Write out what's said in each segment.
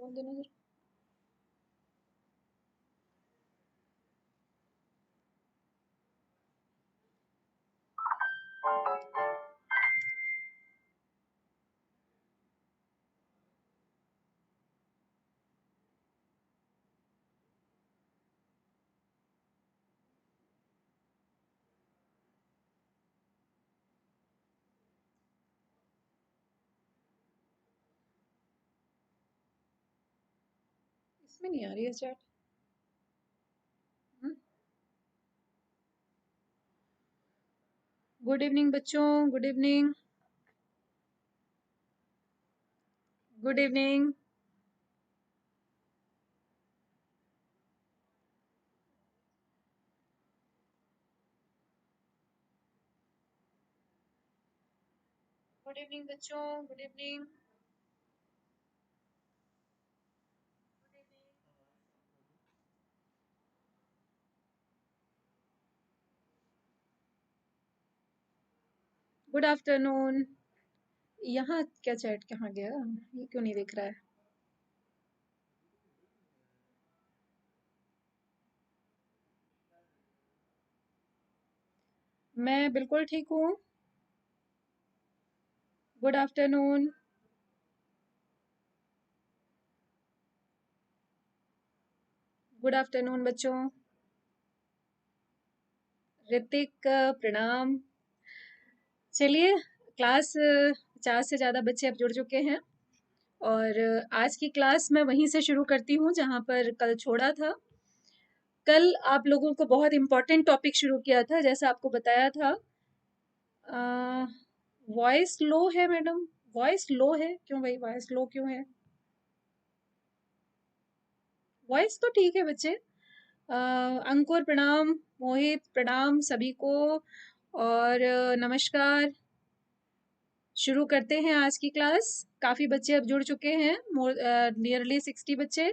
कौन देना सर? इसमें नहीं आ रही है चैट। गुड इवनिंग बच्चों, good evening, good evening. Good evening बच्चों, गुड इवनिंग। Good afternoon. यहाँ क्या चैट कहाँ गया? ये क्यों नहीं दिख रहा है? मैं बिल्कुल ठीक हूँ। Good afternoon. गुड आफ्टरनून बच्चों। ऋतिक प्रणाम। चलिए, क्लास 50 से ज़्यादा बच्चे अब जुड़ चुके हैं और आज की क्लास मैं वहीं से शुरू करती हूँ जहाँ पर कल छोड़ा था। कल आप लोगों को बहुत इम्पोर्टेंट टॉपिक शुरू किया था, जैसा आपको बताया था। वॉइस लो है मैडम, वॉइस लो है क्यों भाई? वॉइस लो क्यों है? वॉइस तो ठीक है बच्चे। अंकुर प्रणाम, मोहित प्रणाम सभी को। और नमस्कार। शुरू करते हैं आज की क्लास। काफी बच्चे अब जुड़ चुके हैं, नियरली 60 बच्चे।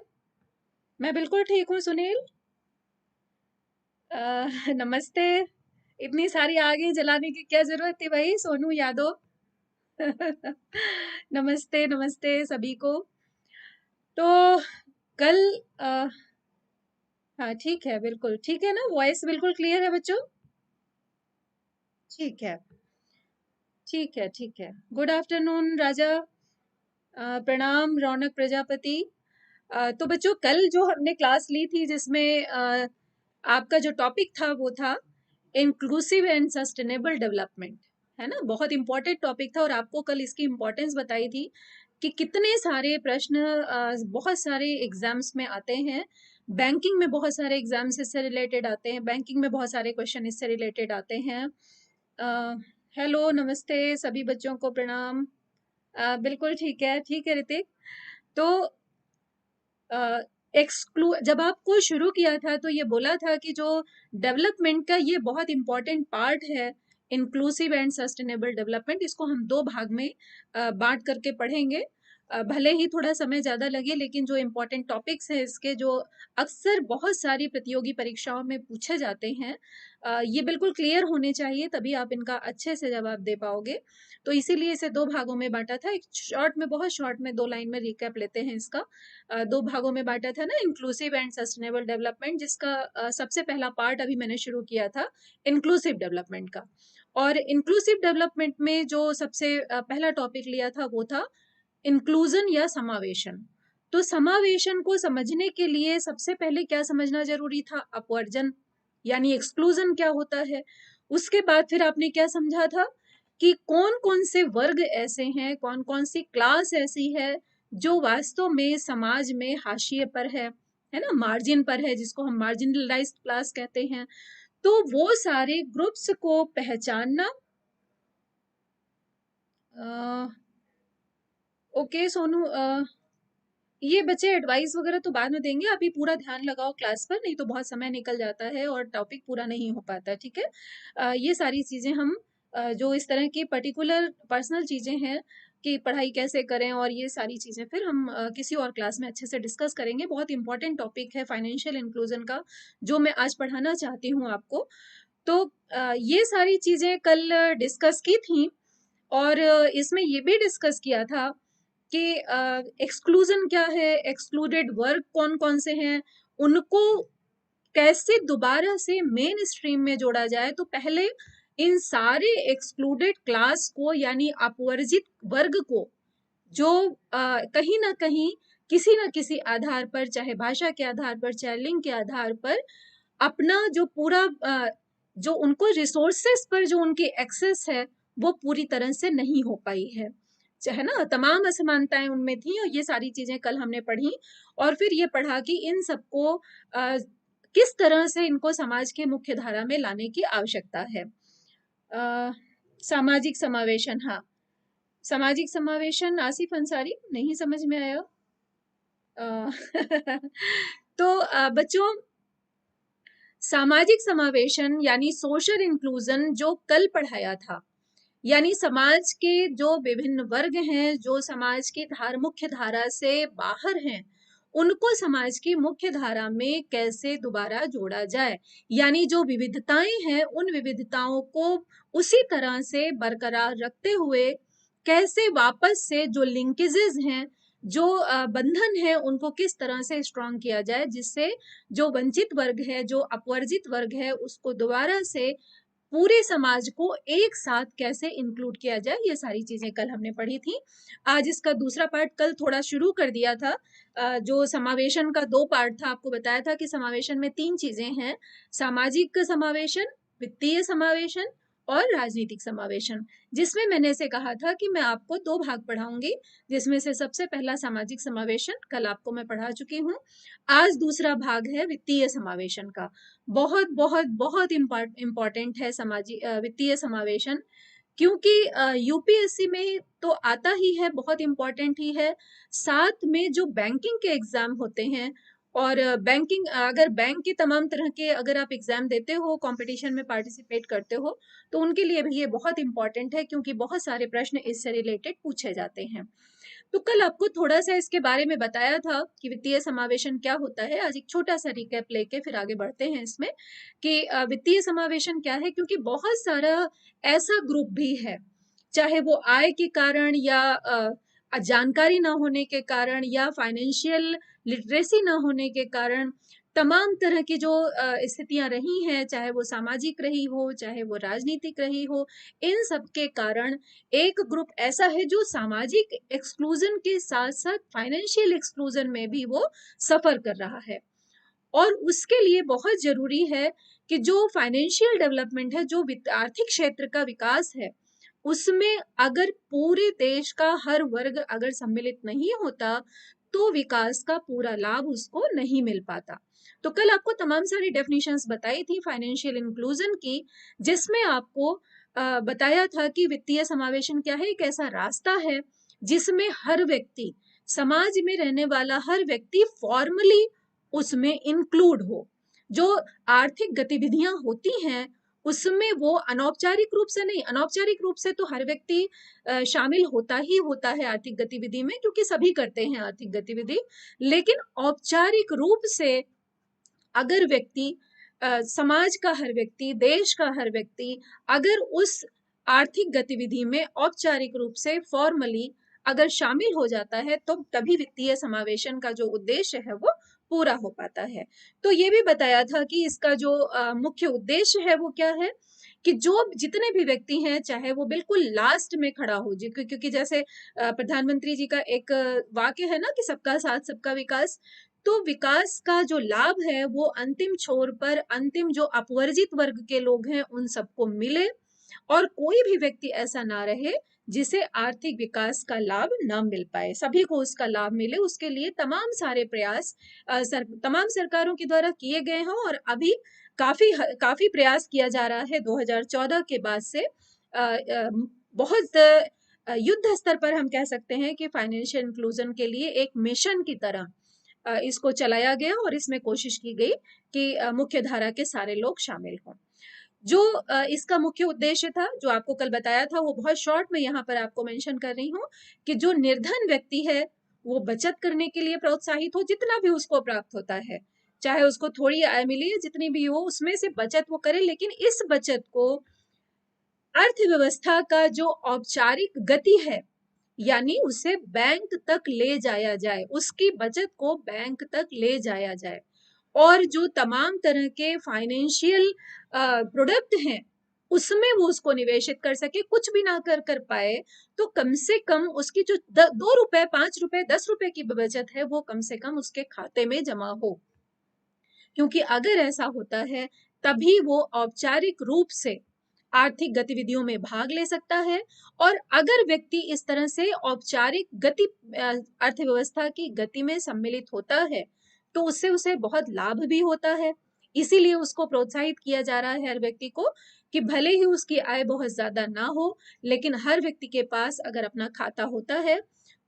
मैं बिल्कुल ठीक हूँ सुनील। नमस्ते। इतनी सारी आगे जलाने की क्या जरूरत थी भाई सोनू यादव? नमस्ते नमस्ते सभी को। तो कल हाँ ठीक है, बिल्कुल ठीक है ना? वॉइस बिल्कुल क्लियर है बच्चों? ठीक है, ठीक है, ठीक है। गुड आफ्टरनून राजा। प्रणाम रौनक प्रजापति। तो बच्चों, कल जो हमने क्लास ली थी जिसमें आपका जो टॉपिक था वो था इंक्लूसिव एंड सस्टेनेबल डेवलपमेंट, है ना? बहुत इंपॉर्टेंट टॉपिक था और आपको कल इसकी इम्पोर्टेंस बताई थी कि कितने सारे प्रश्न बहुत सारे एग्जाम्स में आते हैं। बैंकिंग में बहुत सारे एग्जाम्स इससे रिलेटेड आते हैं, बैंकिंग में बहुत सारे क्वेश्चन इससे रिलेटेड आते हैं। हेलो नमस्ते सभी बच्चों को प्रणाम। बिल्कुल ठीक है ऋतिक। तो जब आपको शुरू किया था तो ये बोला था कि जो डेवलपमेंट का ये बहुत इंपॉर्टेंट पार्ट है, इंक्लूसिव एंड सस्टेनेबल डेवलपमेंट, इसको हम दो भाग में बांट करके पढ़ेंगे। भले ही थोड़ा समय ज्यादा लगे, लेकिन जो इम्पोर्टेंट टॉपिक्स हैं इसके, जो अक्सर बहुत सारी प्रतियोगी परीक्षाओं में पूछे जाते हैं, ये बिल्कुल क्लियर होने चाहिए, तभी आप इनका अच्छे से जवाब दे पाओगे। तो इसीलिए इसे दो भागों में बांटा था। एक शॉर्ट में, बहुत शॉर्ट में, 2 लाइन में रिकैप लेते हैं इसका। दो भागों में बांटा था ना, इंक्लूसिव एंड सस्टेनेबल डेवलपमेंट, जिसका सबसे पहला पार्ट अभी मैंने शुरू किया था इंक्लूसिव डेवलपमेंट का। और इंक्लूसिव डेवलपमेंट में जो सबसे पहला टॉपिक लिया था वो था इंक्लूजन या समावेशन। तो समावेशन को समझने के लिए सबसे पहले क्या समझना जरूरी था? अपवर्जन यानी एक्सक्लूजन क्या होता है। उसके बाद फिर आपने क्या समझा था कि कौन कौन से वर्ग ऐसे हैं, कौन कौन सी क्लास ऐसी है जो वास्तव में समाज में हाशिए पर है ना, मार्जिन पर है, जिसको हम मार्जिनलाइज्ड क्लास कहते हैं। तो वो सारे ग्रुप्स को पहचानना। ओके सोनू, ये बच्चे एडवाइस वगैरह तो बाद में देंगे, अभी पूरा ध्यान लगाओ क्लास पर, नहीं तो बहुत समय निकल जाता है और टॉपिक पूरा नहीं हो पाता, ठीक है? ये सारी चीजें हम जो इस तरह की पर्टिकुलर पर्सनल चीजें हैं कि पढ़ाई कैसे करें, और ये सारी चीजें फिर हम किसी और क्लास में अच्छे से डिस्कस करेंगे। बहुत इंपॉर्टेंट टॉपिक है फाइनेंशियल इंक्लूजन का, जो मैं आज पढ़ाना चाहती हूँ आपको। तो ये सारी चीजें कल डिस्कस की थी और इसमें ये भी डिस्कस किया था कि एक्सक्लूजन क्या है, एक्सक्लूडेड वर्ग कौन कौन से हैं, उनको कैसे दोबारा से मेन स्ट्रीम में जोड़ा जाए। तो पहले इन सारे एक्सक्लूडेड क्लास को यानी अपवर्जित वर्ग को जो कहीं ना कहीं किसी न किसी आधार पर, चाहे भाषा के आधार पर, चाहे लिंग के आधार पर, अपना जो पूरा जो उनको रिसोर्सेस पर जो उनकी एक्सेस है वो पूरी तरह से नहीं हो पाई है, चाहे ना तमाम असमानताएं उनमें थी। और ये सारी चीजें कल हमने पढ़ी और फिर ये पढ़ा कि इन सबको किस तरह से इनको समाज के मुख्य धारा में लाने की आवश्यकता है। सामाजिक समावेशन, हाँ, सामाजिक समावेशन आसिफ अंसारी नहीं समझ में आया। तो बच्चों, सामाजिक समावेशन यानी सोशल इंक्लूजन जो कल पढ़ाया था, यानी समाज के जो विभिन्न वर्ग हैं, जो समाज की मुख्य धारा से बाहर हैं, उनको समाज की मुख्य धारा में कैसे दोबारा जोड़ा जाए, यानी जो विविधताएं हैं उन विविधताओं को उसी तरह से बरकरार रखते हुए कैसे वापस से जो लिंकेजेस हैं, जो बंधन है, उनको किस तरह से स्ट्रॉन्ग किया जाए, जिससे जो वंचित वर्ग है, जो अपवर्जित वर्ग है, उसको दोबारा से पूरे समाज को एक साथ कैसे इंक्लूड किया जाए। ये सारी चीजें कल हमने पढ़ी थी। आज इसका दूसरा पार्ट कल थोड़ा शुरू कर दिया था। जो समावेशन का 2 पार्ट था, आपको बताया था कि समावेशन में 3 चीजें हैं, सामाजिक समावेशन, वित्तीय समावेशन और राजनीतिक समावेशन, जिसमें मैंने से कहा था कि मैं आपको 2 भाग पढ़ाऊंगी, जिसमें से सबसे पहला सामाजिक समावेशन कल आपको मैं पढ़ा चुकी हूँ। आज दूसरा भाग है वित्तीय समावेशन का। बहुत बहुत बहुत इम्पॉर्टेंट है वित्तीय समावेशन, क्योंकि यूपीएससी में तो आता ही है, बहुत इम्पॉर्टेंट ही है। साथ में जो बैंकिंग के एग्जाम होते हैं, और बैंकिंग, अगर बैंक के तमाम तरह के अगर आप एग्जाम देते हो, कंपटीशन में पार्टिसिपेट करते हो, तो उनके लिए भी ये बहुत इम्पॉर्टेंट है, क्योंकि बहुत सारे प्रश्न इससे रिलेटेड पूछे जाते हैं। तो कल आपको थोड़ा सा इसके बारे में बताया था कि वित्तीय समावेशन क्या होता है। आज एक छोटा सा रिकैप लेके फिर आगे बढ़ते हैं इसमें कि वित्तीय समावेशन क्या है, क्योंकि बहुत सारा ऐसा ग्रुप भी है, चाहे वो आय के कारण या जानकारी ना होने के कारण या फाइनेंशियल लिटरेसी ना होने के कारण, तमाम तरह की जो स्थितियां रही हैं, चाहे वो सामाजिक रही हो, चाहे वो राजनीतिक रही हो, इन सब के कारण एक ग्रुप ऐसा है जो सामाजिक एक्सक्लूजन के साथ साथ फाइनेंशियल एक्सक्लूजन में भी वो सफर कर रहा है। और उसके लिए बहुत जरूरी है कि जो फाइनेंशियल डेवलपमेंट है, जो आर्थिक क्षेत्र का विकास है, उसमें अगर पूरे देश का हर वर्ग अगर सम्मिलित नहीं होता, तो विकास का पूरा लाभ उसको नहीं मिल पाता। तो कल आपको तमाम सारी डेफिनेशंस बताई थी फाइनेंशियल इंक्लूजन की, जिसमें आपको बताया था कि वित्तीय समावेशन क्या है, एक ऐसा रास्ता है जिसमें हर व्यक्ति, समाज में रहने वाला हर व्यक्ति फॉर्मली उसमें इंक्लूड हो। जो आर्थिक गतिविधियां होती हैं उसमें वो अनौपचारिक रूप से नहीं, अनौपचारिक रूप से तो हर व्यक्ति शामिल होता ही होता है आर्थिक गतिविधि में, क्योंकि सभी करते हैं आर्थिक गतिविधि। लेकिन औपचारिक रूप से अगर व्यक्ति, समाज का हर व्यक्ति, देश का हर व्यक्ति अगर उस आर्थिक गतिविधि में औपचारिक रूप से फॉर्मली अगर शामिल हो जाता है, तो तभी वित्तीय समावेशन का जो उद्देश्य है वो पूरा हो पाता है। तो ये भी बताया था कि इसका जो मुख्य उद्देश्य है वो क्या है, कि जो जितने भी व्यक्ति हैं, चाहे वो बिल्कुल लास्ट में खड़ा हो, क्योंकि जैसे प्रधानमंत्री जी का एक वाक्य है ना कि सबका साथ सबका विकास, तो विकास का जो लाभ है वो अंतिम छोर पर अंतिम जो अपवर्जित वर्ग के लोग हैं उन सबको मिले, और कोई भी व्यक्ति ऐसा ना रहे जिसे आर्थिक विकास का लाभ ना मिल पाए, सभी को उसका लाभ मिले। उसके लिए तमाम सारे प्रयास तमाम सरकारों के द्वारा किए गए हैं, और अभी काफी प्रयास किया जा रहा है 2014 के बाद से। बहुत युद्ध स्तर पर हम कह सकते हैं कि फाइनेंशियल इंक्लूजन के लिए एक मिशन की तरह इसको चलाया गया, और इसमें कोशिश की गई कि मुख्य धारा के सारे लोग शामिल हों। जो इसका मुख्य उद्देश्य था, जो आपको कल बताया था, वो बहुत शॉर्ट में यहाँ पर आपको मेंशन कर रही हूँ कि जो निर्धन व्यक्ति है वो बचत करने के लिए प्रोत्साहित हो, जितना भी उसको प्राप्त होता है, चाहे उसको थोड़ी आय मिली, जितनी भी हो, उसमें से बचत वो करे, लेकिन इस बचत को अर्थव्यवस्था का जो औपचारिक गति है यानी उसे बैंक तक ले जाया जाए, उसकी बचत को बैंक तक ले जाया जाए। और जो तमाम तरह के फाइनेंशियल प्रोडक्ट हैं उसमें वो उसको निवेशित कर सके, कुछ भी ना कर पाए तो कम से कम उसकी जो 2 रुपए 5 रुपए 10 रुपए की बचत है वो कम से कम उसके खाते में जमा हो, क्योंकि अगर ऐसा होता है तभी वो औपचारिक रूप से आर्थिक गतिविधियों में भाग ले सकता है। और अगर व्यक्ति इस तरह से औपचारिक गति अर्थव्यवस्था की गति में सम्मिलित होता है तो उससे उसे बहुत लाभ भी होता है। इसीलिए उसको प्रोत्साहित किया जा रहा है हर व्यक्ति को कि भले ही उसकी आय बहुत ज्यादा ना हो लेकिन हर व्यक्ति के पास अगर अपना खाता होता है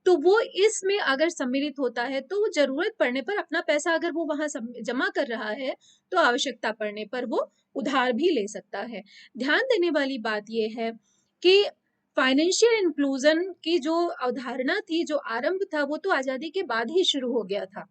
तो वो इसमें अगर सम्मिलित होता है तो वो जरूरत पड़ने पर अपना पैसा अगर वो वहां जमा कर रहा है तो आवश्यकता पड़ने पर वो उधार भी ले सकता है। ध्यान देने वाली बात यह है कि फाइनेंशियल इंक्लूजन की जो अवधारणा थी, जो आरंभ था, वो तो आजादी के बाद ही शुरू हो गया था।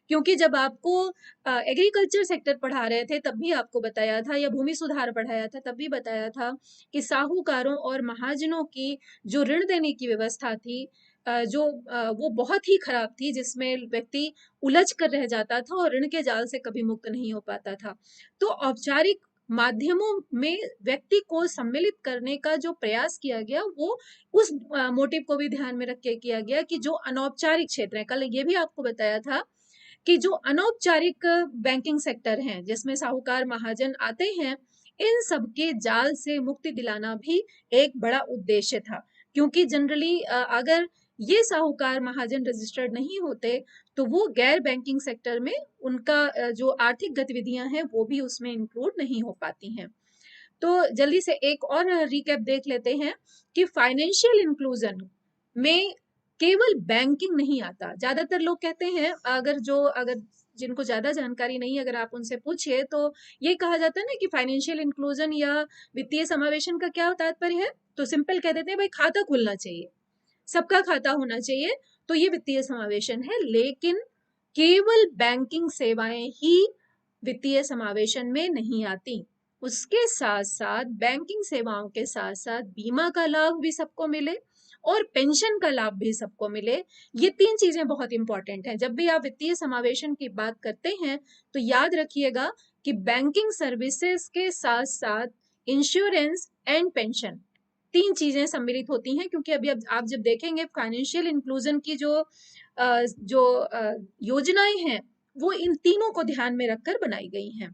क्योंकि जब आपको एग्रीकल्चर सेक्टर पढ़ा रहे थे तब भी आपको बताया था, या भूमि सुधार पढ़ाया था तब भी बताया था कि साहूकारों और महाजनों की जो ऋण देने की व्यवस्था थी वो बहुत ही खराब थी, जिसमें व्यक्ति उलझ कर रह जाता था और ऋण के जाल से कभी मुक्त नहीं हो पाता था। तो औपचारिक माध्यमों में व्यक्ति को सम्मिलित करने का जो प्रयास किया गया वो उस मोटिव को भी ध्यान में रख के किया गया कि जो अनौपचारिक क्षेत्र है, कल ये भी आपको बताया था कि जो अनौपचारिक बैंकिंग सेक्टर हैं जिसमें साहूकार महाजन आते हैं, इन सब के जाल से मुक्ति दिलाना भी एक बड़ा उद्देश्य था। क्योंकि जनरली अगर ये साहूकार महाजन रजिस्टर्ड नहीं होते तो वो गैर बैंकिंग सेक्टर में उनका जो आर्थिक गतिविधियां हैं वो भी उसमें इंक्लूड नहीं हो पाती हैं। तो जल्दी से एक और रिकैप देख लेते हैं कि फाइनेंशियल इंक्लूजन में केवल बैंकिंग नहीं आता। ज्यादातर लोग कहते हैं, अगर जिनको ज्यादा जानकारी नहीं, अगर आप उनसे पूछिए तो ये कहा जाता है ना कि फाइनेंशियल इंक्लूजन या वित्तीय समावेशन का क्या तात्पर्य है, तो सिंपल कह देते हैं भाई खाता खुलना चाहिए, सबका खाता होना चाहिए, तो ये वित्तीय समावेशन है। लेकिन केवल बैंकिंग सेवाएं ही वित्तीय समावेशन में नहीं आती, उसके साथ साथ बैंकिंग सेवाओं के साथ साथ बीमा का लाभ भी सबको मिले और पेंशन का लाभ भी सबको मिले। ये 3 चीजें बहुत इंपॉर्टेंट हैं। जब भी आप वित्तीय समावेशन की बात करते हैं तो याद रखिएगा कि बैंकिंग सर्विसेज के साथ साथ इंश्योरेंस एंड पेंशन 3 चीजें सम्मिलित होती हैं। क्योंकि अभी अब आप जब देखेंगे फाइनेंशियल इंक्लूजन की जो योजनाएं हैं वो इन तीनों को ध्यान में रखकर बनाई गई हैं।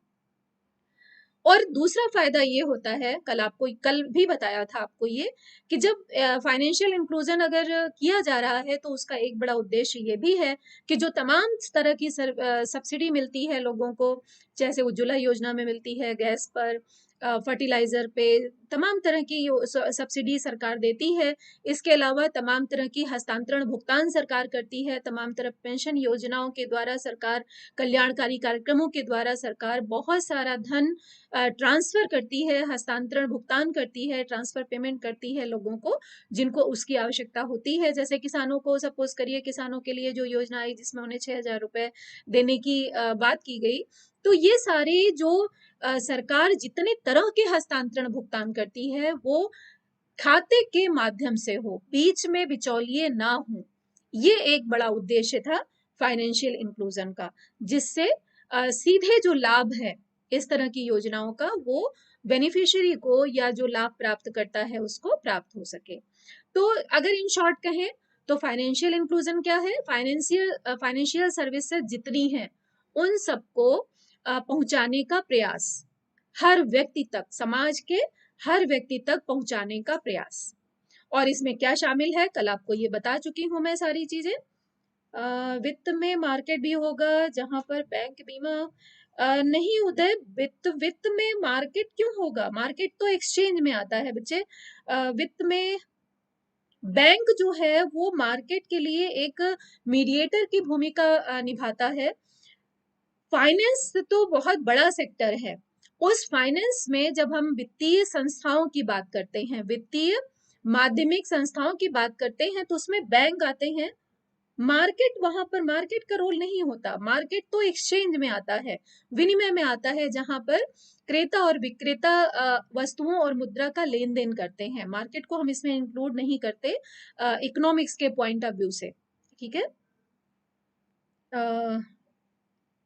और दूसरा फायदा ये होता है, कल भी बताया था आपको ये, कि जब फाइनेंशियल इंक्लूजन अगर किया जा रहा है तो उसका एक बड़ा उद्देश्य ये भी है कि जो तमाम तरह की सब्सिडी मिलती है लोगों को, जैसे उज्ज्वला योजना में मिलती है गैस पर, फर्टिलाइजर पे, तमाम तरह की सब्सिडी सरकार देती है। इसके अलावा तमाम तरह की हस्तांतरण भुगतान सरकार करती है, तमाम तरह पेंशन योजनाओं के द्वारा सरकार, कल्याणकारी कार्यक्रमों के द्वारा सरकार बहुत सारा धन ट्रांसफर करती है, हस्तांतरण भुगतान करती है, ट्रांसफर पेमेंट करती है लोगों को जिनको उसकी आवश्यकता होती है। जैसे किसानों को, सपोज करिए किसानों के लिए जो योजना आई जिसमें उन्हें 6,000 रुपए देने की बात की गई, तो ये सारे जो सरकार जितने तरह के हस्तांतरण भुगतान करती है वो खाते के माध्यम से हो, बीच में बिचौलिए ना हो। ये एक बड़ा उद्देश्य था फाइनेंशियल इंक्लूजन का, जिससे सीधे जो लाभ है इस तरह की योजनाओं का वो बेनिफिशियरी को या जो लाभ प्राप्त करता है उसको प्राप्त हो सके। तो अगर इन शॉर्ट कहें तो फाइनेंशियल इंक्लूजन क्या है? फाइनेंशियल सर्विसेज जितनी हैं उन सबको पहुंचाने का प्रयास, हर व्यक्ति तक, समाज के हर व्यक्ति तक पहुंचाने का प्रयास। और इसमें क्या शामिल है, कल आपको ये बता चुकी हूं मैं सारी चीजें। वित्त में मार्केट भी होगा जहां पर बैंक बीमा नहीं उदय, वित्त में मार्केट क्यों होगा? मार्केट तो एक्सचेंज में आता है बच्चे। वित्त में बैंक जो है वो मार्केट के लिए एक मीडिएटर की भूमिका निभाता है। फाइनेंस तो बहुत बड़ा सेक्टर है, उस फाइनेंस में जब हम वित्तीय संस्थाओं की बात करते हैं, वित्तीय माध्यमिक संस्थाओं की बात करते हैं, तो उसमें बैंक आते हैं मार्केट, वहां पर मार्केट का रोल नहीं होता। मार्केट तो एक्सचेंज में आता है, विनिमय में आता है, जहां पर क्रेता और विक्रेता वस्तुओं और मुद्रा का लेन देन करते हैं। मार्केट को हम इसमें इंक्लूड नहीं करते इकोनॉमिक्स के पॉइंट ऑफ व्यू से, ठीक है।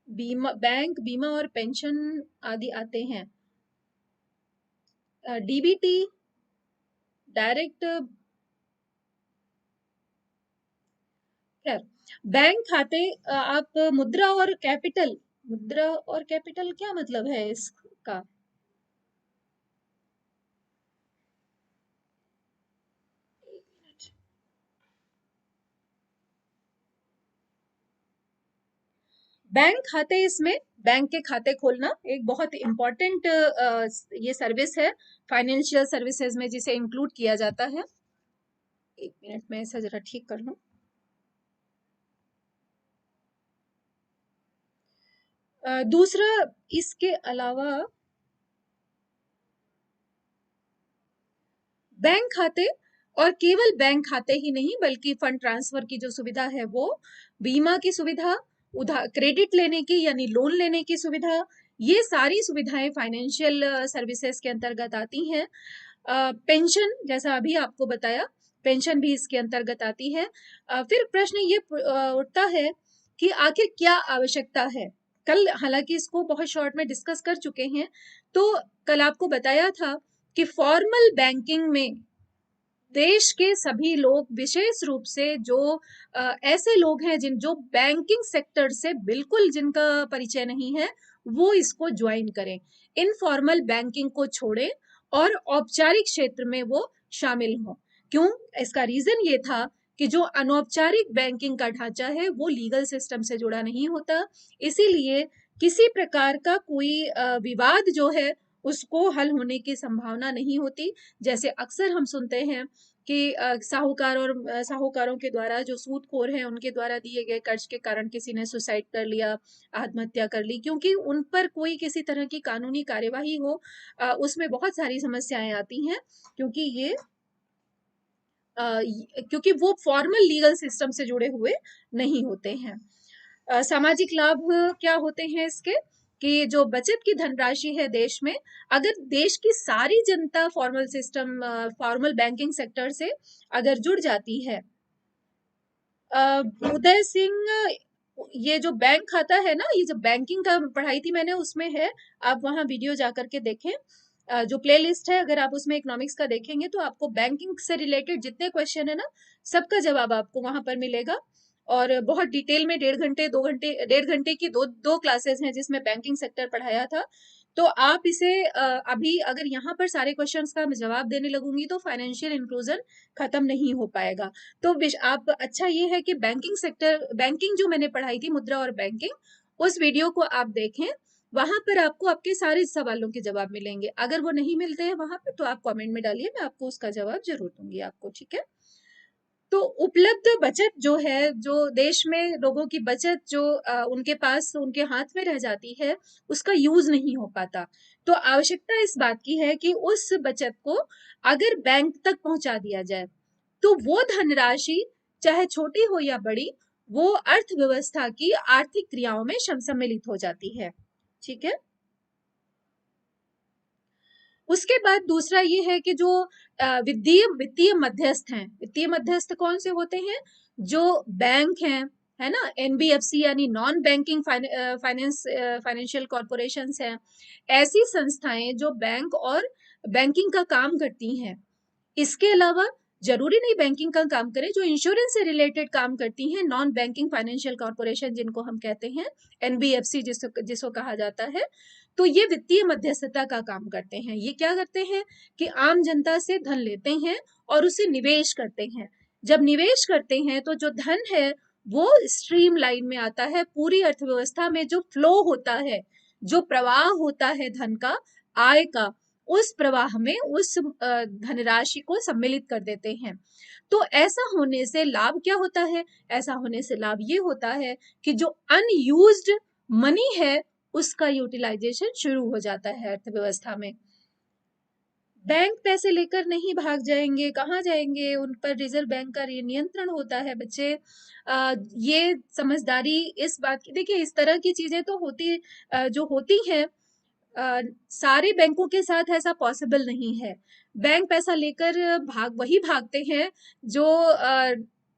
बीमा, बैंक, बीमा और पेंशन आदि आते हैं। डीबीटी, डायरेक्ट, खैर, बैंक खाते, आप मुद्रा और कैपिटल, मुद्रा और कैपिटल क्या मतलब है इसका? बैंक खाते, इसमें बैंक के खाते खोलना एक बहुत इंपॉर्टेंट ये सर्विस है फाइनेंशियल सर्विसेज में, जिसे इंक्लूड किया जाता है। एक मिनट में ऐसा जरा ठीक कर लूं। दूसरा, इसके अलावा बैंक खाते, और केवल बैंक खाते ही नहीं बल्कि फंड ट्रांसफर की जो सुविधा है वो, बीमा की सुविधा, उधार क्रेडिट लेने की यानी लोन लेने की सुविधा, ये सारी सुविधाएं फाइनेंशियल सर्विसेज के अंतर्गत आती हैं। पेंशन, जैसा अभी आपको बताया, पेंशन भी इसके अंतर्गत आती है। फिर प्रश्न ये उठता है कि आखिर क्या आवश्यकता है। कल हालांकि इसको बहुत शॉर्ट में डिस्कस कर चुके हैं। तो कल आपको बताया था कि फॉर्मल बैंकिंग में देश के सभी लोग, विशेष रूप से जो ऐसे लोग हैं जो बैंकिंग सेक्टर से बिल्कुल जिनका परिचय नहीं है, वो इसको ज्वाइन करें, इनफॉर्मल बैंकिंग को छोड़ें और औपचारिक क्षेत्र में वो शामिल हों। क्यों? इसका रीजन ये था कि जो अनौपचारिक बैंकिंग का ढांचा है वो लीगल सिस्टम से जुड़ा नहीं होता, इसीलिए किसी प्रकार का कोई विवाद जो है उसको हल होने की संभावना नहीं होती। जैसे अक्सर हम सुनते हैं कि साहूकार और साहूकारों के द्वारा, जो सूदखोर हैं उनके द्वारा दिए गए कर्ज के कारण किसी ने सुसाइड कर लिया, आत्महत्या कर ली, क्योंकि उन पर कोई किसी तरह की कानूनी कार्यवाही हो, उसमें बहुत सारी समस्याएं आती हैं, क्योंकि ये क्योंकि वो फॉर्मल लीगल सिस्टम से जुड़े हुए नहीं होते हैं। सामाजिक लाभ क्या होते हैं इसके, कि जो बचत की धनराशि है देश में, अगर देश की सारी जनता formal system, formal banking sector से अगर जुड़ जाती है, उदय सिंह, ये जो बैंक खाता है ना, ये जो बैंकिंग का पढ़ाई थी मैंने उसमें है, आप वहां वीडियो जाकर के देखें। जो प्लेलिस्ट है अगर आप उसमें इकोनॉमिक्स का देखेंगे तो आपको बैंकिंग से रिलेटेड जितने क्वेश्चन है ना, सबका जवाब आपको वहां पर मिलेगा। और बहुत डिटेल में 1.5 घंटे 2 घंटे, 1.5 घंटे की दो क्लासेस हैं जिसमें बैंकिंग सेक्टर पढ़ाया था। तो आप इसे अभी अगर यहाँ पर सारे क्वेश्चंस का मैं जवाब देने लगूंगी तो फाइनेंशियल इंक्लूजन खत्म नहीं हो पाएगा। तो आप, अच्छा ये है कि बैंकिंग सेक्टर, बैंकिंग जो मैंने पढ़ाई थी, मुद्रा और बैंकिंग, उस वीडियो को आप देखें, वहां पर आपको आपके सारे सवालों के जवाब मिलेंगे। अगर वो नहीं मिलते हैं वहां पर तो आप कमेंट में डालिए, मैं आपको उसका जवाब जरूर दूंगी आपको, ठीक है। तो उपलब्ध बचत जो है, जो देश में लोगों की बचत जो उनके पास, उनके हाथ में रह जाती है, उसका यूज नहीं हो पाता। तो आवश्यकता इस बात की है कि उस बचत को अगर बैंक तक पहुंचा दिया जाए तो वो धनराशि, चाहे छोटी हो या बड़ी, वो अर्थव्यवस्था की आर्थिक क्रियाओं में सम्मिलित हो जाती है, ठीक है। उसके बाद दूसरा ये है कि जो वित्तीय वित्तीय मध्यस्थ हैं, वित्तीय मध्यस्थ कौन से होते हैं? जो बैंक हैं, है ना, एनबीएफसी यानी नॉन बैंकिंग फाइनेंशियल कॉरपोरेशंस हैं, ऐसी संस्थाएं जो बैंक और बैंकिंग का काम करती हैं। इसके अलावा जरूरी नहीं बैंकिंग का काम करें, जो इंश्योरेंस से रिलेटेड काम करती हैं, नॉन बैंकिंग फाइनेंशियल कॉरपोरेशन जिनको हम कहते हैं, एनबीएफसी जिसको कहा जाता है, तो ये वित्तीय मध्यस्थता का काम करते हैं। ये क्या करते हैं कि आम जनता से धन लेते हैं और उसे निवेश करते हैं। जब निवेश करते हैं तो जो धन है वो स्ट्रीम लाइन में आता है, पूरी अर्थव्यवस्था में जो फ्लो होता है, जो प्रवाह होता है धन का, आय का, उस प्रवाह में उस धनराशि को सम्मिलित कर देते हैं। तो ऐसा होने से लाभ क्या होता है? ऐसा होने से लाभ ये होता है कि जो अनयूज्ड मनी है उसका यूटिलाइजेशन शुरू हो जाता है अर्थव्यवस्था में। बैंक पैसे लेकर नहीं भाग जाएंगे, कहाँ जाएंगे, उन पर रिजर्व बैंक का नियंत्रण होता है बच्चे। ये समझदारी इस बात की, देखिए इस तरह की चीजें तो होती जो होती हैं, सारे बैंकों के साथ ऐसा पॉसिबल नहीं है। बैंक पैसा लेकर वही भागते हैं जो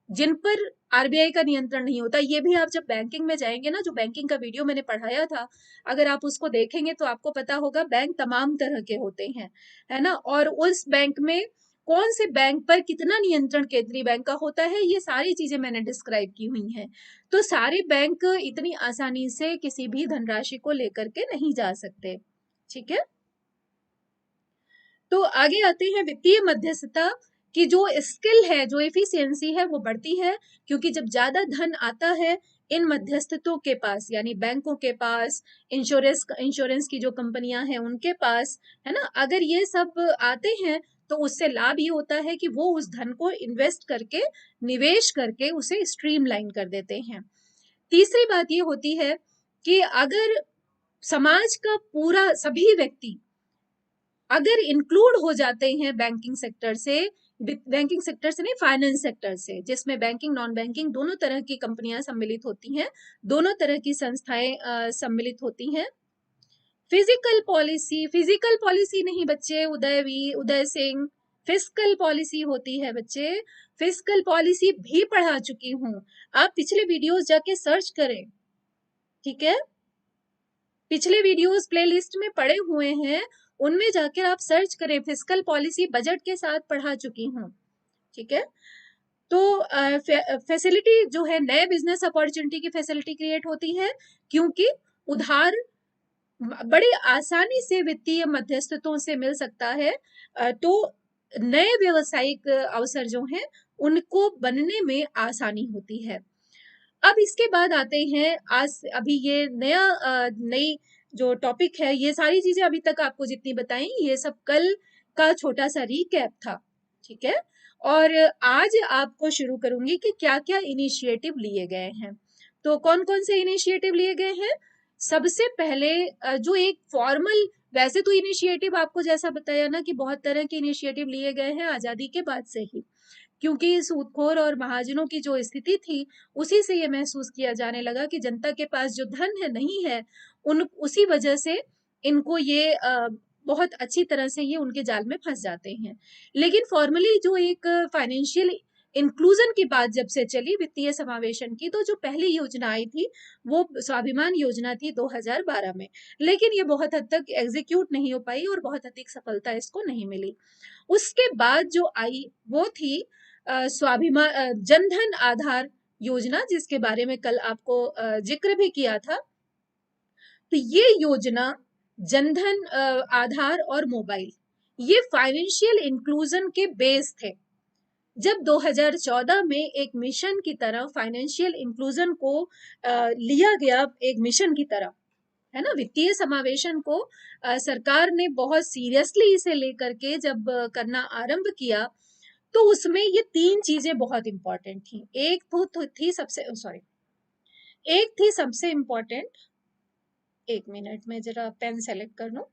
जिन पर आरबीआई का नियंत्रण नहीं होता। ये भी आप जब बैंकिंग में जाएंगे ना, जो बैंकिंग का वीडियो मैंने पढ़ाया था, अगर आप उसको देखेंगे तो आपको पता होगा बैंक तमाम तरह के होते हैं, है ना। और उस बैंक में कौन से बैंक पर कितना नियंत्रण केंद्रीय बैंक का होता है, ये सारी चीजें मैंने डिस्क्राइब की हुई हैं। तो सारे बैंक इतनी आसानी से किसी भी धनराशि को लेकर के नहीं जा सकते, ठीक है। तो आगे आते हैं, वित्तीय मध्यस्थता की जो स्किल है, जो एफिशिएंसी है, वो बढ़ती है, क्योंकि जब ज्यादा धन आता है इन मध्यस्थों के पास, यानी बैंकों के पास, इंश्योरेंस की जो कंपनियां हैं उनके पास, है ना, अगर ये सब आते हैं तो उससे लाभ ये होता है कि वो उस धन को इन्वेस्ट करके, निवेश करके उसे स्ट्रीमलाइन कर देते हैं। तीसरी बात ये होती है कि अगर समाज का पूरा सभी व्यक्ति अगर इंक्लूड हो जाते हैं बैंकिंग सेक्टर से नहीं, फाइनेंस सेक्टर से, जिसमें बैंकिंग नॉन बैंकिंग दोनों तरह की कंपनियां सम्मिलित होती हैं, दोनों तरह की संस्थाएं सम्मिलित होती हैं। फिजिकल पॉलिसी नहीं बच्चे, उदय सिंह, फिस्कल पॉलिसी होती है बच्चे। फिस्कल पॉलिसी भी पढ़ा चुकी हूँ, आप पिछले वीडियोस जाके सर्च करें, ठीक है। पिछले वीडियोस प्लेलिस्ट में पड़े हुए हैं, उनमें जाकर आप सर्च करें, फिस्कल पॉलिसी बजट के साथ पढ़ा चुकी हूँ, ठीक है। तो फैसिलिटी जो है, नए बिजनेस अपॉर्चुनिटी की फैसिलिटी क्रिएट होती है, क्योंकि उधार बड़ी आसानी से वित्तीय मध्यस्थों से मिल सकता है। तो नए व्यवसायिक अवसर जो हैं उनको बनने में आसानी होती है। अब इसके बाद आते हैं, आज अभी ये नई जो टॉपिक है, ये सारी चीजें अभी तक आपको जितनी बताई, ये सब कल का छोटा सा रिकैप था, ठीक है। और आज आपको शुरू करूंगी कि क्या क्या इनिशिएटिव लिए गए हैं। तो कौन कौन से इनिशिएटिव लिए गए हैं। सबसे पहले जो एक फॉर्मल, वैसे तो इनिशिएटिव आपको जैसा बताया ना कि बहुत तरह के इनिशिएटिव लिए गए हैं आजादी के बाद से ही, क्योंकि सूदखोर और महाजनों की जो स्थिति थी, उसी से ये महसूस किया जाने लगा कि जनता के पास जो धन है नहीं है, उसी वजह से इनको ये बहुत अच्छी तरह से ये उनके जाल में फंस जाते हैं। लेकिन फॉर्मली जो एक फाइनेंशियल इंक्लूजन की बात जब से चली, वित्तीय समावेशन की, तो जो पहली योजना आई थी वो स्वाभिमान योजना थी 2012 में, लेकिन ये बहुत हद तक एग्जीक्यूट नहीं हो पाई और बहुत अधिक सफलता इसको नहीं मिली। उसके बाद जो आई वो थी स्वाभिमान जनधन आधार योजना, जिसके बारे में कल आपको जिक्र भी किया था। तो ये योजना, जनधन आधार और मोबाइल, ये फाइनेंशियल इंक्लूजन के बेस थे। जब 2014 में एक मिशन की तरह फाइनेंशियल इंक्लूजन को लिया गया, एक मिशन की तरह, है ना, वित्तीय समावेशन को सरकार ने बहुत सीरियसली इसे लेकर के जब करना आरंभ किया, तो उसमें ये तीन चीजें बहुत इंपॉर्टेंट थी। एक थी सबसे इंपॉर्टेंट, एक मिनट में जरा पेन सेलेक्ट कर लूं।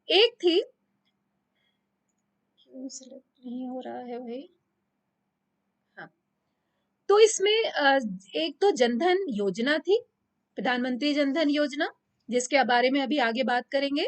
एक थी, क्यों सेलेक्ट नहीं हो रहा है भाई, हाँ। तो इसमें एक तो जनधन योजना थी, प्रधानमंत्री जनधन योजना, जिसके बारे में अभी आगे बात करेंगे।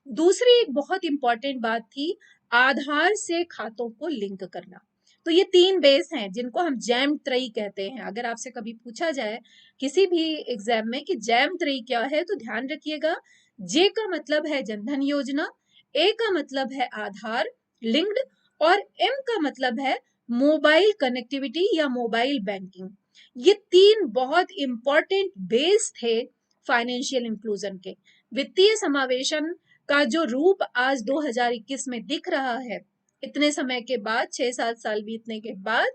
दूसरी एक बहुत इंपॉर्टेंट बात थी, आधार से खातों को लिंक करना। तो ये तीन बेस हैं जिनको हम जैम त्रयी कहते हैं। अगर आपसे कभी पूछा जाए किसी भी एग्जाम में कि जैम त्रयी क्या है, तो ध्यान रखिएगा, जे का मतलब है जनधन योजना, ए का मतलब है आधार लिंक्ड, और एम का मतलब है मोबाइल कनेक्टिविटी या मोबाइल बैंकिंग। ये तीन बहुत इंपॉर्टेंट बेस थे फाइनेंशियल इंक्लूजन के। वित्तीय समावेशन का जो रूप आज 2021 में दिख रहा है, इतने समय के बाद, 6-7 साल बीतने के बाद,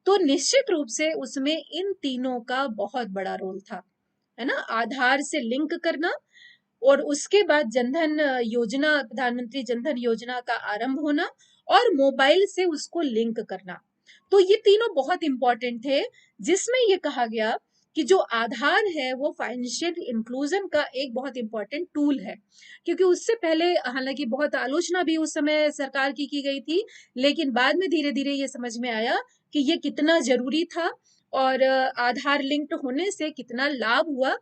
तो निश्चित रूप से उसमें इन तीनों का बहुत बड़ा रोल था, है ना। आधार से लिंक करना, और उसके बाद जनधन योजना, प्रधानमंत्री जनधन योजना का आरंभ होना, और मोबाइल से उसको लिंक करना। तो ये तीनों बहुत इंपॉर्टेंट थे, जिसमें ये कहा गया कि जो आधार है वो फाइनेंशियल इंक्लूजन का एक बहुत इंपॉर्टेंट टूल है, क्योंकि उससे पहले हालांकि बहुत आलोचना भी उस समय सरकार की गई थी, लेकिन बाद में धीरे धीरे ये समझ में आया कि ये कितना जरूरी था और आधार लिंक्ड होने से कितना लाभ हुआ,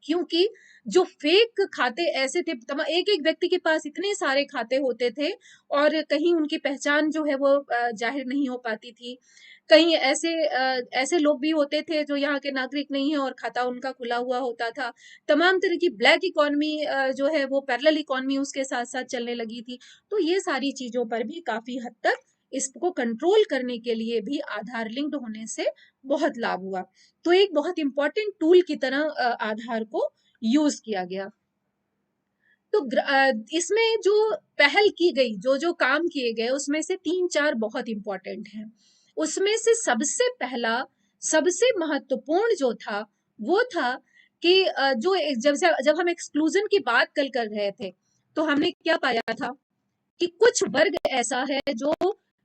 क्योंकि जो फेक खाते ऐसे थे, एक एक व्यक्ति के पास इतने सारे खाते होते थे और कहीं उनकी पहचान जो है वो जाहिर नहीं हो पाती थी, कहीं ऐसे लोग भी होते थे जो यहाँ के नागरिक नहीं है और खाता उनका खुला हुआ होता था, तमाम तरह की ब्लैक इकोनॉमी जो है वो पैरेलल इकोनॉमी उसके साथ साथ चलने लगी थी। तो ये सारी चीजों पर भी काफी हद तक इसको कंट्रोल करने के लिए भी आधार लिंक्ड होने से बहुत लाभ हुआ। तो एक बहुत इंपॉर्टेंट टूल की तरह आधार को यूज किया गया। तो इसमें जो पहल की गई, जो जो काम किए गए, उसमें से 3-4 बहुत इंपॉर्टेंट हैं। उसमें से सबसे पहला, सबसे महत्वपूर्ण जो था वो था कि जो जब हम एक्सक्लूजन की बात कल कर रहे थे तो हमने क्या पाया था कि कुछ वर्ग ऐसा है जो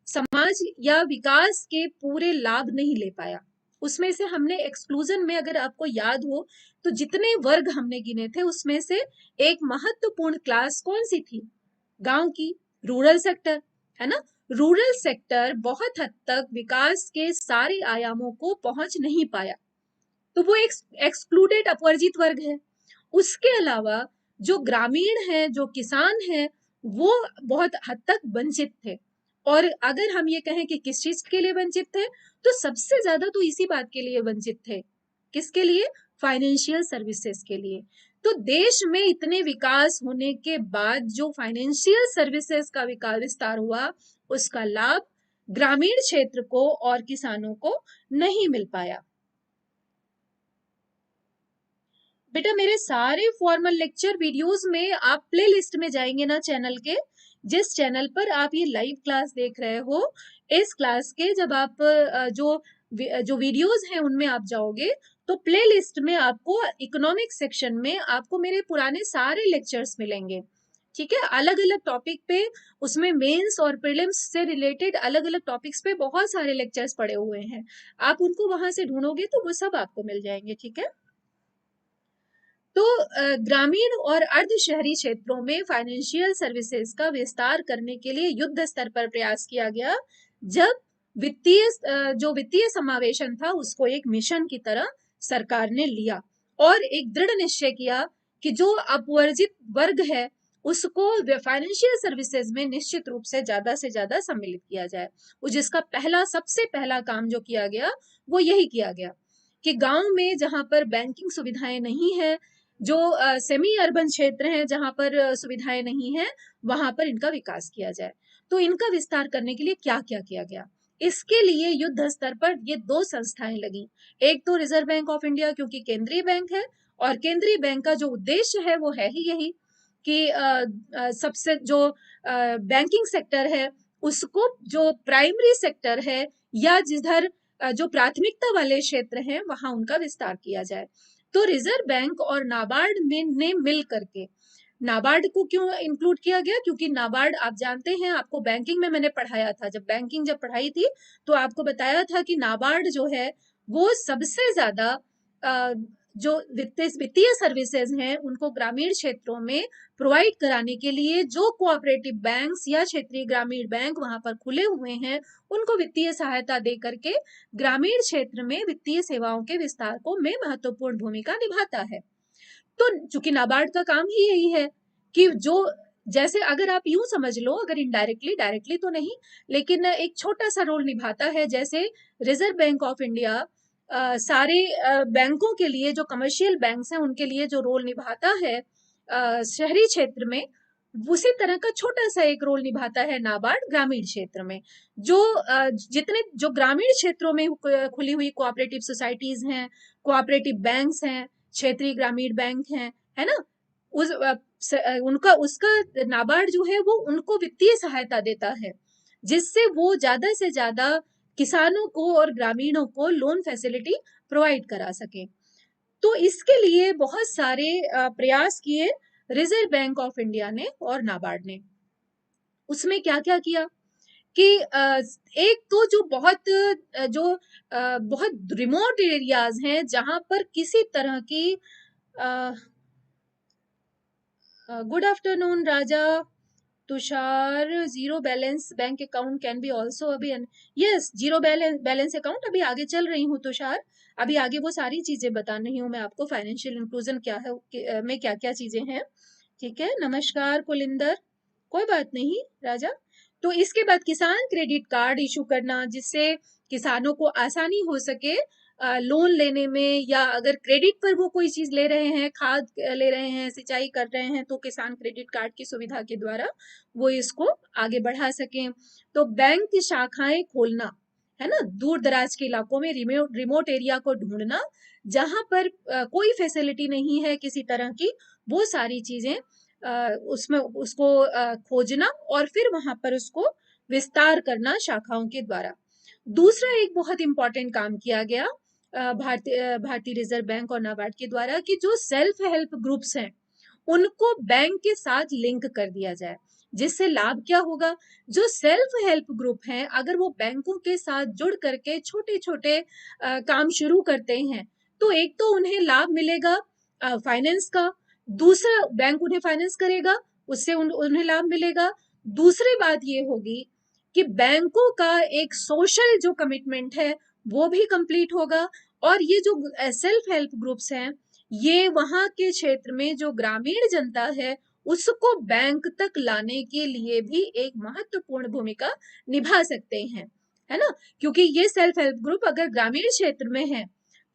समाज या विकास के पूरे लाभ नहीं ले पाया। उसमें से हमने एक्सक्लूजन में, अगर आपको याद हो, तो जितने वर्ग हमने गिने थे उसमें से एक महत्वपूर्ण क्लास कौन सी थी? गांव की, रूरल सेक्टर, है ना? रूरल सेक्टर बहुत हद तक विकास के सारे आयामों को पहुंच नहीं पाया, तो वो एक्सक्लूडेड अपवर्जित वर्ग है। उसके अलावा जो ग्रामीण है, जो किसान है, वो बहुत हद तक वंचित थे। और अगर हम ये कहें कि किस चीज के लिए वंचित थे, तो सबसे ज्यादा तो इसी बात के लिए वंचित थे। किसके लिए? फाइनेंशियल सर्विसेज के लिए। तो देश में इतने विकास होने के बाद जो फाइनेंशियल सर्विसेज का विस्तार हुआ, उसका लाभ ग्रामीण क्षेत्र को और किसानों को नहीं मिल पाया। बेटा, मेरे सारे फॉर्मल लेक्चर वीडियोस में आप प्लेलिस्ट में जाएंगे ना, चैनल के, जिस चैनल पर आप ये लाइव क्लास देख रहे हो, इस क्लास के जब आप जो वीडियोस हैं उनमें आप जाओगे तो प्लेलिस्ट में आपको इकोनॉमिक सेक्शन में आपको मेरे पुराने सारे लेक्चर्स मिलेंगे। ठीक है, अलग अलग टॉपिक पे, उसमें मेंस और प्रीलिम्स से रिलेटेड अलग अलग टॉपिक्स पे बहुत सारे लेक्चर्स पड़े हुए हैं। आप उनको वहां से ढूंढोगे तो वो सब आपको मिल जाएंगे। ठीक है, तो ग्रामीण और अर्ध शहरी क्षेत्रों में फाइनेंशियल सर्विसेज का विस्तार करने के लिए युद्ध स्तर पर प्रयास किया गया, जब जो वित्तीय समावेशन था उसको एक मिशन की तरह सरकार ने लिया और एक दृढ़ निश्चय किया कि जो अपवर्जित वर्ग है उसको फाइनेंशियल सर्विसेज में निश्चित रूप से ज्यादा सम्मिलित किया जाए। वो जिसका सबसे पहला काम जो किया गया वो यही किया गया कि गांव में जहां पर बैंकिंग सुविधाएं नहीं है, जो सेमी अर्बन क्षेत्र हैं जहां पर सुविधाएं नहीं है, वहां पर इनका विकास किया जाए। तो इनका विस्तार करने के लिए क्या क्या किया गया? इसके लिए युद्ध स्तर पर ये 2 संस्थाएं लगी। एक तो रिजर्व बैंक ऑफ इंडिया, क्योंकि केंद्रीय बैंक है, और केंद्रीय बैंक का जो उद्देश्य है वो है ही यही कि सबसे जो बैंकिंग सेक्टर है उसको, जो प्राइमरी सेक्टर है या जिधर जो प्राथमिकता वाले क्षेत्र हैं वहां उनका विस्तार किया जाए। तो रिजर्व बैंक और नाबार्ड ने मिल करके, नाबार्ड को क्यों इंक्लूड किया गया? क्योंकि नाबार्ड, आप जानते हैं, आपको बैंकिंग में मैंने पढ़ाया था, जब पढ़ाई थी तो आपको बताया था कि नाबार्ड जो है वो सबसे ज्यादा जो वित्तीय सर्विसेज हैं उनको ग्रामीण क्षेत्रों में प्रोवाइड कराने के लिए, जो कोऑपरेटिव बैंक्स या क्षेत्रीय ग्रामीण बैंक वहां पर खुले हुए हैं, उनको वित्तीय सहायता दे करके ग्रामीण क्षेत्र में वित्तीय सेवाओं के विस्तार को में महत्वपूर्ण भूमिका निभाता है। तो चूंकि नाबार्ड का काम ही यही है कि जो, जैसे अगर आप यूं समझ लो, अगर इनडायरेक्टली, डायरेक्टली तो नहीं, लेकिन एक छोटा सा रोल निभाता है, जैसे रिजर्व बैंक ऑफ इंडिया सारे बैंकों के लिए, जो कमर्शियल बैंक्स हैं उनके लिए जो रोल निभाता है शहरी क्षेत्र में, उसी तरह का छोटा सा एक रोल निभाता है नाबार्ड ग्रामीण क्षेत्र में। जो जितने जो ग्रामीण क्षेत्रों में खुली हुई कोऑपरेटिव सोसाइटीज हैं, कोऑपरेटिव बैंक्स हैं, क्षेत्रीय ग्रामीण बैंक है ना, उस उनका उसका नाबार्ड जो है वो उनको वित्तीय सहायता देता है, जिससे वो ज्यादा से ज्यादा किसानों को और ग्रामीणों को लोन फैसिलिटी प्रोवाइड करा सके। तो इसके लिए बहुत सारे प्रयास किए रिजर्व बैंक ऑफ इंडिया ने और नाबार्ड ने। उसमें क्या क्या किया कि एक तो जो बहुत रिमोट एरियाज हैं जहां पर किसी तरह की good afternoon Raja Tushar, zero balance bank account can be also अभी यस, जीरो बैलेंस अकाउंट अभी आगे चल रही हूँ तुषार, अभी आगे वो सारी चीजें बता रही हूँ मैं आपको, फाइनेंशियल इंक्लूजन क्या है में क्या क्या चीजें हैं। ठीक है, नमस्कार कुलिंदर, कोई बात नहीं राजा। तो इसके बाद किसान क्रेडिट कार्ड इशू करना, जिससे किसानों को आसानी हो सके लोन लेने में, या अगर क्रेडिट पर वो कोई चीज ले रहे हैं, खाद ले रहे हैं, सिंचाई कर रहे हैं, तो किसान क्रेडिट कार्ड की सुविधा के द्वारा वो इसको आगे बढ़ा सकें। तो बैंक की शाखाएं खोलना, है ना, दूर दराज के इलाकों में रिमोट एरिया को ढूंढना जहां पर कोई फैसिलिटी नहीं है किसी तरह की, वो सारी चीजें उसमें उसको खोजना और फिर वहां पर उसको विस्तार करना शाखाओं के द्वारा। दूसरा एक बहुत इंपॉर्टेंट काम किया गया भारतीय रिजर्व बैंक और नाबार्ड के द्वारा, कि जो सेल्फ हेल्प ग्रुप्स हैं उनको बैंक के साथ लिंक कर दिया जाए। जिससे लाभ क्या होगा, जो सेल्फ हेल्प ग्रुप हैं अगर वो बैंकों के साथ जुड़ करके छोटे छोटे काम शुरू करते हैं, तो एक तो उन्हें लाभ मिलेगा फाइनेंस का, दूसरा बैंक उन्हें फाइनेंस करेगा, उससे उन्हें लाभ मिलेगा। दूसरी बात ये होगी कि बैंकों का एक सोशल जो कमिटमेंट है वो भी कंप्लीट होगा, और ये जो सेल्फ हेल्प ग्रुप्स हैं ये वहां के क्षेत्र में जो ग्रामीण जनता है उसको बैंक तक लाने के लिए भी एक महत्वपूर्ण भूमिका निभा सकते हैं, है ना। क्योंकि ये सेल्फ हेल्प ग्रुप अगर ग्रामीण क्षेत्र में है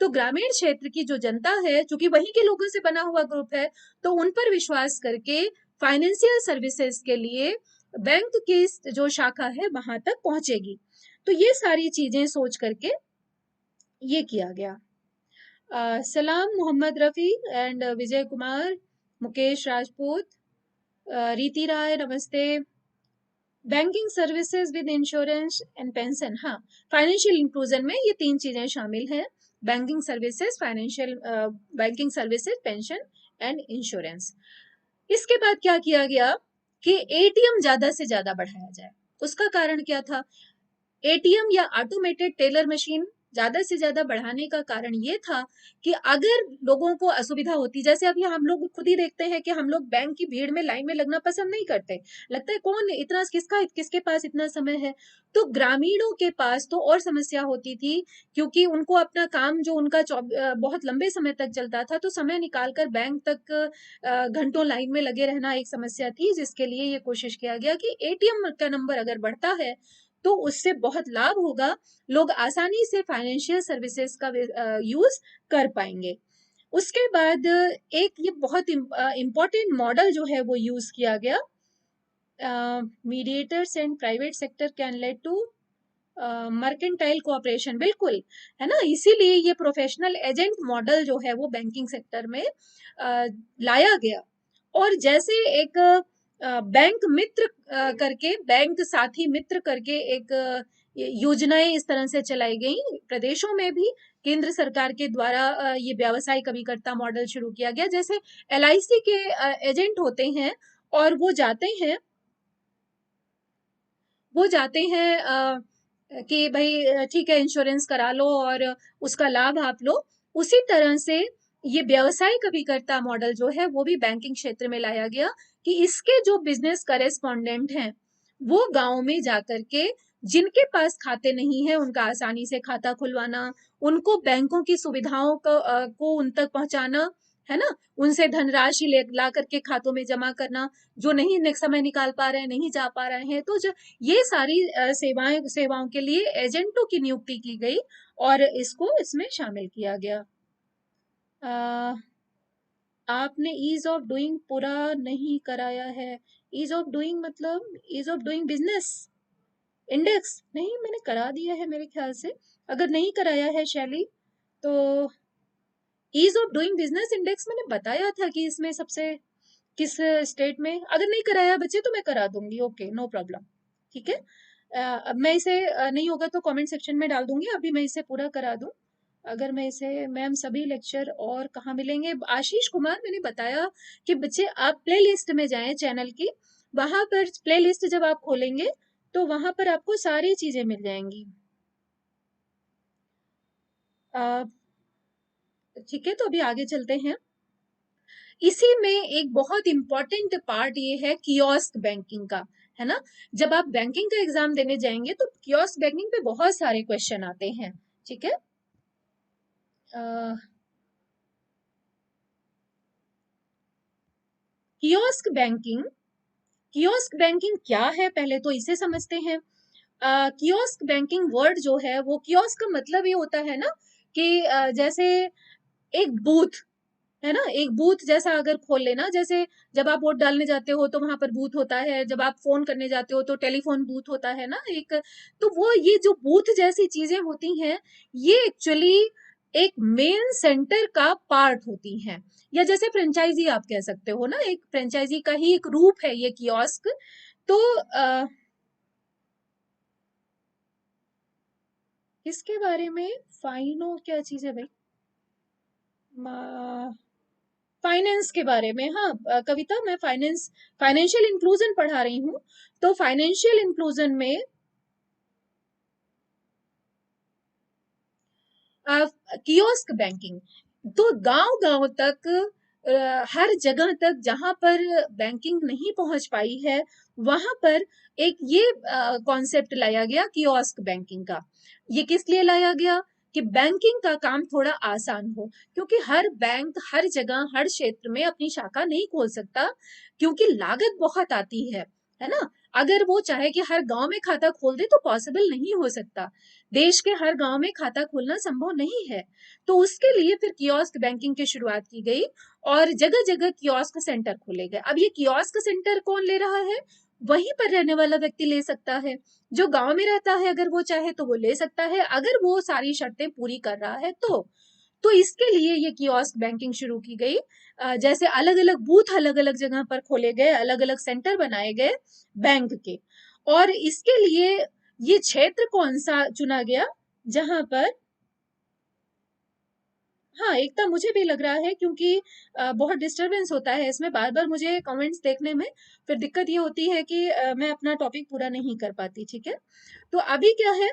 तो ग्रामीण क्षेत्र की जो जनता है, चूंकि वहीं के लोगों से बना हुआ ग्रुप है, तो उन पर विश्वास करके फाइनेंशियल सर्विसेज के लिए बैंक की जो शाखा है वहां तक पहुंचेगी। तो ये सारी चीजें सोच करके ये किया गया। सलाम मोहम्मद रफी एंड विजय कुमार, मुकेश राजपूत, रीति राय नमस्ते। Banking services with insurance and pension, हाँ, फाइनेंशियल इंक्लूजन में ये तीन चीजें शामिल हैं, banking services, banking services, pension and insurance. इसके बाद क्या किया गया कि एटीएम ज्यादा से ज्यादा बढ़ाया जाए। उसका कारण क्या था, एटीएम या ऑटोमेटेड टेलर मशीन ज्यादा से ज्यादा बढ़ाने का कारण ये था कि अगर लोगों को असुविधा होती, जैसे अभी हम लोग खुद ही देखते हैं कि हम लोग बैंक की भीड़ में लाइन में लगना पसंद नहीं करते, लगता है कौन इतना, किसके पास इतना समय है। तो ग्रामीणों के पास तो और समस्या होती थी, क्योंकि उनको अपना काम जो उनका बहुत लंबे समय तक चलता था, तो समय निकाल कर बैंक तक घंटों लाइन में लगे रहना एक समस्या थी, जिसके लिए ये कोशिश किया गया कि एटीएम का नंबर अगर बढ़ता है तो उससे बहुत लाभ होगा, लोग आसानी से फाइनेंशियल सर्विसेज का यूज कर पाएंगे। उसके बाद एक ये बहुत इंपॉर्टेंट मॉडल जो है वो यूज किया गया, mediators and private sector can lead to mercantile cooperation, बिल्कुल, है ना। इसीलिए ये प्रोफेशनल एजेंट मॉडल जो है वो बैंकिंग सेक्टर में लाया गया। और जैसे एक बैंक मित्र करके, बैंक साथी मित्र करके एक योजनाएं इस तरह से चलाई गई प्रदेशों में भी, केंद्र सरकार के द्वारा ये व्यावसायिक अभिकर्ता मॉडल शुरू किया गया। जैसे एलआईसी के एजेंट होते हैं और वो जाते हैं कि भाई ठीक है इंश्योरेंस करा लो और उसका लाभ आप लो, उसी तरह से ये व्यावसायिक अभिकर्ता मॉडल जो है वो भी बैंकिंग क्षेत्र में लाया गया, कि इसके जो बिजनेस करेस्पॉन्डेंट हैं वो गांव में जाकर के, जिनके पास खाते नहीं है उनका आसानी से खाता खुलवाना, उनको बैंकों की सुविधाओं को उन तक पहुंचाना, है ना, उनसे धनराशि ला करके खातों में जमा करना, जो नहीं समय निकाल पा रहे हैं, नहीं जा पा रहे हैं, तो जो ये सारी सेवाओं के लिए एजेंटों की नियुक्ति की गई और इसको इसमें शामिल किया गया। आपने ईज ऑफ डूइंग पूरा नहीं कराया है। ईज ऑफ डूइंग मतलब ease of doing business index, नहीं मैंने करा दिया है मेरे ख्याल से, अगर नहीं कराया है शैली तो ease of doing business index मैंने बताया था कि इसमें सबसे किस स्टेट में, अगर नहीं कराया बच्चे तो मैं करा दूंगी, ओके नो प्रॉब्लम, ठीक है। अब मैं इसे नहीं होगा तो कमेंट सेक्शन में डाल दूंगी, अभी मैं इसे पूरा करा दूं। अगर मैं इसे, मैम सभी लेक्चर और कहाँ मिलेंगे, आशीष कुमार मैंने बताया कि बच्चे आप प्लेलिस्ट में जाएं चैनल की, वहां पर प्लेलिस्ट जब आप खोलेंगे तो वहां पर आपको सारी चीजें मिल जाएंगी। ठीक है, तो अभी आगे चलते हैं। इसी में एक बहुत इंपॉर्टेंट पार्ट ये है कियोस्क बैंकिंग का, है ना। जब आप बैंकिंग का एग्जाम देने जाएंगे तो कियोस्क बैंकिंग पे बहुत सारे क्वेश्चन आते हैं, ठीक है। कियोस्क बैंकिंग, कियोस्क बैंकिंग क्या है पहले तो इसे समझते हैं। कियोस्क बैंकिंग वर्ड जो है वो, कियोस्क का मतलब ये होता है ना कि जैसे एक बूथ, है ना, एक बूथ जैसा अगर खोल लेना, जैसे जब आप वोट डालने जाते हो तो वहां पर बूथ होता है, जब आप फोन करने जाते हो तो टेलीफोन बूथ होता है ना एक, तो वो ये जो बूथ जैसी चीजें होती हैं ये एक्चुअली एक मेन सेंटर का पार्ट होती हैं, या जैसे फ्रेंचाइजी आप कह सकते हो ना, एक फ्रेंचाइजी का ही एक रूप है ये कियोस्क। तो इसके बारे में फाइनो क्या चीज है भाई, फाइनेंस के बारे में, हाँ कविता, मैं फाइनेंस, फाइनेंशियल इंक्लूजन पढ़ा रही हूँ। तो फाइनेंशियल इंक्लूजन में कियोस्क बैंकिंग, तो गांव गांव तक, हर जगह तक जहां पर बैंकिंग नहीं पहुंच पाई है वहां पर एक ये कॉन्सेप्ट लाया गया कियोस्क बैंकिंग का। ये किस लिए लाया गया कि बैंकिंग का काम थोड़ा आसान हो, क्योंकि हर बैंक हर जगह हर क्षेत्र में अपनी शाखा नहीं खोल सकता, क्योंकि लागत बहुत आती है ना। अगर वो चाहे कि हर गांव में खाता खोल दे तो पॉसिबल नहीं हो सकता, देश के हर गांव में खाता खोलना संभव नहीं है। तो उसके लिए फिर कियोस्क बैंकिंग की शुरुआत की गई और जगह जगह कियोस्क सेंटर खोले गए। अब ये कियोस्क सेंटर कौन ले रहा है, वहीं पर रहने वाला व्यक्ति ले सकता है, जो गांव में रहता है अगर वो चाहे तो वो ले सकता है, अगर वो सारी शर्तें पूरी कर रहा है तो इसके लिए ये कियोस्क बैंकिंग शुरू की गई। जैसे अलग अलग बूथ अलग अलग जगह पर खोले गए, अलग अलग सेंटर बनाए गए बैंक के, और इसके लिए ये क्षेत्र कौन सा चुना गया जहां पर, हाँ एकता मुझे भी लग रहा है, क्योंकि बहुत डिस्टरबेंस होता है इसमें, बार बार मुझे कमेंट्स देखने में फिर दिक्कत ये होती है कि मैं अपना टॉपिक पूरा नहीं कर पाती, ठीक है। तो अभी क्या है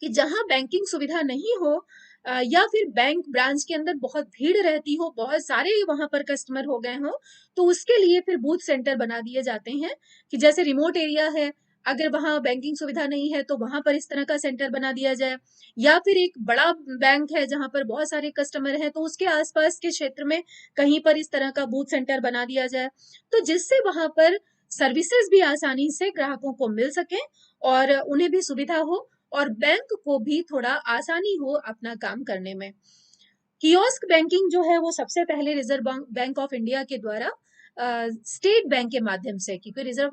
कि जहां बैंकिंग सुविधा नहीं हो, या फिर बैंक ब्रांच के अंदर बहुत भीड़ रहती हो, बहुत सारे वहां पर कस्टमर हो गए हो, तो उसके लिए फिर बूथ सेंटर बना दिए जाते हैं, कि जैसे रिमोट एरिया है, अगर वहां बैंकिंग सुविधा नहीं है तो वहां पर इस तरह का सेंटर बना दिया जाए, या फिर एक बड़ा बैंक है जहां पर बहुत सारे कस्टमर हैं तो उसके आसपास के क्षेत्र में कहीं पर इस तरह का बूथ सेंटर बना दिया जाए, तो जिससे वहां पर सर्विसेज भी आसानी से ग्राहकों को मिल सके और उन्हें भी सुविधा हो और बैंक को भी थोड़ा आसानी हो अपना काम करने में। कियोस्क बैंकिंग जो है वो सबसे पहले रिजर्व बैंक ऑफ इंडिया के द्वारा स्टेट बैंक के माध्यम से, क्योंकि reserve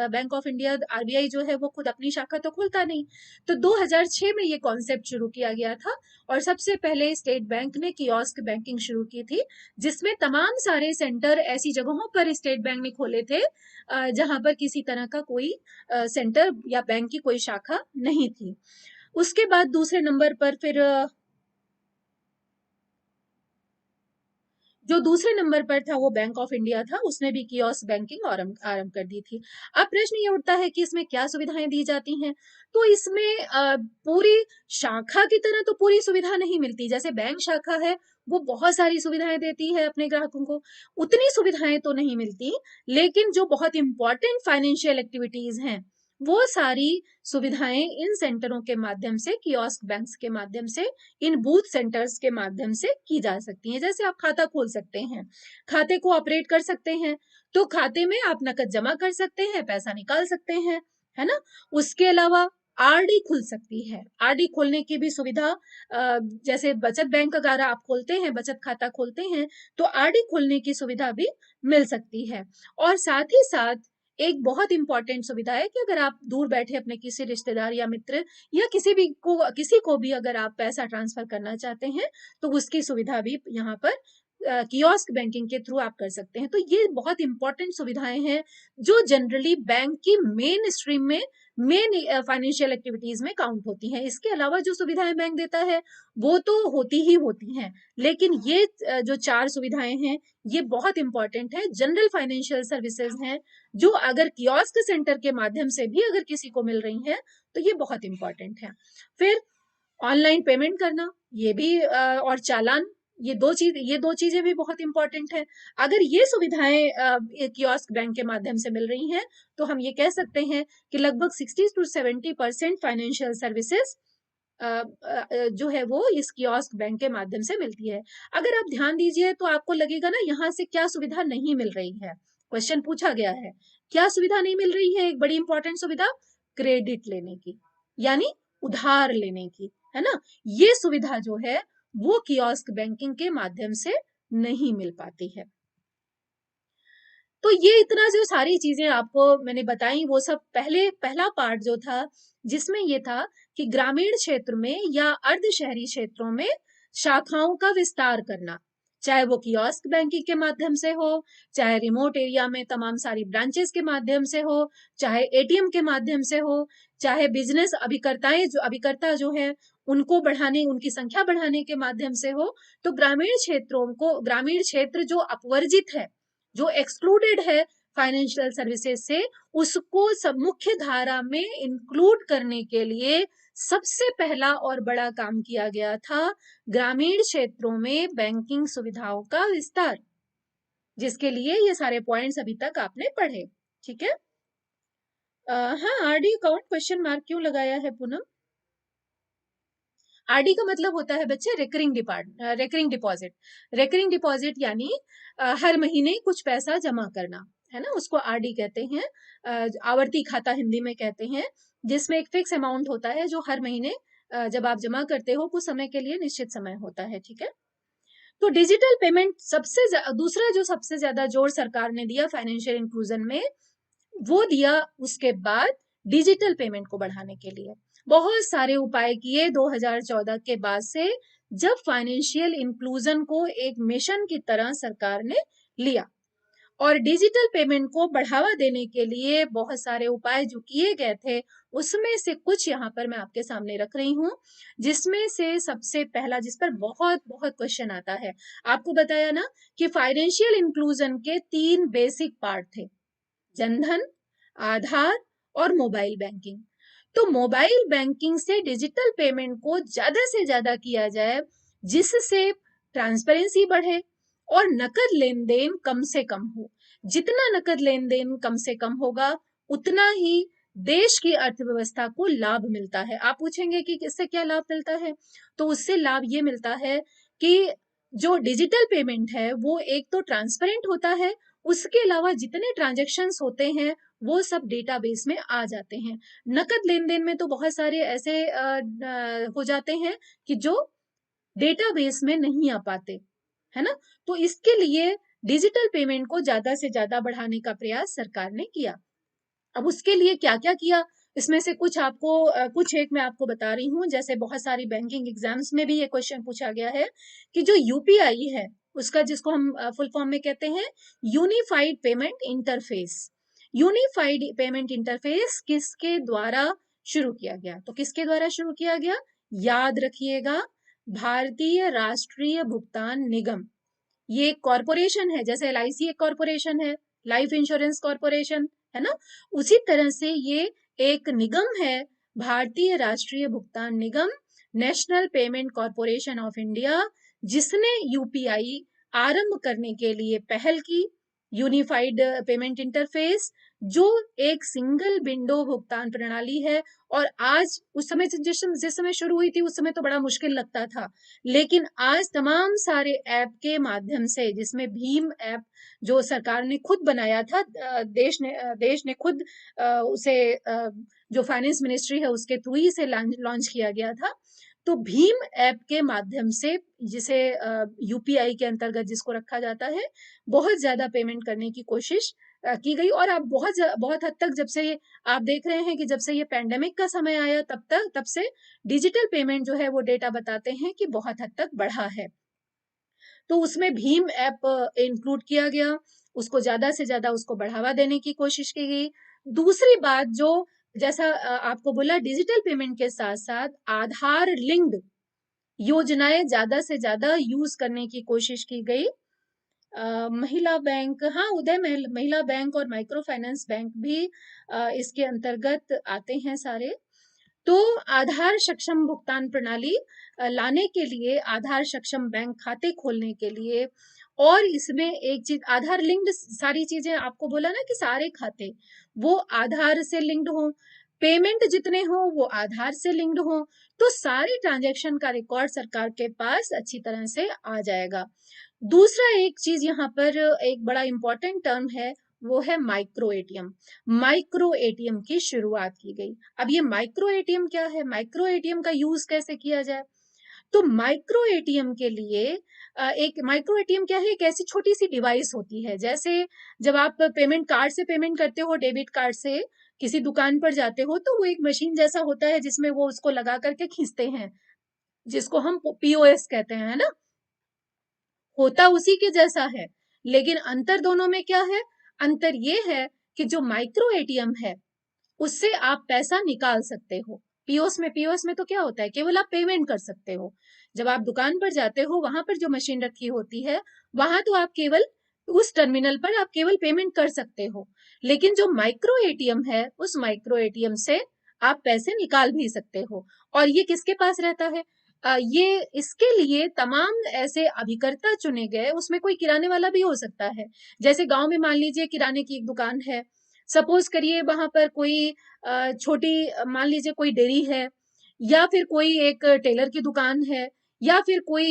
bank of India RBI जो है वो खुद अपनी शाखा तो खुलता नहीं, तो 2006 में ये कॉन्सेप्ट शुरू किया गया था और सबसे पहले स्टेट बैंक ने कियोस्क बैंकिंग शुरू की थी, जिसमें तमाम सारे सेंटर ऐसी जगहों पर स्टेट बैंक ने खोले थे जहां पर किसी तरह का कोई सेंटर या बैंक की कोई शाखा नहीं थी। उसके बाद दूसरे नंबर पर फिर जो दूसरे नंबर पर था वो बैंक ऑफ इंडिया था, उसने भी कियोस्क बैंकिंग आरंभ कर दी थी। अब प्रश्न ये उठता है कि इसमें क्या सुविधाएं दी जाती हैं, तो इसमें पूरी शाखा की तरह तो पूरी सुविधा नहीं मिलती, जैसे बैंक शाखा है वो बहुत सारी सुविधाएं देती है अपने ग्राहकों को, उतनी सुविधाएं तो नहीं मिलती, लेकिन जो बहुत इंपॉर्टेंट फाइनेंशियल एक्टिविटीज हैं वो सारी सुविधाएं इन सेंटरों के माध्यम से, कियोस्क बैंक्स के माध्यम से, इन बूथ सेंटर्स के माध्यम से की जा सकती हैं। जैसे आप खाता खोल सकते हैं, खाते को ऑपरेट कर सकते हैं, तो खाते में आप नकद जमा कर सकते हैं, पैसा निकाल सकते हैं, है ना। उसके अलावा आरडी खुल सकती है, आरडी खोलने की भी सुविधा, जैसे बचत बैंक अगर आप खोलते हैं, बचत खाता खोलते हैं, तो आरडी खोलने की सुविधा भी मिल सकती है। और साथ ही साथ एक बहुत इंपॉर्टेंट सुविधा है कि अगर आप दूर बैठे अपने किसी रिश्तेदार या मित्र या किसी को भी अगर आप पैसा ट्रांसफर करना चाहते हैं तो उसकी सुविधा भी यहाँ पर कियोस्क बैंकिंग के थ्रू आप कर सकते हैं। तो ये बहुत इंपॉर्टेंट सुविधाएं हैं जो जनरली बैंक की मेन स्ट्रीम में, मेन फाइनेंशियल एक्टिविटीज में काउंट होती हैं। इसके अलावा जो सुविधाएं बैंक देता है वो तो होती ही होती हैं, लेकिन ये जो 4 सुविधाएं हैं ये बहुत इंपॉर्टेंट है, जनरल फाइनेंशियल सर्विसेज हैं, जो अगर कियोस्क सेंटर के माध्यम से भी अगर किसी को मिल रही हैं तो ये बहुत इंपॉर्टेंट है। फिर ऑनलाइन पेमेंट करना, ये भी और चालान, ये दो चीजें भी बहुत इंपॉर्टेंट है। अगर ये सुविधाएं कियोस्क बैंक के माध्यम से मिल रही हैं तो हम ये कह सकते हैं कि लगभग 60 to 70% फाइनेंशियल सर्विसेज जो है वो इस कियोस्क बैंक के माध्यम से मिलती है। अगर आप ध्यान दीजिए तो आपको लगेगा ना यहाँ से क्या सुविधा नहीं मिल रही है। क्वेश्चन पूछा गया है क्या सुविधा नहीं मिल रही है। एक बड़ी इंपॉर्टेंट सुविधा क्रेडिट लेने की, यानी उधार लेने की, है ना। ये सुविधा जो है वो कियोस्क बैंकिंग के माध्यम से नहीं मिल पाती है। तो ये इतना जो सारी चीजें आपको मैंने बताई वो सब पहला पार्ट जो था जिसमें ये था कि ग्रामीण क्षेत्र में या अर्ध शहरी क्षेत्रों में शाखाओं का विस्तार करना, चाहे वो कियोस्क बैंकिंग के माध्यम से हो, चाहे रिमोट एरिया में तमाम सारी ब्रांचेस के माध्यम से हो, चाहे एटीएम के माध्यम से हो, चाहे बिजनेस अभिकर्ता जो है उनको बढ़ाने, उनकी संख्या बढ़ाने के माध्यम से हो। तो ग्रामीण क्षेत्र जो अपवर्जित है, जो एक्सक्लूडेड है फाइनेंशियल सर्विसेज से, उसको सब मुख्य धारा में इंक्लूड करने के लिए सबसे पहला और बड़ा काम किया गया था ग्रामीण क्षेत्रों में बैंकिंग सुविधाओं का विस्तार, जिसके लिए ये सारे पॉइंट्स अभी तक आपने पढ़े। ठीक है। हाँ, आरडी अकाउंट क्वेश्चन मार्क क्यों लगाया है पूनम? आरडी का मतलब होता है बच्चे रिकरिंग डिपॉजिट। रिकरिंग डिपॉजिट यानी हर महीने कुछ पैसा जमा करना, है ना, उसको आरडी कहते हैं। आवर्ती खाता हिंदी में कहते हैं, जिसमें एक फिक्स अमाउंट होता है जो हर महीने जब आप जमा करते हो कुछ समय के लिए निश्चित समय होता है। ठीक है। तो डिजिटल पेमेंट दूसरा जो सबसे ज्यादा जोर सरकार ने दिया फाइनेंशियल इंक्लूजन में, वो दिया उसके बाद डिजिटल पेमेंट को बढ़ाने के लिए बहुत सारे उपाय किए 2014 के बाद से, जब फाइनेंशियल इंक्लूजन को एक मिशन की तरह सरकार ने लिया। और डिजिटल पेमेंट को बढ़ावा देने के लिए बहुत सारे उपाय जो किए गए थे उसमें से कुछ यहाँ पर मैं आपके सामने रख रही हूँ, जिसमें से सबसे पहला, जिस पर बहुत बहुत क्वेश्चन आता है, आपको बताया ना कि फाइनेंशियल इंक्लूजन के 3 बेसिक पार्ट थे, जनधन, आधार और मोबाइल बैंकिंग। तो मोबाइल बैंकिंग से डिजिटल पेमेंट को ज्यादा से ज्यादा किया जाए, जिससे ट्रांसपेरेंसी बढ़े और नकद लेन देन कम से कम हो। जितना नकद लेन देन कम से कम होगा उतना ही देश की अर्थव्यवस्था को लाभ मिलता है। आप पूछेंगे कि इससे क्या लाभ मिलता है, तो उससे लाभ ये मिलता है कि जो डिजिटल पेमेंट है वो एक तो ट्रांसपेरेंट होता है, उसके अलावा जितने ट्रांजेक्शन्स होते हैं वो सब डेटाबेस में आ जाते हैं। नकद लेन देन में तो बहुत सारे ऐसे हो जाते हैं कि जो डेटाबेस में नहीं आ पाते, है ना। तो इसके लिए डिजिटल पेमेंट को ज्यादा से ज्यादा बढ़ाने का प्रयास सरकार ने किया। अब उसके लिए क्या क्या किया, इसमें से कुछ एक मैं आपको बता रही हूँ। जैसे बहुत सारी बैंकिंग एग्जाम्स में भी ये क्वेश्चन पूछा गया है कि जो यूपीआई है उसका, जिसको हम फुल फॉर्म में कहते हैं unified payment interface, unified payment interface किसके द्वारा शुरू किया गया? तो किसके द्वारा शुरू किया गया? याद रखिएगा, भारतीय राष्ट्रीय भुगतान निगम। ये एक कॉरपोरेशन है, जैसे एलआईसी एक कॉरपोरेशन है, लाइफ इंश्योरेंस कॉरपोरेशन, है ना। उसी तरह से ये एक निगम है, भारतीय राष्ट्रीय भुगतान निगम, national payment corporation of India, जिसने यूपीआई आरंभ करने के लिए पहल की। यूनिफाइड पेमेंट इंटरफेस जो एक सिंगल विंडो भुगतान प्रणाली है। और आज, उस समय जिस समय शुरू हुई थी उस समय तो बड़ा मुश्किल लगता था, लेकिन आज तमाम सारे ऐप के माध्यम से, जिसमें भीम ऐप जो सरकार ने खुद बनाया था, देश ने खुद उसे जो फाइनेंस मिनिस्ट्री है उसके थ्रू ही से लॉन्च किया गया था। तो भीम ऐप के माध्यम से, जिसे यूपीआई के अंतर्गत जिसको रखा जाता है, बहुत ज्यादा पेमेंट करने की कोशिश की गई। और अब बहुत हद तक, जब से आप देख रहे हैं कि जब से ये पैंडेमिक का समय आया तब से डिजिटल पेमेंट जो है वो डेटा बताते हैं कि बहुत हद तक बढ़ा है। तो उसमें भीम ऐप इंक्लूड किया गया, उसको ज्यादा से ज्यादा उसको बढ़ावा देने की कोशिश की गई। दूसरी बात जो, जैसा आपको बोला, डिजिटल पेमेंट के साथ साथ आधार लिंक्ड योजनाएं ज्यादा से ज्यादा यूज करने की कोशिश की गई। महिला बैंक, हाँ उदय महिला बैंक और माइक्रो फाइनेंस बैंक भी इसके अंतर्गत आते हैं सारे। तो आधार सक्षम भुगतान प्रणाली लाने के लिए, आधार सक्षम बैंक खाते खोलने के लिए, और इसमें एक चीज आधार लिंक्ड सारी चीजें, आपको बोला ना कि सारे खाते वो आधार से लिंक्ड हो, पेमेंट जितने हो वो आधार से लिंक्ड हो, तो सारे ट्रांजैक्शन का रिकॉर्ड सरकार के पास अच्छी तरह से आ जाएगा। दूसरा एक चीज यहाँ पर एक बड़ा इंपॉर्टेंट टर्म है, वो है माइक्रो एटीएम। माइक्रो एटीएम की शुरुआत की गई। अब ये माइक्रो एटीएम क्या है, माइक्रो एटीएम का यूज कैसे किया जाए? तो माइक्रो एटीएम के लिए एक माइक्रो एटीएम क्या है, एक ऐसी छोटी सी डिवाइस होती है, जैसे जब आप पेमेंट कार्ड से पेमेंट करते हो, डेबिट कार्ड से किसी दुकान पर जाते हो, तो वो एक मशीन जैसा होता है जिसमें वो उसको लगा करके खींचते हैं, जिसको हम पीओएस कहते हैं, है ना। होता उसी के जैसा है, लेकिन अंतर दोनों में क्या है? अंतर ये है कि जो माइक्रो एटीएम है उससे आप पैसा निकाल सकते हो। पीओएस में तो क्या होता है, केवल आप पेमेंट कर सकते हो। जब आप दुकान पर जाते हो, वहां पर जो मशीन रखी होती है, वहां तो आप केवल उस टर्मिनल पर आप केवल पेमेंट कर सकते हो। लेकिन जो माइक्रो एटीएम है, उस माइक्रो एटीएम से आप पैसे निकाल भी सकते हो। और ये किसके पास रहता है? ये इसके लिए तमाम ऐसे अभिकर्ता चुने गए, उसमें कोई किराने वाला भी हो सकता है। जैसे गांव में मान लीजिए किराने की एक दुकान है, सपोज करिए वहां पर कोई छोटी, मान लीजिए कोई डेयरी है, या फिर कोई एक टेलर की दुकान है, या फिर कोई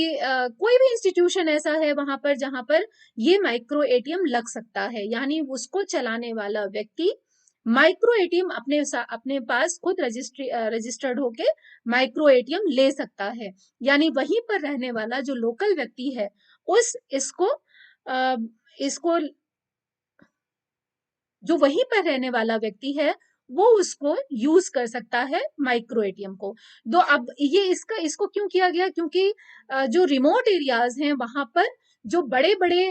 भी इंस्टीट्यूशन ऐसा है वहां पर जहां पर ये माइक्रो एटीएम लग सकता है। यानी उसको चलाने वाला व्यक्ति माइक्रो एटीएम अपने पास खुद रजिस्टर्ड होके माइक्रो एटीएम ले सकता है। यानी वहीं पर रहने वाला जो लोकल व्यक्ति है, उस इसको अ, इसको जो वहीं पर रहने वाला व्यक्ति है, वो उसको यूज कर सकता है माइक्रो एटीएम को। तो अब ये इसको क्यों किया गया? क्योंकि जो रिमोट एरियाज हैं वहां पर जो बड़े बड़े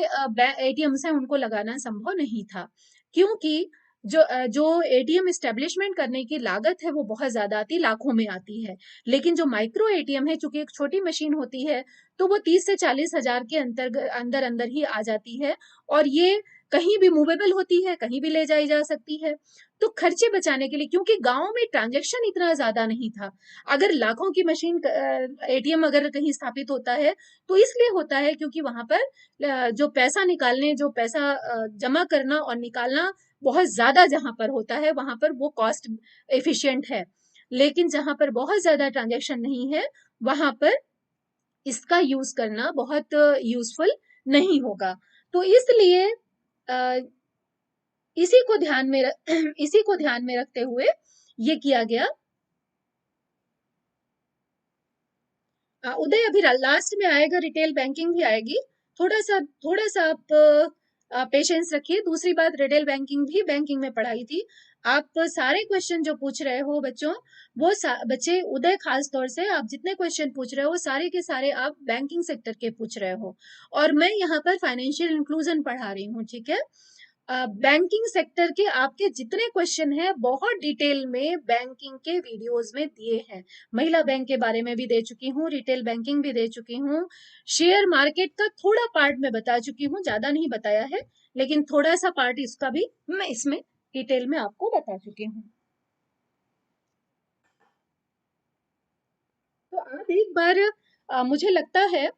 एटीएम्स हैं उनको लगाना संभव नहीं था, क्योंकि जो एटीएम स्टेब्लिशमेंट करने की लागत है वो बहुत ज्यादा आती, लाखों में आती है। लेकिन जो माइक्रो एटीएम है, चूंकि एक छोटी मशीन होती है, तो वो 30 से 40 हजार के अंदर अंदर ही आ जाती है, और ये कहीं भी मूवेबल होती है, कहीं भी ले जाई जा सकती है। तो खर्चे बचाने के लिए, क्योंकि गांव में ट्रांजैक्शन इतना ज्यादा नहीं था, अगर लाखों की मशीन एटीएम अगर कहीं स्थापित होता है, तो इसलिए होता है क्योंकि वहां पर जो पैसा निकालने, जो पैसा जमा करना और निकालना बहुत ज्यादा जहां पर होता है, वहां पर वो कॉस्ट एफिशिएंट है। लेकिन जहां पर बहुत ज्यादा ट्रांजैक्शन नहीं है, वहां पर इसका यूज करना बहुत यूजफुल नहीं होगा। तो इसलिए अ, इसी को ध्यान में इसी को ध्यान में रखते हुए ये किया गया। उदय अभी लास्ट में आएगा, रिटेल बैंकिंग भी आएगी। थोड़ा सा आप पेशेंस रखिए। दूसरी बात, रिटेल बैंकिंग भी बैंकिंग में पढ़ाई थी। आप सारे क्वेश्चन जो पूछ रहे हो बच्चों, वो बच्चे उदय खास तौर से आप जितने क्वेश्चन पूछ रहे हो, सारे के सारे आप बैंकिंग सेक्टर के पूछ रहे हो, और मैं यहाँ पर फाइनेंशियल इंक्लूजन पढ़ा रही हूँ, ठीक है। बैंकिंग सेक्टर के आपके जितने क्वेश्चन हैं बहुत डिटेल में बैंकिंग के वीडियोस में दिए हैं। महिला बैंक के बारे में भी दे चुकी हूँ, रिटेल बैंकिंग भी दे चुकी हूँ, शेयर मार्केट का थोड़ा पार्ट मैं बता चुकी हूँ, ज्यादा नहीं बताया है, लेकिन थोड़ा सा पार्ट इसका भी मैं इसमें डिटेल में आपको बता चुकी हूँ। तो आप एक बार मुझे लगता है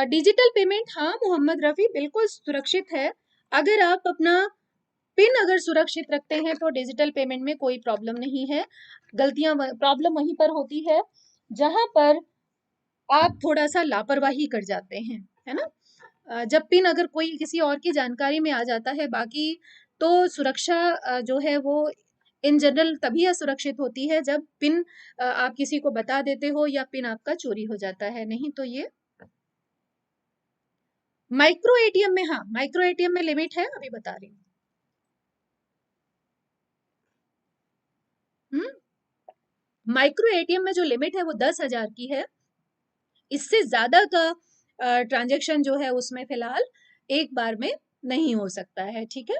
डिजिटल पेमेंट, हाँ मोहम्मद रफी, बिल्कुल सुरक्षित है। अगर आप अपना पिन अगर सुरक्षित रखते हैं तो डिजिटल पेमेंट में कोई प्रॉब्लम नहीं है। प्रॉब्लम वहीं पर होती है जहां पर आप थोड़ा सा लापरवाही कर जाते हैं, है ना। जब पिन अगर कोई किसी और की जानकारी में आ जाता है, बाकी तो सुरक्षा जो है वो इन जनरल तभी असुरक्षित होती है जब पिन आप किसी को बता देते हो या पिन आपका चोरी हो जाता है, नहीं तो ये माइक्रो एटीएम में, हाँ माइक्रो एटीएम में लिमिट है, अभी बता रही हूँ। माइक्रो एटीएम में जो लिमिट है वो 10,000 की है। इससे ज्यादा का ट्रांजैक्शन जो है उसमें फिलहाल एक बार में नहीं हो सकता है, ठीक है।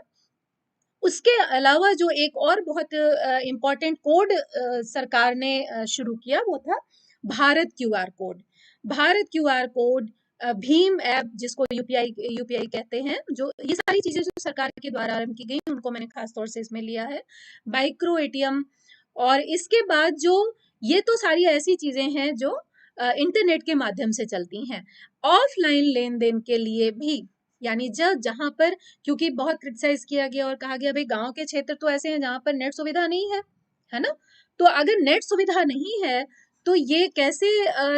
उसके अलावा जो एक और बहुत इम्पोर्टेंट कोड सरकार ने शुरू किया वो था Bharat QR code. Bharat QR code, Bhim app जिसको यूपीआई कहते हैं, जो ये सारी चीजें जो सरकार के द्वारा आरंभ की गई उनको मैंने खास तौर से इसमें लिया है। माइक्रो एटीएम, और इसके बाद जो ये तो सारी ऐसी चीजें हैं जो इंटरनेट के माध्यम से चलती हैं। ऑफलाइन लेन देन के लिए भी, यानी जहां पर, क्योंकि बहुत क्रिटिसाइज किया गया और कहा गया भाई गांव के क्षेत्र तो ऐसे हैं जहां पर नेट सुविधा नहीं है ना। तो अगर नेट सुविधा नहीं है तो ये कैसे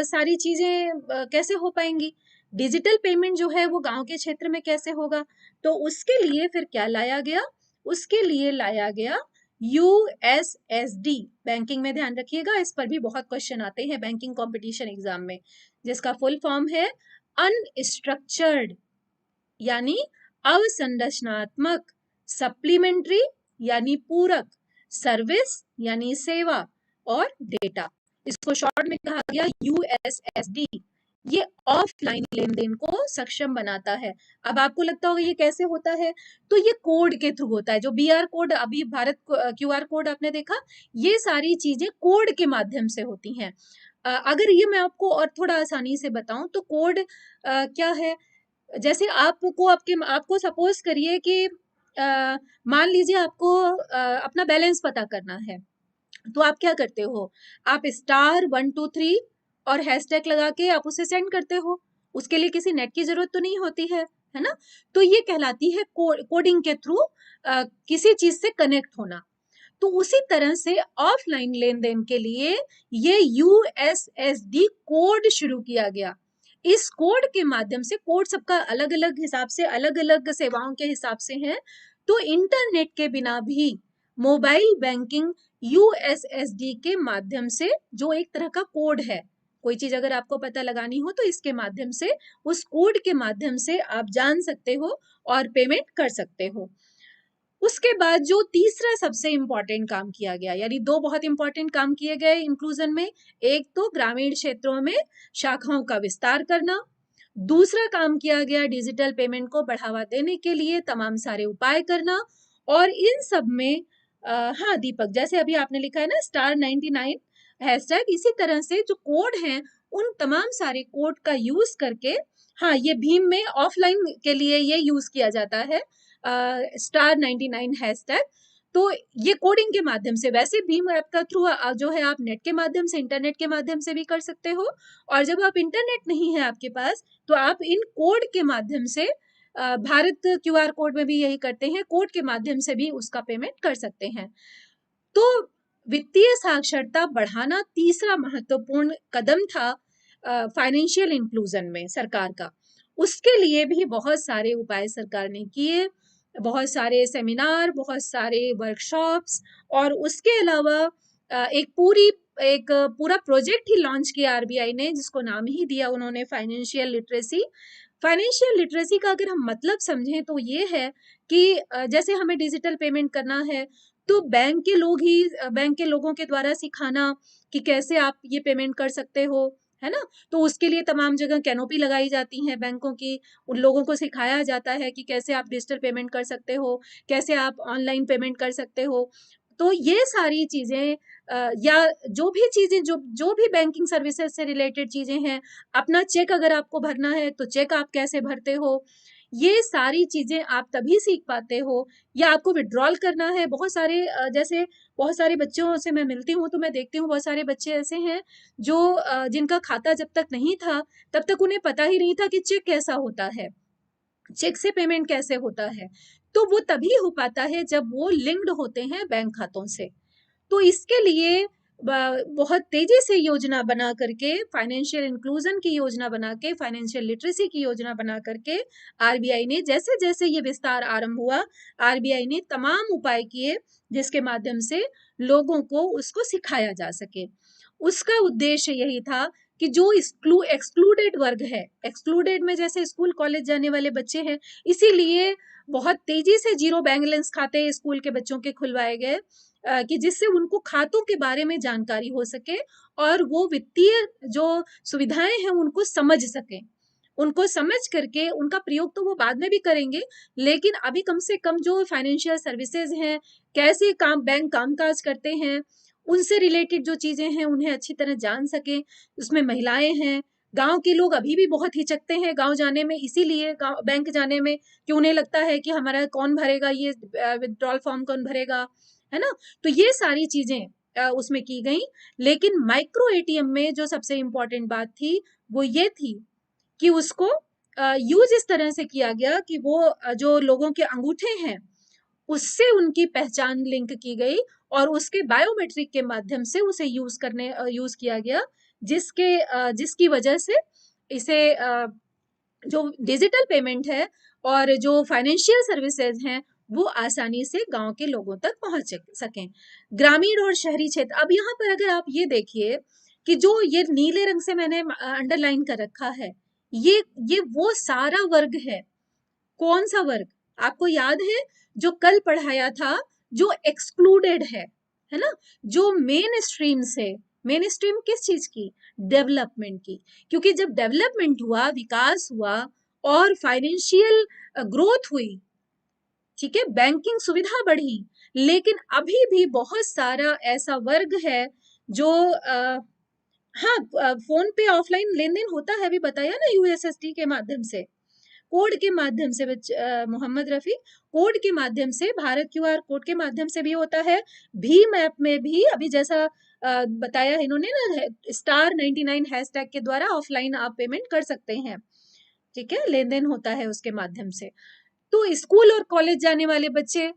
सारी चीजें कैसे हो पाएंगी, डिजिटल पेमेंट जो है वो गांव के क्षेत्र में कैसे होगा। तो उसके लिए फिर क्या लाया गया, उसके लिए लाया गया यूएसएसडी। बैंकिंग में ध्यान रखिएगा, इस पर भी बहुत क्वेश्चन आते हैं बैंकिंग कंपटीशन एग्जाम में, जिसका फुल फॉर्म है अनस्ट्रक्चर्ड यानी अवसंरचनात्मक, सप्लीमेंट्री यानी पूरक, सर्विस यानी सेवा, और डेटा, इसको शॉर्ट में कहा गया यूएसएसडी। ये ऑफलाइन लेन देन को सक्षम बनाता है। अब आपको लगता होगा ये कैसे होता है, तो ये कोड के थ्रू होता है। जो बीआर कोड, अभी भारत क्यूआर कोड आपने देखा, ये सारी चीजें कोड के माध्यम से होती हैं। अगर ये मैं आपको और थोड़ा आसानी से बताऊं तो कोड क्या है, जैसे आपको सपोज करिए कि मान लीजिए आपको अपना बैलेंस पता करना है, तो आप क्या करते हो, आप *123 और हैशटैग लगा के आप उसे सेंड करते हो। उसके लिए किसी नेट की जरूरत तो नहीं होती है ना। तो ये कहलाती है कोडिंग के थ्रू किसी चीज से कनेक्ट होना। तो उसी तरह से ऑफलाइन लेन देन के लिए ये यूएसएसडी कोड शुरू किया गया। इस कोड के माध्यम से, कोड सबका अलग अलग हिसाब से, अलग अलग सेवाओं के हिसाब से है, तो इंटरनेट के बिना भी मोबाइल बैंकिंग यूएसएसडी के माध्यम से, जो एक तरह का कोड है, कोई चीज अगर आपको पता लगानी हो तो इसके माध्यम से, उस कोड के माध्यम से आप जान सकते हो और पेमेंट कर सकते हो। उसके बाद जो तीसरा सबसे इंपॉर्टेंट काम किया गया, यानी दो बहुत इंपॉर्टेंट काम किए गए इंक्लूजन में, एक तो ग्रामीण क्षेत्रों में शाखाओं का विस्तार करना, दूसरा काम किया गया डिजिटल पेमेंट को बढ़ावा देने के लिए तमाम सारे उपाय करना। और इन सब में हाँ दीपक, जैसे अभी आपने लिखा है ना *99 हैशटैग, इसी तरह से जो कोड हैं उन तमाम सारे कोड का यूज करके, हाँ ये भीम में ऑफलाइन के लिए ये यूज किया जाता है *99 हैशटैग। तो ये कोडिंग के माध्यम से, वैसे भीम ऐप का थ्रू जो है आप नेट के माध्यम से, इंटरनेट के माध्यम से भी कर सकते हो, और जब आप इंटरनेट नहीं है आपके पास तो आप इन कोड के माध्यम से, भारत क्यूआर कोड में भी यही करते हैं, कोड के माध्यम से भी उसका पेमेंट कर सकते हैं। तो वित्तीय साक्षरता बढ़ाना तीसरा महत्वपूर्ण कदम था फाइनेंशियल इंक्लूजन में सरकार का। उसके लिए भी बहुत सारे उपाय सरकार ने किए, बहुत सारे सेमिनार, बहुत सारे वर्कशॉप्स, और उसके अलावा एक पूरा प्रोजेक्ट ही लॉन्च किया आरबीआई ने, जिसको नाम ही दिया उन्होंने फाइनेंशियल लिटरेसी। फाइनेंशियल लिटरेसी का अगर हम मतलब समझें तो ये है कि जैसे हमें डिजिटल पेमेंट करना है तो बैंक के लोगों के द्वारा सिखाना कि कैसे आप ये पेमेंट कर सकते हो, है ना। तो उसके लिए तमाम जगह कैनोपी लगाई जाती है बैंकों की, उन लोगों को सिखाया जाता है कि कैसे आप डिजिटल पेमेंट कर सकते हो, कैसे आप ऑनलाइन पेमेंट कर सकते हो। तो ये सारी चीजें या जो भी चीजें, जो भी बैंकिंग सर्विसेज से रिलेटेड चीजें हैं, अपना चेक अगर आपको भरना है तो चेक आप कैसे भरते हो, ये सारी चीजें आप तभी सीख पाते हो। या आपको विड्रॉल करना है, बहुत सारे जैसे बहुत सारे बच्चों से मैं मिलती हूँ तो मैं देखती हूँ बहुत सारे बच्चे ऐसे हैं जो जिनका खाता जब तक नहीं था तब तक उन्हें पता ही नहीं था कि चेक कैसा होता है, चेक से पेमेंट कैसे होता है। तो वो तभी हो पाता है जब वो लिंक्ड होते हैं बैंक खातों से। तो इसके लिए बहुत तेजी से योजना बना करके, फाइनेंशियल इंक्लूजन की योजना बना के, फाइनेंशियल लिटरेसी की योजना बना करके आरबीआई ने, जैसे जैसे ये विस्तार आरंभ हुआ, आरबीआई ने तमाम उपाय किए जिसके माध्यम से लोगों को उसको सिखाया जा सके। उसका उद्देश्य यही था कि जो एक्सक्लूडेड वर्ग है, एक्सक्लूडेड में जैसे स्कूल कॉलेज जाने वाले बच्चे हैं, इसीलिए बहुत तेजी से जीरो बैलेंस खाते स्कूल के बच्चों के खुलवाए गए कि जिससे उनको खातों के बारे में जानकारी हो सके और वो वित्तीय जो सुविधाएं हैं उनको समझ सके। उनको समझ करके उनका प्रयोग तो वो बाद में भी करेंगे, लेकिन अभी कम से कम जो फाइनेंशियल सर्विसेज हैं, कैसे काम बैंक कामकाज करते हैं, उनसे रिलेटेड जो चीजें हैं उन्हें अच्छी तरह जान सके। उसमें महिलाएं हैं, गांव के लोग अभी भी बहुत हिचकते हैं गांव जाने में, इसीलिए गांव बैंक जाने में कि उन्हें लगता है कि हमारा कौन भरेगा ये विथड्रॉल फॉर्म, कौन भरेगा, है ना। तो ये सारी चीजें उसमें की गई। लेकिन माइक्रो एटीएम में जो सबसे इम्पोर्टेंट बात थी वो ये थी कि उसको यूज इस तरह से किया गया कि वो जो लोगों के अंगूठे हैं उससे उनकी पहचान लिंक की गई और उसके बायोमेट्रिक के माध्यम से उसे यूज किया गया, जिसकी वजह से इसे जो डिजिटल पेमेंट है और जो फाइनेंशियल सर्विसेज हैं वो आसानी से गांव के लोगों तक पहुंच सकें। ग्रामीण और शहरी क्षेत्र, अब यहाँ पर अगर आप ये देखिए कि जो ये नीले रंग से मैंने अंडरलाइन कर रखा है, ये वो सारा वर्ग है। कौन सा वर्ग आपको याद है जो कल पढ़ाया था, जो एक्सक्लूडेड है ना, जो मेन स्ट्रीम से, मेन स्ट्रीम किस चीज की, डेवलपमेंट की। क्योंकि जब डेवलपमेंट हुआ, विकास हुआ और फाइनेंशियल ग्रोथ हुई, ठीक है, बैंकिंग सुविधा बढ़ी, लेकिन अभी भी बहुत सारा ऐसा वर्ग है जो हाँ, फोन पे ऑफलाइन लेन देन होता है, अभी बताया ना, यूएसएसडी के माध्यम से, कोड के माध्यम से, मोहम्मद रफी, कोड के माध्यम से, भारत क्यूआर कोड के माध्यम से भी होता है। भीम ऐप में भी अभी जैसा बताया इन्होंने ना, *99 हैशटैग के द्वारा ऑफलाइन आप पेमेंट कर सकते हैं, ठीक है, लेन देन होता है उसके माध्यम से। तो स्कूल और कॉलेज जाने वाले बच्चे,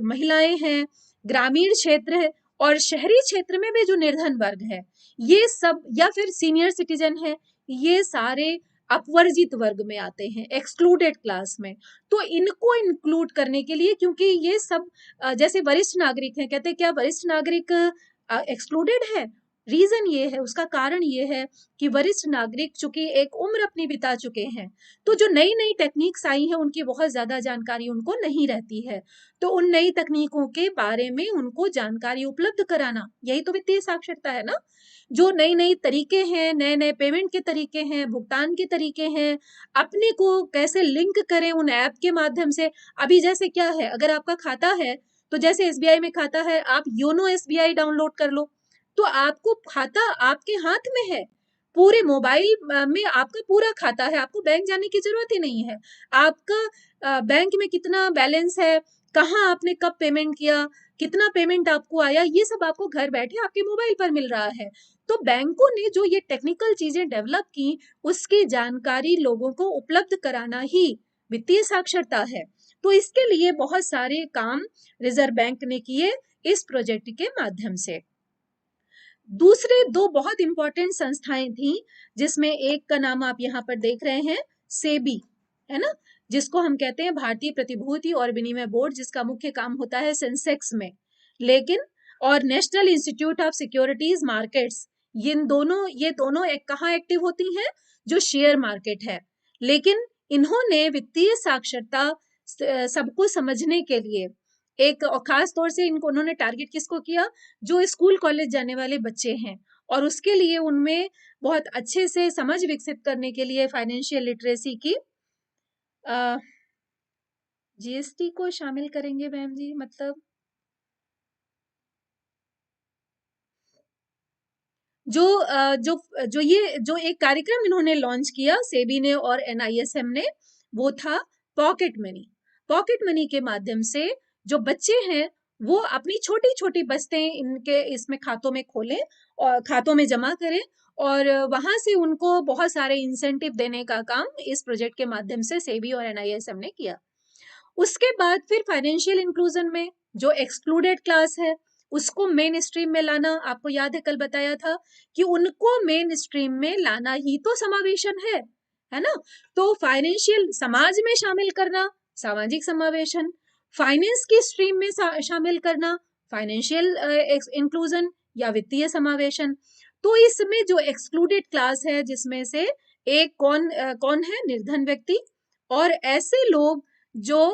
महिलाएं हैं, ग्रामीण क्षेत्र है और शहरी क्षेत्र में भी जो निर्धन वर्ग है, ये सब, या फिर सीनियर सिटीजन है, ये सारे अपवर्जित वर्ग में आते हैं, एक्सक्लूडेड क्लास में। तो इनको इंक्लूड करने के लिए, क्योंकि ये सब जैसे वरिष्ठ नागरिक हैं, कहते हैं क्या वरिष्ठ नागरिक एक्सक्लूडेड है, रीजन ये है, उसका कारण ये है कि वरिष्ठ नागरिक चूंकि एक उम्र अपनी बिता चुके हैं, तो जो नई नई टेक्निक्स आई हैं उनकी बहुत ज्यादा जानकारी उनको नहीं रहती है। तो उन नई तकनीकों के बारे में उनको जानकारी उपलब्ध कराना, यही तो वित्तीय साक्षरता है ना। जो नई नई तरीके हैं, नए नए पेमेंट के तरीके हैं, भुगतान के तरीके हैं, अपने को कैसे लिंक करें उन ऐप के माध्यम से। अभी जैसे क्या है, अगर आपका खाता है तो जैसे एसबीआई में खाता है, आप योनो एसबीआई डाउनलोड कर लो, तो आपको खाता आपके हाथ में है, पूरे मोबाइल में आपका पूरा खाता है, आपको बैंक जाने की जरूरत ही नहीं है। आपका बैंक में कितना बैलेंस है, कहाँ आपने कब पेमेंट किया, कितना पेमेंट आपको आया, ये सब आपको घर बैठे आपके मोबाइल पर मिल रहा है। तो बैंकों ने जो ये टेक्निकल चीजें डेवलप की, उसकी जानकारी लोगों को उपलब्ध कराना ही वित्तीय साक्षरता है। तो इसके लिए बहुत सारे काम रिजर्व बैंक ने किए इस प्रोजेक्ट के माध्यम से। दूसरे दो बहुत इंपॉर्टेंट संस्थाएं थी, जिसमें एक का नाम आप यहाँ पर देख रहे हैं, सेबी, है ना, जिसको हम कहते हैं भारतीय प्रतिभूति और विनिमय बोर्ड, जिसका मुख्य काम होता है सेंसेक्स में, लेकिन और national institute of securities markets, ये दोनों एक कहाँ एक्टिव होती हैं, जो शेयर मार्केट है। लेकिन इन्होंने वित्तीय साक्षरता सबको समझने के लिए एक, और खास तौर से इनको उन्होंने टारगेट किसको किया, जो स्कूल कॉलेज जाने वाले बच्चे हैं, और उसके लिए उनमें बहुत अच्छे से समझ विकसित करने के लिए फाइनेंशियल लिटरेसी की जीएसटी को शामिल करेंगे मैम जी, मतलब जो जो जो ये जो एक कार्यक्रम इन्होंने लॉन्च किया सेबी ने और एनआईएसएम ने, वो था पॉकेट मनी। पॉकेट मनी के माध्यम से जो बच्चे हैं वो अपनी छोटी छोटी बचतें इनके इसमें खातों में खोलें और खातों में जमा करें, और वहां से उनको बहुत सारे इंसेंटिव देने का काम इस प्रोजेक्ट के माध्यम से सेबी और एनआईएसएम ने किया। उसके बाद फिर फाइनेंशियल इंक्लूजन में जो एक्सक्लूडेड क्लास है उसको मेन स्ट्रीम में लाना, आपको याद है कल बताया था कि उनको मेन स्ट्रीम में लाना ही तो समावेशन है ना। तो फाइनेंशियल समाज में शामिल करना, सामाजिक समावेशन, फाइनेंस की स्ट्रीम में शामिल करना, फाइनेंशियल इंक्लूजन या वित्तीय समावेशन। तो इसमें जो एक्सक्लूडेड क्लास है, जिसमें से एक कौन है, निर्धन व्यक्ति और ऐसे लोग जो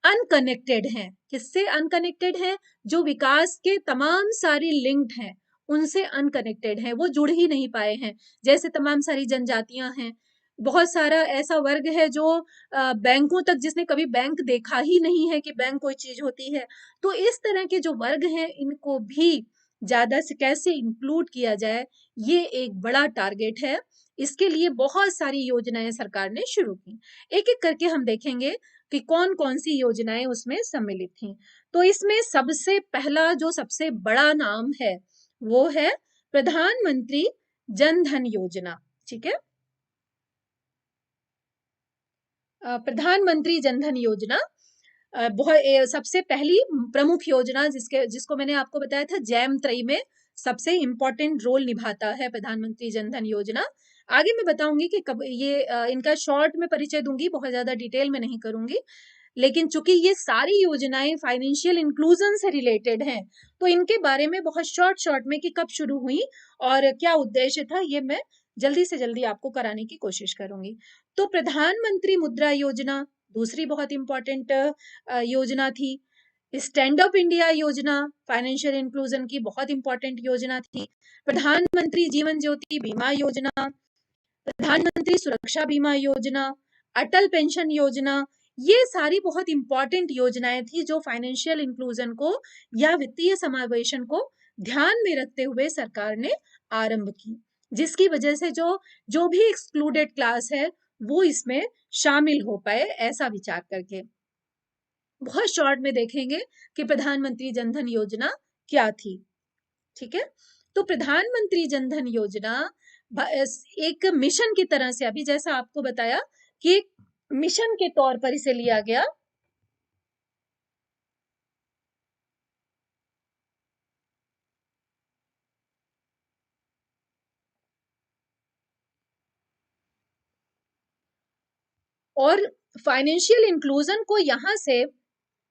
अनकनेक्टेड हैं। किससे अनकनेक्टेड हैं, जो विकास के तमाम सारी लिंक्ड हैं उनसे अनकनेक्टेड हैं, वो जुड़ ही नहीं पाए हैं। जैसे तमाम सारी जनजातियां हैं, बहुत सारा ऐसा वर्ग है जो बैंकों तक, जिसने कभी बैंक देखा ही नहीं है कि बैंक कोई चीज होती है। तो इस तरह के जो वर्ग हैं, इनको भी ज्यादा से कैसे इंक्लूड किया जाए, ये एक बड़ा टारगेट है। इसके लिए बहुत सारी योजनाएं सरकार ने शुरू की। एक एक करके हम देखेंगे कि कौन कौन सी योजनाएं उसमें सम्मिलित थी। तो इसमें सबसे पहला जो सबसे बड़ा नाम है वो है प्रधानमंत्री जन धन योजना। ठीक है, प्रधानमंत्री जन धन योजना सबसे पहली प्रमुख योजना, जिसको मैंने आपको बताया था जैम त्रयी में सबसे इंपॉर्टेंट रोल निभाता है प्रधानमंत्री जन धन योजना। आगे मैं बताऊंगी कि कब ये इनका शॉर्ट में परिचय दूंगी, बहुत ज्यादा डिटेल में नहीं करूंगी। लेकिन चूंकि ये सारी योजनाएं फाइनेंशियल इंक्लूजन से रिलेटेड हैं, तो इनके बारे में बहुत शॉर्ट शॉर्ट में कि कब शुरू हुई और क्या उद्देश्य था, ये मैं जल्दी से जल्दी आपको कराने की कोशिश करूंगी। तो प्रधानमंत्री मुद्रा योजना दूसरी बहुत इंपॉर्टेंट योजना थी। स्टैंड अप इंडिया योजना फाइनेंशियल इंक्लूजन की बहुत इंपॉर्टेंट योजना थी। प्रधानमंत्री जीवन ज्योति बीमा योजना, प्रधानमंत्री सुरक्षा बीमा योजना, अटल पेंशन योजना, ये सारी बहुत इंपॉर्टेंट योजनाएं थी जो फाइनेंशियल इंक्लूजन को या वित्तीय समावेशन को ध्यान में रखते हुए सरकार ने आरंभ की, जिसकी वजह से जो जो भी एक्सक्लूडेड क्लास है वो इसमें शामिल हो पाए, ऐसा विचार करके। बहुत शॉर्ट में देखेंगे कि प्रधानमंत्री जनधन योजना क्या थी। ठीक है, तो प्रधानमंत्री जनधन योजना एक मिशन की तरह से, अभी जैसा आपको बताया कि एक मिशन के तौर पर इसे लिया गया। और फाइनेंशियल इंक्लूजन को यहां से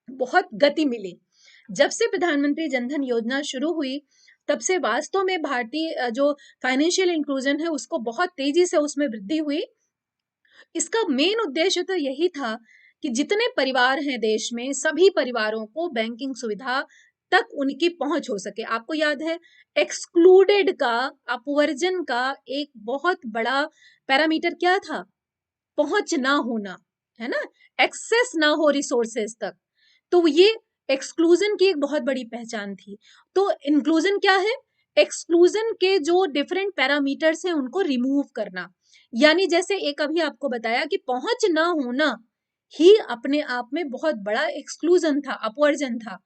बहुत गति मिली। जब से प्रधानमंत्री जनधन योजना शुरू हुई, तब से वास्तव में भारतीय जो फाइनेंशियल इंक्लूजन है उसको बहुत तेजी से उसमें वृद्धि हुई। इसका मेन उद्देश्य तो यही था कि जितने परिवार हैं देश में, सभी परिवारों को बैंकिंग सुविधा तक उनकी पहुंच हो सके। आपको याद है, एक्सक्लूडेड का, अपवर्जन का एक बहुत बड़ा पैरामीटर क्या था? पहुंच ना होना, है ना, एक्सेस ना हो रिसोर्सेज तक। तो ये एक्सक्लूजन की एक बहुत बड़ी पहचान थी। तो इंक्लूजन क्या है? एक्सक्लूजन के जो डिफरेंट पैरामीटर्स हैं उनको रिमूव करना। यानी जैसे एक अभी आपको बताया कि पहुंच ना होना ही अपने आप में बहुत बड़ा एक्सक्लूजन था, अपवर्जन था।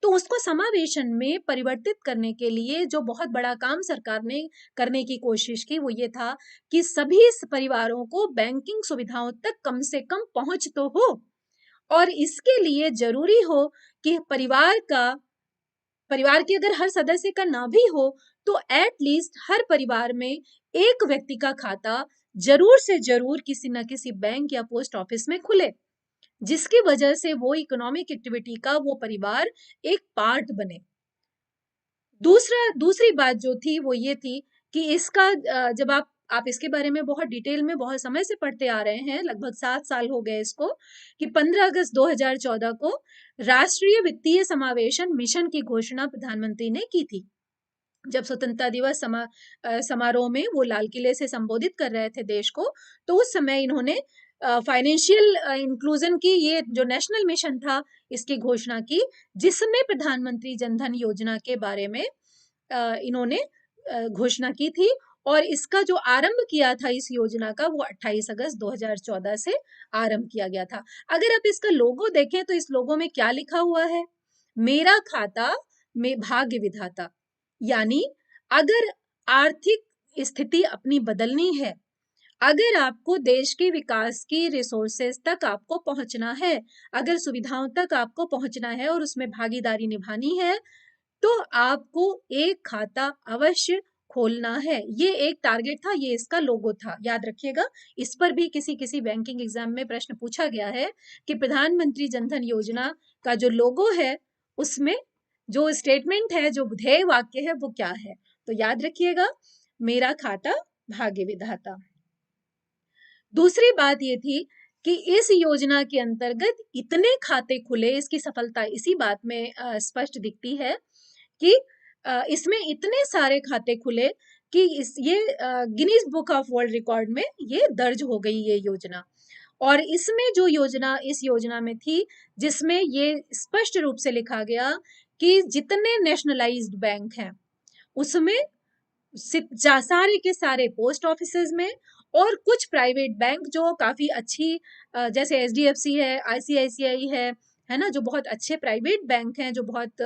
तो उसको समावेशन में परिवर्तित करने के लिए जो बहुत बड़ा काम सरकार ने करने की कोशिश की वो ये था कि सभी परिवारों को बैंकिंग सुविधाओं तक कम से कम पहुंच तो हो, और इसके लिए जरूरी हो कि परिवार के अगर हर सदस्य का ना भी हो तो एट लीस्ट हर परिवार में एक व्यक्ति का खाता जरूर से जरूर किसी न किसी बैंक या पोस्ट ऑफिस में खुले, जिसकी वजह से वो इकोनॉमिक एक्टिविटी का वो परिवार एक पार्ट बने। दूसरी बात जो थी वो ये थी कि इसका जब आप इसके बारे में बहुत डिटेल में बहुत समय से पढ़ते आ रहे हैं, लगभग 7 साल हो गए इसको, कि 15 अगस्त 2014 को राष्ट्रीय वित्तीय समावेशन मिशन की घोषणा प्रधानमंत्री ने की थी। जब स्वतंत्रता दिवस समारोह में वो लाल किले से संबोधित कर रहे थे देश को, तो उस समय इन्होंने फाइनेंशियल इंक्लूजन की ये जो नेशनल मिशन था इसकी घोषणा की, जिसमें प्रधानमंत्री जनधन योजना के बारे में इन्होंने घोषणा की थी। और इसका जो आरंभ किया था इस योजना का, वो 28 अगस्त 2014 से आरंभ किया गया था। अगर आप इसका लोगो देखें तो इस लोगो में क्या लिखा हुआ है? मेरा खाता में भाग्य विधाता। यानी अगर आर्थिक स्थिति अपनी बदलनी है, अगर आपको देश के विकास की रिसोर्सेज तक आपको पहुंचना है, अगर सुविधाओं तक आपको पहुंचना है और उसमें भागीदारी निभानी है, तो आपको एक खाता अवश्य खोलना है। ये एक टारगेट था, ये इसका लोगो था, याद रखिएगा। इस पर भी किसी किसी बैंकिंग एग्जाम में प्रश्न पूछा गया है कि प्रधानमंत्री जनधन योजना का जो लोगो है उसमें जो स्टेटमेंट है, जो ध्येय वाक्य है, वो क्या है? तो याद रखिएगा, मेरा खाता भाग्य विधाता। दूसरी बात ये थी कि इस योजना के अंतर्गत इतने खाते खुले, इसकी सफलता इसी बात में स्पष्ट दिखती है कि इसमें इतने सारे खाते खुले कि ये Guinness book of world record में ये दर्ज हो गई ये योजना। और इसमें जो योजना इस योजना में थी, जिसमें ये स्पष्ट रूप से लिखा गया कि जितने नेशनलाइज्ड बैंक हैं उसमें सारे के सारे पोस्ट ऑफिसेज में और कुछ प्राइवेट बैंक जो काफी अच्छी जैसे एचडीएफसी है, आईसीआईसीआई है ना, जो बहुत अच्छे प्राइवेट बैंक हैं, जो बहुत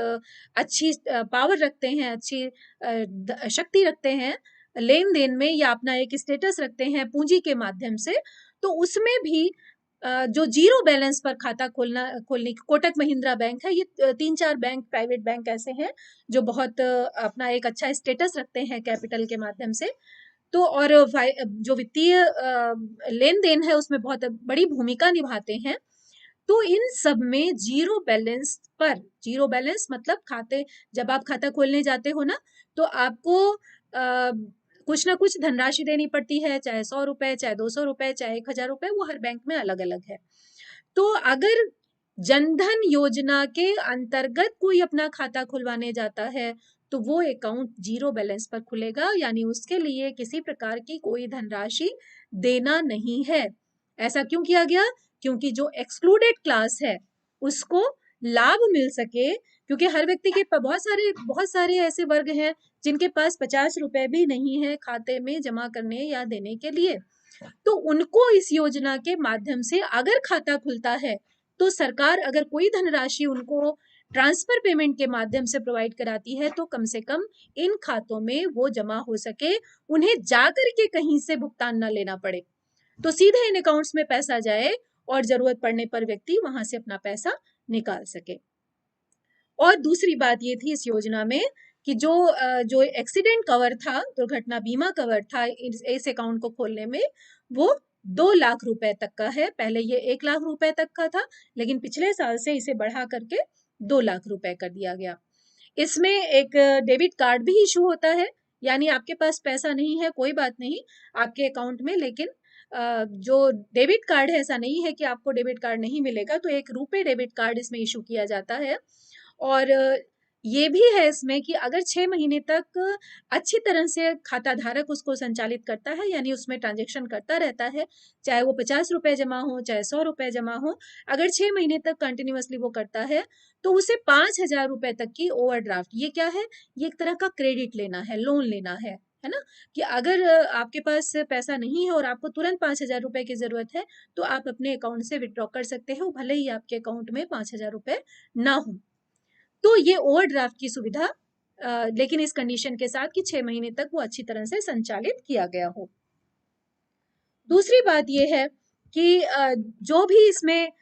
अच्छी पावर रखते हैं, अच्छी शक्ति रखते हैं लेन देन में, या अपना एक स्टेटस रखते हैं पूंजी के माध्यम से, तो उसमें भी जो जीरो बैलेंस पर खाता खोलने कोटक महिंद्रा बैंक है, ये 3-4 बैंक प्राइवेट बैंक ऐसे हैं जो बहुत अपना एक अच्छा स्टेटस रखते हैं कैपिटल के माध्यम से। तो और जो वित्तीय लेन देन है उसमें बहुत बड़ी भूमिका निभाते हैं। तो इन सब में जीरो बैलेंस पर, जीरो बैलेंस मतलब खाते, जब आप खाता खोलने जाते हो ना, तो आपको कुछ ना कुछ धनराशि देनी पड़ती है, चाहे 100 रुपए, चाहे 200 रुपए, चाहे 1000 रुपए, वो हर बैंक में अलग अलग है। तो अगर जनधन योजना के अंतर्गत कोई अपना खाता खुलवाने जाता है तो वो अकाउंट जीरो बैलेंस पर खुलेगा, यानी उसके लिए किसी प्रकार की कोई धनराशि देना नहीं है। ऐसा क्यों किया गया? क्योंकि जो एक्सक्लूडेड क्लास है उसको लाभ मिल सके, क्योंकि हर व्यक्ति के बहुत सारे ऐसे वर्ग हैं जिनके पास 50 रुपए भी नहीं है खाते में जमा करने या देने के लिए। तो उनको इस योजना के माध्यम से अगर खाता खुलता है तो सरकार अगर कोई धनराशि उनको ट्रांसफर पेमेंट के माध्यम से प्रोवाइड कराती है तो कम से कम इन खातों में वो जमा हो सके, उन्हें जाकर के कहीं से भुगतान ना लेना पड़े, तो सीधे इन अकाउंट्स में पैसा जाए और जरूरत पड़ने पर व्यक्ति वहां से अपना पैसा निकाल सके। और दूसरी बात ये थी इस योजना में कि जो एक्सीडेंट कवर था, दुर्घटना बीमा कवर था इस अकाउंट को खोलने में, वो 2 लाख रुपए तक का है। पहले ये 1 लाख रुपए तक का था, लेकिन पिछले साल से इसे बढ़ा करके 2 लाख रुपए कर दिया गया। इसमें एक डेबिट कार्ड भी इशू होता है, यानी आपके पास पैसा नहीं है, कोई बात नहीं आपके अकाउंट में, लेकिन जो डेबिट कार्ड है, ऐसा नहीं है कि आपको डेबिट कार्ड नहीं मिलेगा, तो एक रुपे डेबिट कार्ड इसमें इशू किया जाता है। और ये भी है इसमें कि अगर 6 महीने तक अच्छी तरह से खाता धारक उसको संचालित करता है, यानी उसमें ट्रांजेक्शन करता रहता है, चाहे वो 50 रुपए जमा हो, चाहे 100 रुपए जमा हो, अगर 6 महीने तक कंटिन्यूअसली वो करता है तो उसे 5,000 रुपए तक की ओवरड्राफ्ट, ये क्या है, ये एक तरह का क्रेडिट लेना है, लोन लेना है ना, कि अगर आपके पास पैसा नहीं है और आपको तुरंत 5,000 रुपए की जरूरत है तो आप अपने अकाउंट से विड्रॉ कर सकते हो, भले ही आपके अकाउंट में 5,000 रुपए ना हो। तो ये ओवरड्राफ्ट की सुविधा, लेकिन इस कंडीशन के साथ कि 6 महीने तक वो अच्छी तरह से संचालित किया गया हो। दूसरी बात ये है कि जो भी इसमें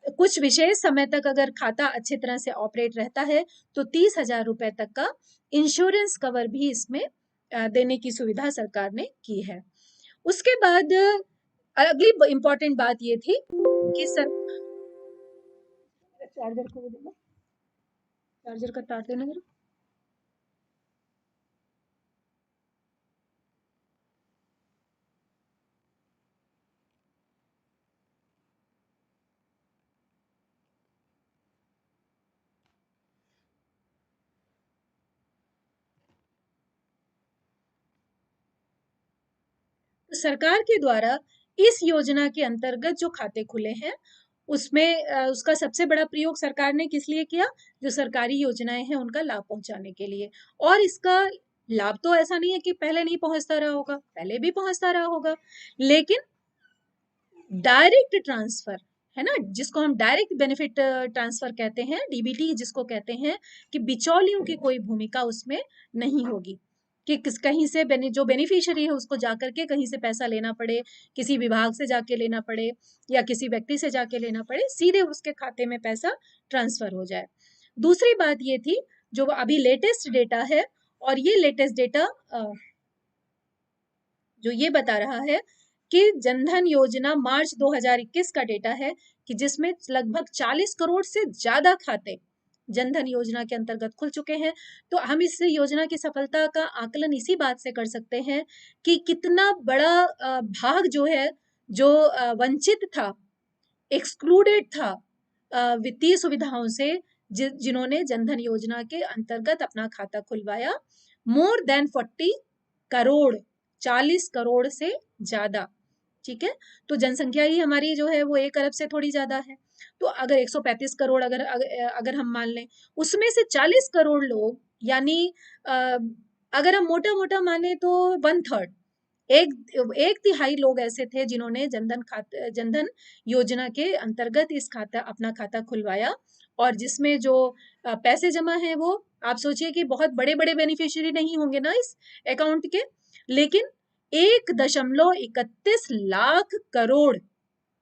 कुछ विशेष समय तक अगर खाता अच्छी तरह से ऑपरेट रहता है तो 30,000 रुपए तक का इंश्योरेंस कवर भी इसमें देने की सुविधा सरकार ने की है। उसके बाद अगली इंपॉर्टेंट बात ये थी कि सर चार्जर को देना, चार्जर का तार देना जरा। सरकार के द्वारा इस योजना के अंतर्गत जो खाते खुले हैं उसमें उसका सबसे बड़ा प्रयोग सरकार ने किस लिए किया? जो सरकारी योजनाएं हैं उनका लाभ पहुंचाने के लिए। और इसका लाभ तो ऐसा नहीं है कि पहले नहीं पहुंचता रहा होगा, पहले भी पहुंचता रहा होगा, लेकिन डायरेक्ट ट्रांसफर है ना, जिसको हम डायरेक्ट बेनिफिट ट्रांसफर कहते हैं, डीबीटी जिसको कहते हैं, कि बिचौलियों की कोई भूमिका उसमें नहीं होगी कि कहीं से जो बेनिफिशियरी है उसको जाकर के कहीं से पैसा लेना पड़े, किसी विभाग से जाके लेना पड़े या किसी व्यक्ति से जाके लेना पड़े, सीधे उसके खाते में पैसा ट्रांसफर हो जाए। दूसरी बात ये थी, जो अभी लेटेस्ट डेटा है, और ये लेटेस्ट डेटा जो ये बता रहा है कि जनधन योजना मार्च 2021 का डेटा है कि जिसमें लगभग 40 करोड़ से ज्यादा खाते जनधन योजना के अंतर्गत खुल चुके हैं। तो हम इस योजना की सफलता का आकलन इसी बात से कर सकते हैं कि कितना बड़ा भाग जो है, जो वंचित था, एक्सक्लूडेड था वित्तीय सुविधाओं से, जिन्होंने जनधन योजना के अंतर्गत अपना खाता खुलवाया। मोर देन 40 करोड़, 40 करोड़ से ज्यादा, ठीक है। तो जनसंख्या ही हमारी जो है वो 1 अरब से थोड़ी ज्यादा है। तो अगर 135 करोड़ अगर हम मान लें, उसमें से 40 करोड़ लोग, यानी अगर हम मोटा मोटा माने तो 1/3, एक तिहाई लोग ऐसे थे जिन्होंने जनधन योजना के अंतर्गत इस खाता अपना खाता खुलवाया, और जिसमें जो पैसे जमा हैं वो, आप सोचिए कि बहुत बड़े बड़े बेनिफिशियरी नहीं होंगे ना इस अकाउंट के, लेकिन 1.31 लाख करोड़,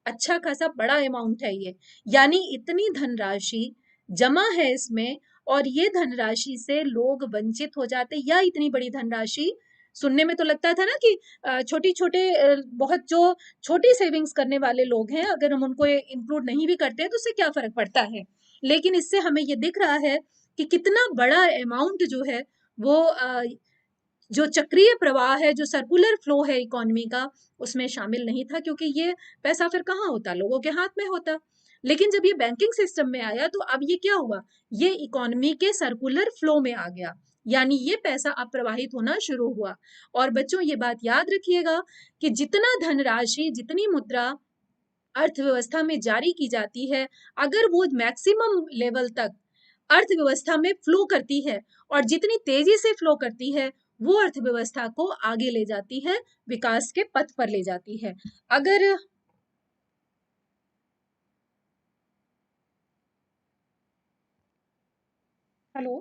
अच्छा खासा बड़ा अमाउंट है ये। यानी इतनी धनराशि जमा है इसमें, और ये धनराशि से लोग वंचित हो जाते, या इतनी बड़ी धनराशि, सुनने में तो लगता था ना कि छोटी छोटे बहुत जो छोटी सेविंग्स करने वाले लोग हैं, अगर हम उनको इंक्लूड नहीं भी करते हैं तो उससे क्या फर्क पड़ता है। लेकिन इससे हमें ये दिख रहा है कि कितना बड़ा अमाउंट जो है वो जो चक्रीय प्रवाह है, जो सर्कुलर फ्लो है इकोनॉमी का, उसमें शामिल नहीं था, क्योंकि ये पैसा फिर कहाँ होता, लोगों के हाथ में होता। लेकिन जब ये बैंकिंग सिस्टम में आया तो अब ये क्या हुआ, ये इकोनॉमी के सर्कुलर फ्लो में आ गया, यानी ये पैसा अब प्रवाहित होना शुरू हुआ। और बच्चों ये बात याद रखिएगा कि जितना धनराशि, जितनी मुद्रा अर्थव्यवस्था में जारी की जाती है, अगर वो मैक्सिमम लेवल तक अर्थव्यवस्था में फ्लो करती है, और जितनी तेजी से फ्लो करती है, वो अर्थव्यवस्था को आगे ले जाती है, विकास के पथ पर ले जाती है। अगर हेलो,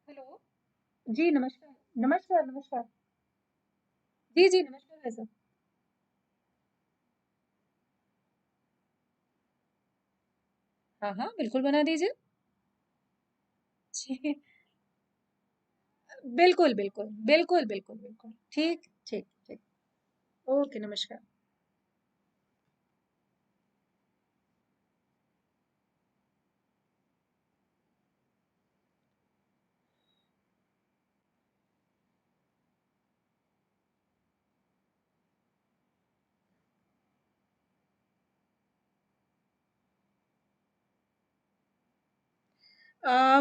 हेलो, जी नमस्कार, नमस्कार, नमस्कार, जी जी नमस्कार है सर। हाँ हाँ, बिल्कुल बना दीजिए। जी, बिल्कुल बिल्कुल बिल्कुल बिल्कुल बिल्कुल, ठीक ठीक ठीक। ओके, नमस्कार।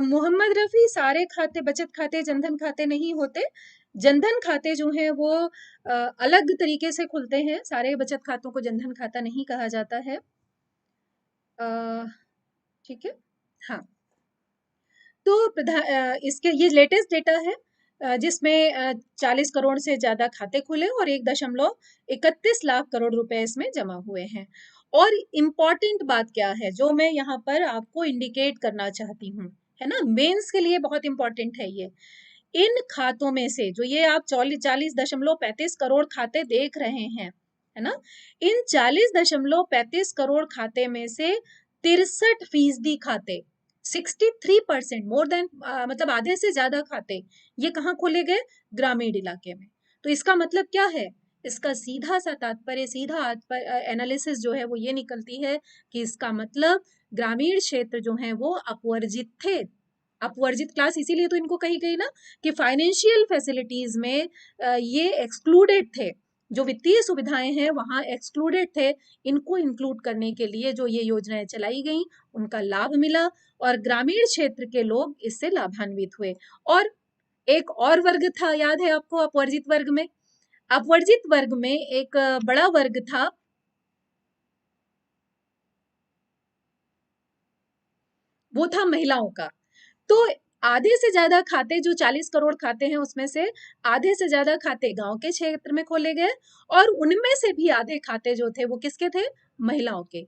मोहम्मद रफी, सारे खाते, बचत खाते जनधन खाते नहीं होते। जनधन खाते जो हैं वो अलग तरीके से खुलते हैं, सारे बचत खातों को जनधन खाता नहीं कहा जाता है। अ, ठीक है, हाँ। तो इसके ये लेटेस्ट डेटा है, जिसमें 40 करोड़ से ज्यादा खाते खुले और 1.31 लाख करोड़ रुपए इसमें जमा हुए हैं। और इम्पॉर्टेंट बात क्या है जो मैं यहाँ पर आपको इंडिकेट करना चाहती हूँ, है ना, मेंस के लिए बहुत इंपॉर्टेंट है ये। इन खातों में से जो ये आप 40.35 करोड़ खाते देख रहे हैं, है ना, इन 40.35 करोड़ खाते में से 63% खाते, 63%, मोर देन, मतलब आधे से ज्यादा खाते, ये कहाँ खोले गए, ग्रामीण इलाके में। तो इसका मतलब क्या है, इसका सीधा सा तात्पर्य, सीधा एनालिसिस जो है वो ये निकलती है कि इसका मतलब ग्रामीण क्षेत्र जो है वो अपवर्जित थे। अपवर्जित क्लास इसीलिए तो इनको कही गई ना कि फाइनेंशियल फैसिलिटीज में ये एक्सक्लूडेड थे, जो वित्तीय सुविधाएं हैं वहां एक्सक्लूडेड थे। इनको इंक्लूड करने के लिए जो ये योजनाएं चलाई गई, उनका लाभ मिला, और ग्रामीण क्षेत्र के लोग इससे लाभान्वित हुए। और एक और वर्ग था, याद है आपको, अपवर्जित वर्ग में, अपवर्जित वर्ग में एक बड़ा वर्ग था, वो था महिलाओं का। तो आधे से ज्यादा खाते, जो 40 करोड़ खाते हैं उसमें से आधे से ज्यादा खाते गांव के क्षेत्र में खोले गए, और उनमें से भी आधे खाते जो थे वो किसके थे, महिलाओं के।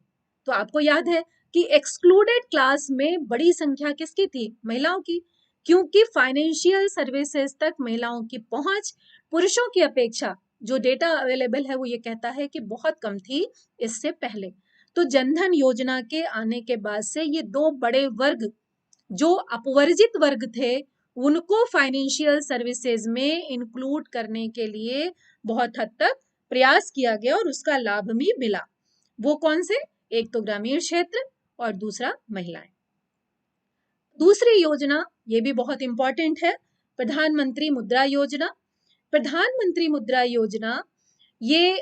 तो आपको याद है कि एक्सक्लूडेड क्लास में बड़ी संख्या किसकी थी, महिलाओं की, क्योंकि फाइनेंशियल सर्विसेज तक महिलाओं की पहुंच पुरुषों की अपेक्षा, जो डेटा अवेलेबल है वो ये कहता है कि बहुत कम थी इससे पहले। तो जनधन योजना के आने के बाद से ये दो बड़े वर्ग, जो अपवर्जित वर्ग थे, उनको फाइनेंशियल सर्विसेज में इंक्लूड करने के लिए बहुत हद तक प्रयास किया गया, और उसका लाभ भी मिला। वो कौन से, एक तो ग्रामीण क्षेत्र और दूसरा महिलाएं। दूसरी योजना, ये भी बहुत इंपॉर्टेंट है, प्रधानमंत्री मुद्रा योजना। प्रधानमंत्री मुद्रा योजना ये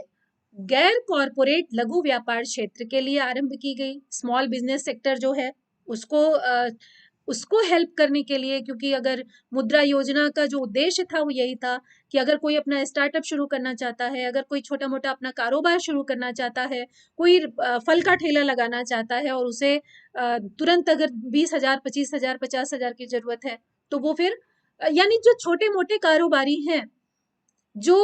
गैर कॉरपोरेट लघु व्यापार क्षेत्र के लिए आरंभ की गई, स्मॉल बिजनेस सेक्टर जो है, उसको हेल्प करने के लिए, क्योंकि अगर मुद्रा योजना का जो उद्देश्य था वो यही था कि अगर कोई अपना स्टार्टअप शुरू करना चाहता है, अगर कोई छोटा मोटा अपना कारोबार शुरू करना चाहता है, कोई फल का ठेला लगाना चाहता है और उसे तुरंत अगर 20,000, 25,000, 50,000 की जरूरत है, तो वो फिर यानी जो छोटे मोटे कारोबारी हैं, जो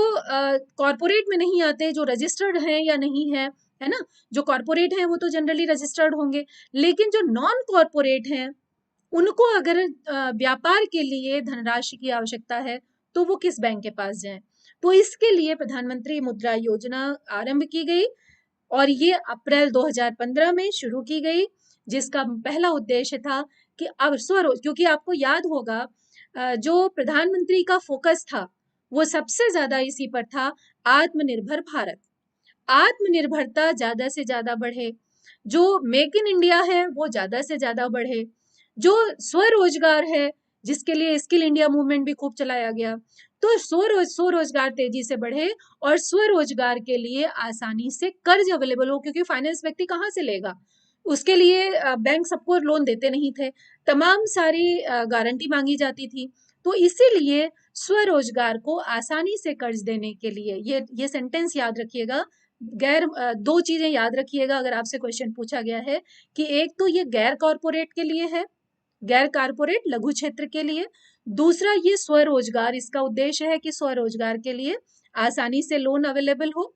कॉरपोरेट में नहीं आते, जो रजिस्टर्ड हैं या नहीं है, है ना, जो कॉरपोरेट हैं वो तो जनरली रजिस्टर्ड होंगे, लेकिन जो नॉन कॉरपोरेट हैं उनको अगर व्यापार के लिए धनराशि की आवश्यकता है तो वो किस बैंक के पास जाएं। तो इसके लिए प्रधानमंत्री मुद्रा योजना आरंभ की गई और ये अप्रैल 2015 में शुरू की गई, जिसका पहला उद्देश्य था कि अब स्वरोज, क्योंकि आपको याद होगा जो प्रधानमंत्री का फोकस था वो सबसे ज्यादा इसी पर था, आत्मनिर्भर भारत, आत्मनिर्भरता ज्यादा से ज्यादा बढ़े, जो मेक इन इंडिया है वो ज्यादा से ज्यादा बढ़े, जो स्वरोजगार है जिसके लिए स्किल इंडिया मूवमेंट भी खूब चलाया गया, तो स्वरोजगार तेजी से बढ़े और स्वरोजगार के लिए आसानी से कर्ज अवेलेबल हो, क्योंकि फाइनेंस व्यक्ति कहाँ से लेगा, उसके लिए बैंक सबको लोन देते नहीं थे, तमाम सारी गारंटी मांगी जाती थी, तो इसीलिए स्वरोजगार को आसानी से कर्ज देने के लिए ये सेंटेंस याद रखिएगा, दो चीजें याद रखिएगा अगर आपसे क्वेश्चन पूछा गया है, कि एक तो ये गैर कॉरपोरेट के लिए है, गैर कॉरपोरेट लघु क्षेत्र के लिए, दूसरा ये स्वरोजगार, इसका उद्देश्य है कि स्वरोजगार के लिए आसानी से लोन अवेलेबल हो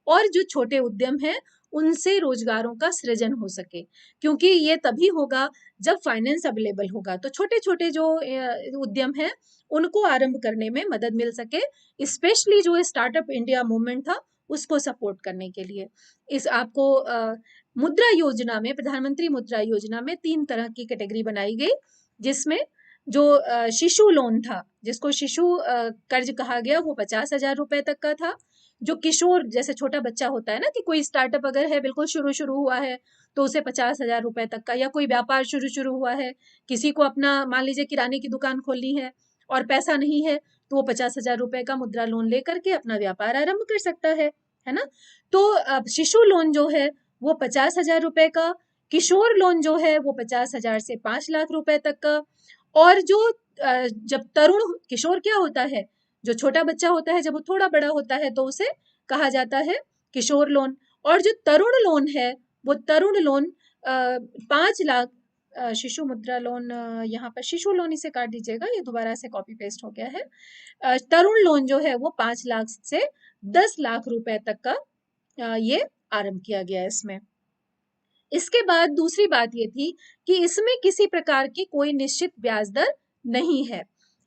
और जो छोटे उद्यम हैं उनसे रोजगारों का सृजन हो सके, क्योंकि ये तभी होगा जब फाइनेंस अवेलेबल होगा, तो छोटे छोटे जो उद्यम हैं उनको आरंभ करने में मदद मिल सके, स्पेशली जो स्टार्टअप इंडिया मूवमेंट था उसको सपोर्ट करने के लिए। इस आपको मुद्रा योजना में, प्रधानमंत्री मुद्रा योजना में 3 तरह की कैटेगरी बनाई गई, जिसमें जो शिशु लोन था, जिसको शिशु कर्ज कहा गया, वो 50,000 रुपए तक का था। जो किशोर, जैसे छोटा बच्चा होता है ना, कि कोई स्टार्टअप अगर है, बिल्कुल शुरू हुआ है, तो उसे 50,000 रुपए तक का, या कोई व्यापार शुरू हुआ है, किसी को अपना मान लीजिए किराने की दुकान खोलनी है और पैसा नहीं है, तो वो 50,000 रुपए का मुद्रा लोन लेकर के अपना व्यापार आरंभ कर सकता है ना। तो शिशु लोन जो है वो 50,000 रुपए का, किशोर लोन जो है वो 50,000 से 5 लाख रुपए तक का, और जो जब तरुण, किशोर क्या होता है, जो छोटा बच्चा होता है, जब वो थोड़ा बड़ा होता है तो उसे कहा जाता है किशोर लोन, और जो तरुण लोन है वो तरुण लोन 5 लाख, शिशु मुद्रा लोन, यहाँ पर शिशु लोन इसे काट दीजिएगा, ये दोबारा से कॉपी पेस्ट हो गया है, तरुण लोन जो है वो 5 लाख से 10 लाख रुपए तक का ये आरंभ किया गया है इसमें। इसके बाद दूसरी बात ये थी कि इसमें किसी प्रकार की कोई निश्चित ब्याज दर नहीं है,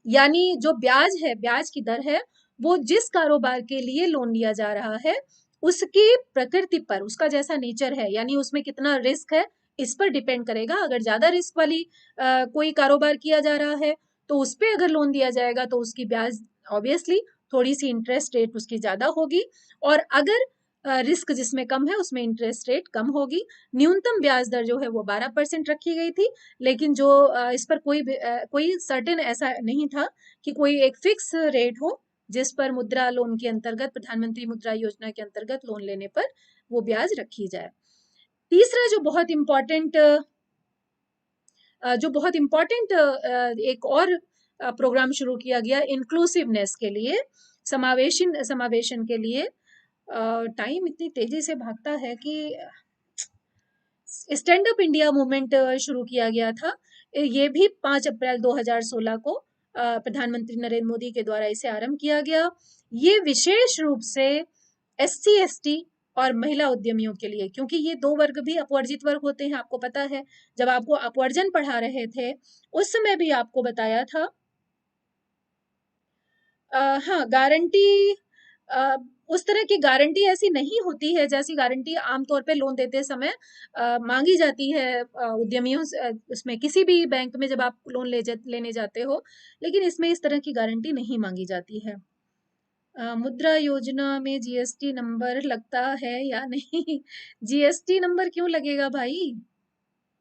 यानी जो ब्याज है, ब्याज की दर है, वो जिस कारोबार के लिए लोन लिया जा रहा है उसकी प्रकृति पर, उसका जैसा नेचर है, यानी उसमें कितना रिस्क है इस पर डिपेंड करेगा। अगर ज्यादा रिस्क वाली कोई कारोबार किया जा रहा है तो उस पर अगर लोन दिया जाएगा तो उसकी ब्याज ऑब्वियसली थोड़ी सी इंटरेस्ट रेट उसकी ज्यादा होगी, और अगर रिस्क जिसमें कम है उसमें इंटरेस्ट रेट कम होगी। न्यूनतम ब्याज दर जो है वो 12% रखी गई थी, लेकिन जो इस पर कोई सर्टेन ऐसा नहीं था कि कोई एक फिक्स रेट हो जिस पर मुद्रा लोन के अंतर्गत, प्रधानमंत्री मुद्रा योजना के अंतर्गत लोन लेने पर वो ब्याज रखी जाए। तीसरा जो बहुत इम्पोर्टेंट एक और प्रोग्राम शुरू किया गया इंक्लूसिवनेस के लिए, समावेशन के लिए, टाइम इतनी तेजी से भागता है कि स्टैंड अप इंडिया मूवमेंट शुरू किया गया था, ये भी 5 अप्रैल 2016 को प्रधानमंत्री नरेंद्र मोदी के द्वारा इसे आरंभ किया गया। ये विशेष रूप से SC ST और महिला उद्यमियों के लिए, क्योंकि ये 2 वर्ग भी अपवर्जित वर्ग होते हैं, आपको पता है, जब आपको अपवर्जन पढ़ा रहे थे उस समय भी आपको बताया था। हाँ, गारंटी, उस तरह की गारंटी ऐसी नहीं होती है जैसी गारंटी आमतौर पे लोन देते समय मांगी जाती है उद्यमियों से, उसमें किसी भी बैंक में जब आप लोन लेने जाते हो, लेकिन इसमें इस तरह की गारंटी नहीं मांगी जाती है। मुद्रा योजना में GST नंबर लगता है या नहीं? GST नंबर क्यों लगेगा भाई?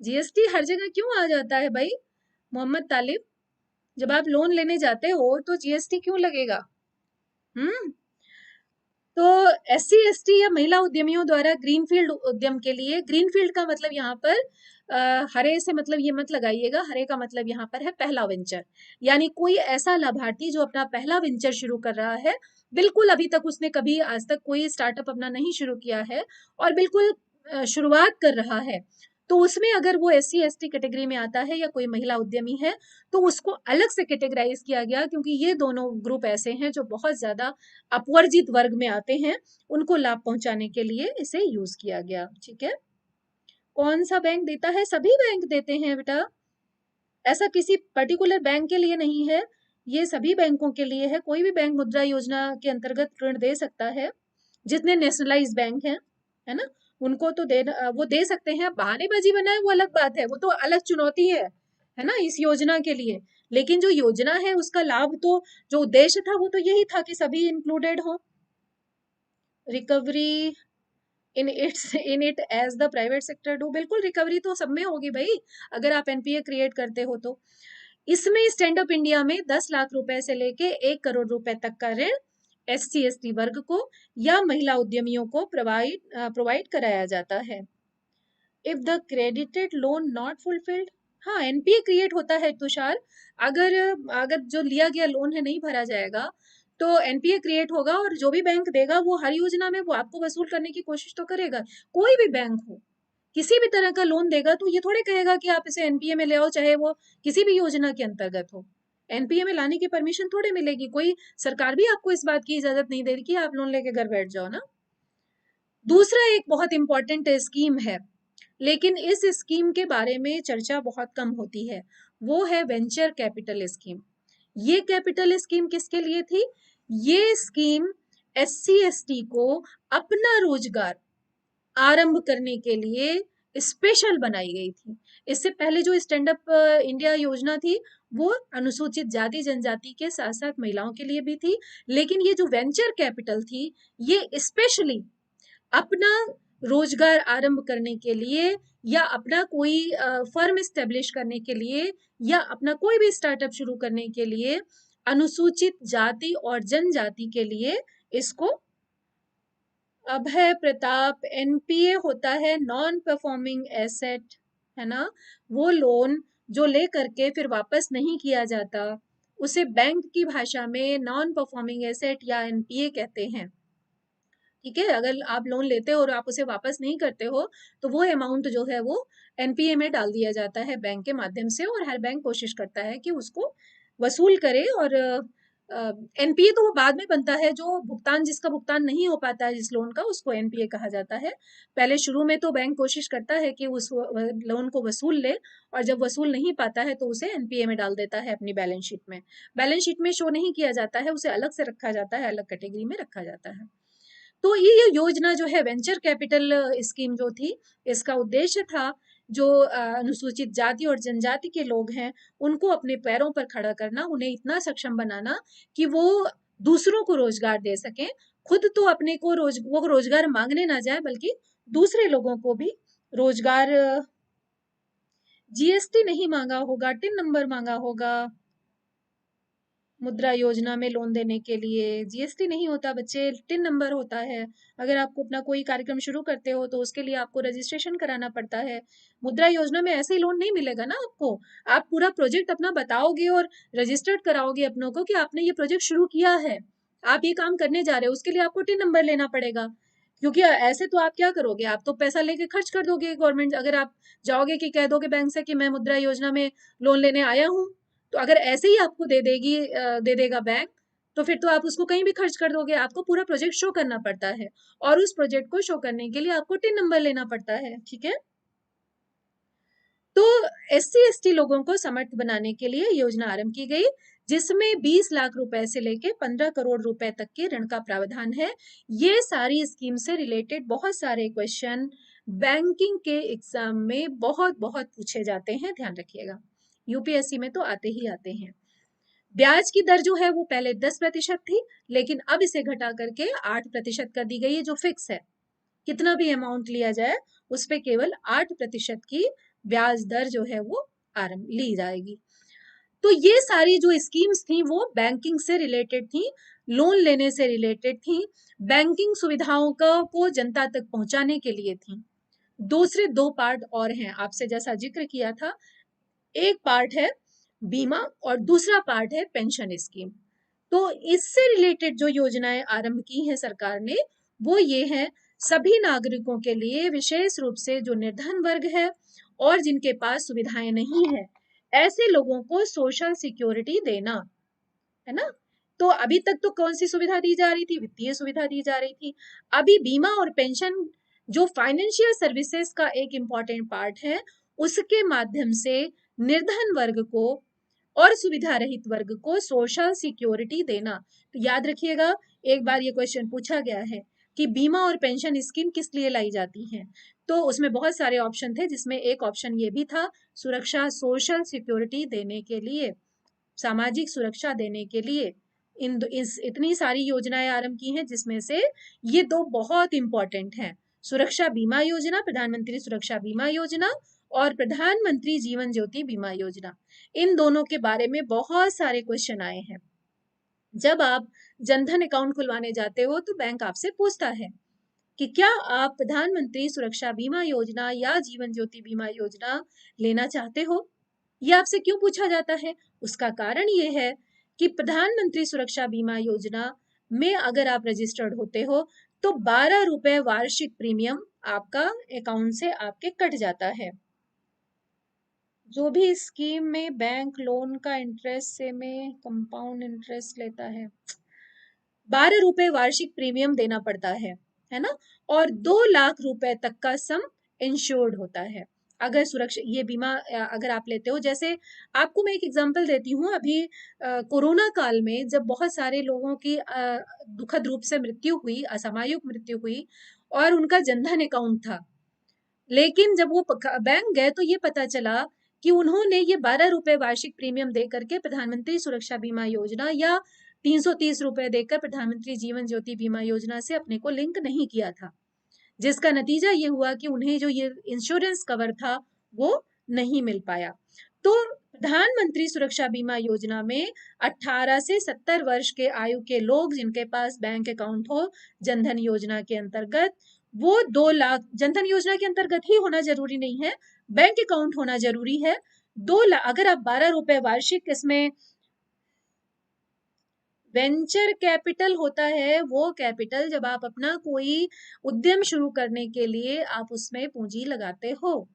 GST हर जगह क्यों आ जाता है भाई? मोहम्मद तालिब, जब आप लोन लेने जाते हो तो GST क्यों लगेगा? हम्म तो SC/ST या महिला उद्यमियों द्वारा ग्रीनफील्ड उद्यम के लिए, ग्रीनफील्ड का मतलब यहाँ पर हरे से मतलब ये मत लगाइएगा, हरे का मतलब यहाँ पर है पहला वेंचर, यानी कोई ऐसा लाभार्थी जो अपना पहला वेंचर शुरू कर रहा है, बिल्कुल अभी तक उसने कभी आज तक कोई स्टार्टअप अपना नहीं शुरू किया है और बिल्कुल शुरुआत कर रहा है, तो उसमें अगर वो SC/ST कैटेगरी में आता है या कोई महिला उद्यमी है तो उसको अलग से कैटेगराइज किया गया, क्योंकि ये दोनों ग्रुप ऐसे हैं जो बहुत ज्यादा अपवर्जित वर्ग में आते हैं, उनको लाभ पहुंचाने के लिए इसे यूज किया गया। ठीक है, कौन सा बैंक देता है? सभी बैंक देते हैं बेटा, ऐसा किसी पर्टिकुलर बैंक के लिए नहीं है, ये सभी बैंकों के लिए है। कोई भी बैंक मुद्रा योजना के अंतर्गत ऋण दे सकता है, जितने नेशनलाइज बैंक हैं, है ना, उनको तो वो दे सकते हैं। बहानेबाजी बनाए वो अलग बात है, वो तो अलग चुनौती है ना इस योजना के लिए, लेकिन जो योजना है उसका लाभ तो, जो उद्देश्य था वो तो यही था कि सभी इंक्लूडेड हो। Recovery in it as the private sector do, बिल्कुल रिकवरी तो सब में होगी भाई, अगर आप NPA क्रिएट करते हो तो। इसमें स्टैंड अप इंडिया में 10 लाख रुपए से लेके 1 करोड़ रुपए तक का ऋण SC/ST वर्ग को या महिला उद्यमियों को प्रोवाइड कराया जाता है। If the credited loan not fulfilled, हाँ NPA क्रिएट होता है तुषार, अगर अगर जो लिया गया लोन है नहीं भरा जाएगा तो NPA क्रिएट होगा, और जो भी बैंक देगा वो हर योजना में वो आपको वसूल करने की कोशिश तो करेगा। कोई भी बैंक हो, किसी भी तरह का लोन देगा तो ये थोड़े कहेगा कि आप इसे NPA में ले आओ, चाहे वो किसी भी योजना के अंतर्गत हो। NPA में लाने की परमिशन थोड़े मिलेगी, कोई सरकार भी आपको इस बात की इजाजत नहीं दे रही कि आप लोन लेके घर बैठ जाओ ना। दूसरा एक बहुत इंपॉर्टेंट स्कीम है, लेकिन इस स्कीम के बारे में चर्चा बहुत कम होती है, वो है वेंचर कैपिटल स्कीम। ये कैपिटल स्कीम किसके लिए थी? ये स्कीम SC/ST को अपना रोजगार आरंभ करने के लिए स्पेशल बनाई गई थी। इससे पहले जो स्टैंड अप इंडिया योजना थी वो अनुसूचित जाति जनजाति के साथ साथ महिलाओं के लिए भी थी, लेकिन ये जो वेंचर कैपिटल थी ये स्पेशली अपना रोजगार आरंभ करने के लिए या अपना कोई फर्म स्टेब्लिश करने के लिए या अपना कोई भी स्टार्टअप शुरू करने के लिए अनुसूचित जाति और जनजाति के लिए इसको अभय प्रताप NPA होता है, नॉन परफॉर्मिंग एसेट, है ना, वो लोन जो ले करके फिर वापस नहीं किया जाता उसे बैंक की भाषा में नॉन परफॉर्मिंग एसेट या NPA कहते हैं। ठीक है, अगर आप लोन लेते हो और आप उसे वापस नहीं करते हो तो वो अमाउंट जो है वो NPA में डाल दिया जाता है बैंक के माध्यम से, और हर बैंक कोशिश करता है कि उसको वसूल करे। और NPA तो वो बाद में बनता है, जो भुगतान जिसका भुगतान नहीं हो पाता है जिस लोन का, उसको NPA कहा जाता है। पहले शुरू में तो बैंक कोशिश करता है कि उस लोन को वसूल ले, और जब वसूल नहीं पाता है तो उसे NPA में डाल देता है अपनी बैलेंस शीट में। बैलेंस शीट में शो नहीं किया जाता है, उसे अलग से रखा जाता है, अलग कैटेगरी में रखा जाता है। तो ये योजना जो है वेंचर कैपिटल स्कीम जो थी, इसका उद्देश्य था जो अनुसूचित जाति और जनजाति के लोग हैं उनको अपने पैरों पर खड़ा करना, उन्हें इतना सक्षम बनाना कि वो दूसरों को रोजगार दे सकें, खुद तो अपने को वो रोजगार मांगने ना जाए बल्कि दूसरे लोगों को भी रोजगार। GST नहीं मांगा होगा, टिन नंबर मांगा होगा मुद्रा योजना में लोन देने के लिए। GST नहीं होता बच्चे, टिन नंबर होता है। अगर आपको अपना कोई कार्यक्रम शुरू करते हो तो उसके लिए आपको रजिस्ट्रेशन कराना पड़ता है। मुद्रा योजना में ऐसे ही लोन नहीं मिलेगा ना आपको, आप पूरा प्रोजेक्ट अपना बताओगे और रजिस्टर्ड कराओगे अपनों को कि आपने ये प्रोजेक्ट शुरू किया है, आप ये काम करने जा रहे हो, उसके लिए आपको टिन नंबर लेना पड़ेगा। क्योंकि ऐसे तो आप क्या करोगे, आप तो पैसा लेके खर्च कर दोगे गवर्नमेंट, अगर आप जाओगे कि कह दोगे बैंक से कि मैं मुद्रा योजना में लोन लेने आया हूँ, तो अगर ऐसे ही आपको दे देगा बैंक, तो फिर तो आप उसको कहीं भी खर्च कर दोगे। आपको पूरा प्रोजेक्ट शो करना पड़ता है, और उस प्रोजेक्ट को शो करने के लिए आपको टिन नंबर लेना पड़ता है। ठीक है, तो SC/ST लोगों को समर्थ बनाने के लिए योजना आरंभ की गई, जिसमें 20 लाख रुपए से लेके 15 करोड़ रुपए तक के ऋण का प्रावधान है। ये सारी स्कीम से रिलेटेड बहुत सारे क्वेश्चन बैंकिंग के एग्जाम में बहुत बहुत पूछे जाते हैं, ध्यान रखिएगा। UPSC में तो आते ही आते हैं। ब्याज की दर जो है वो पहले 10% थी, लेकिन अब इसे घटा करके 8% कर दी गई है, जो फिक्स है। कितना भी अमाउंट लिया जाए उस पे केवल 8% की ब्याज दर जो है वो आरंभ ली जाएगी। तो ये सारी जो स्कीम्स थी वो बैंकिंग से रिलेटेड थी, लोन लेने से रिलेटेड थी, बैंकिंग सुविधाओं को जनता तक पहुंचाने के लिए थी। दूसरे दो पार्ट और हैं, आपसे जैसा जिक्र किया था, एक पार्ट है बीमा और दूसरा पार्ट है पेंशन स्कीम। तो इससे रिलेटेड जो योजनाएं आरंभ की हैं सरकार ने, वो ये है सभी नागरिकों के लिए, विशेष रूप से जो निर्धन वर्ग है और जिनके पास सुविधाएं नहीं है, ऐसे लोगों को सोशल सिक्योरिटी देना, है ना। तो अभी तक तो कौन सी सुविधा दी जा रही थी? वित्तीय सुविधा दी जा रही थी। अभी बीमा और पेंशन जो फाइनेंशियल सर्विसेज का एक इंपॉर्टेंट पार्ट है, उसके माध्यम से निर्धन वर्ग को और सुविधा रहित वर्ग को सोशल सिक्योरिटी देना। तो याद रखिएगा, एक बार ये क्वेश्चन पूछा गया है कि बीमा और पेंशन स्कीम किस लिए लाई जाती है, तो उसमें बहुत सारे ऑप्शन थे, जिसमें एक ऑप्शन ये भी था, सुरक्षा, सोशल सिक्योरिटी देने के लिए, सामाजिक सुरक्षा देने के लिए इतनी सारी योजनाएं आरंभ की हैं, जिसमें से ये दो बहुत इंपॉर्टेंट हैं, सुरक्षा बीमा योजना, प्रधानमंत्री सुरक्षा बीमा योजना और प्रधानमंत्री जीवन ज्योति बीमा योजना। इन दोनों के बारे में बहुत सारे क्वेश्चन आए हैं। जब आप जनधन अकाउंट खुलवाने जाते हो तो बैंक आपसे पूछता है कि क्या आप प्रधानमंत्री सुरक्षा बीमा योजना या जीवन ज्योति बीमा योजना लेना चाहते हो। ये आपसे क्यों पूछा जाता है? उसका कारण ये है कि प्रधानमंत्री सुरक्षा बीमा योजना में अगर आप रजिस्टर्ड होते हो तो 12 रुपए वार्षिक प्रीमियम आपका अकाउंट से आपके कट जाता है। जो भी स्कीम में बैंक लोन का इंटरेस्ट से में कंपाउंड इंटरेस्ट लेता है, 12 रुपए वार्षिक प्रीमियम देना पड़ता है ना। और 2 लाख रुपए तक का सम इंश्योर्ड होता है अगर सुरक्षा ये बीमा अगर आप लेते हो। जैसे आपको मैं एक एग्जांपल देती हूँ, अभी कोरोना काल में जब बहुत सारे लोगों की दुखद रूप से मृत्यु हुई, असामयिक मृत्यु हुई और उनका जनधन अकाउंट था, लेकिन जब वो बैंक गए तो ये पता चला कि उन्होंने ये 12 रुपए वार्षिक प्रीमियम दे करके प्रधानमंत्री सुरक्षा बीमा योजना या 330 रुपए देकर प्रधानमंत्री जीवन ज्योति बीमा योजना से अपने को लिंक नहीं किया था, जिसका नतीजा ये हुआ कि उन्हें जो ये इंश्योरेंस कवर था वो नहीं मिल पाया। तो प्रधानमंत्री सुरक्षा बीमा योजना में 18 से 70 वर्ष के आयु के लोग जिनके पास बैंक अकाउंट हो जनधन योजना के अंतर्गत, वो 2 लाख, जनधन योजना के अंतर्गत ही होना जरूरी नहीं है, बैंक अकाउंट होना जरूरी है। 2 लाख, अगर आप 12 रुपए वार्षिक, इसमें वेंचर कैपिटल होता है वो कैपिटल जब आप अपना कोई उद्यम शुरू करने के लिए आप उसमें पूंजी लगाते हो,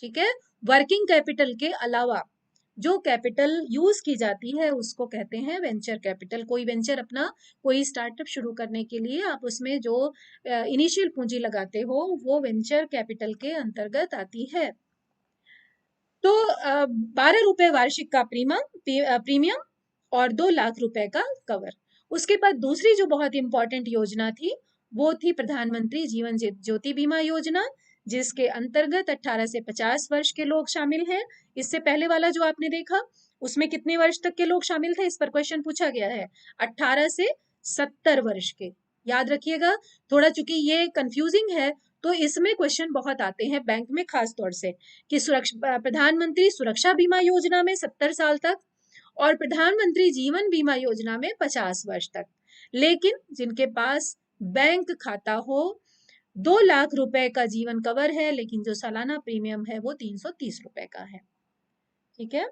ठीक है। वर्किंग कैपिटल के अलावा जो कैपिटल यूज की जाती है उसको कहते हैं वेंचर कैपिटल। कोई वेंचर अपना कोई स्टार्टअप शुरू करने के लिए आप उसमें जो इनिशियल पूंजी लगाते हो वो वेंचर कैपिटल के अंतर्गत आती है। तो 12 रुपए वार्षिक का प्रीमियम और 2 लाख रुपए का कवर। उसके बाद दूसरी जो बहुत इंपॉर्टेंट योजना थी वो थी प्रधानमंत्री जीवन ज्योति बीमा योजना, जिसके अंतर्गत 18 से 50 वर्ष के लोग शामिल हैं। इससे पहले वाला जो आपने देखा उसमें कितने वर्ष तक के लोग शामिल थे, इस पर क्वेश्चन पूछा गया है, 18 से 70 वर्ष के। याद रखिएगा, थोड़ा चूंकि ये कंफ्यूजिंग है तो इसमें क्वेश्चन बहुत आते हैं बैंक में, खास तौर से कि प्रधानमंत्री सुरक्षा बीमा योजना में 70 साल तक और प्रधानमंत्री जीवन बीमा योजना में 50 वर्ष तक, लेकिन जिनके पास बैंक खाता हो, 2 लाख रुपए का जीवन कवर है, लेकिन जो सालाना प्रीमियम है वो 330 रुपए का है, ठीक है।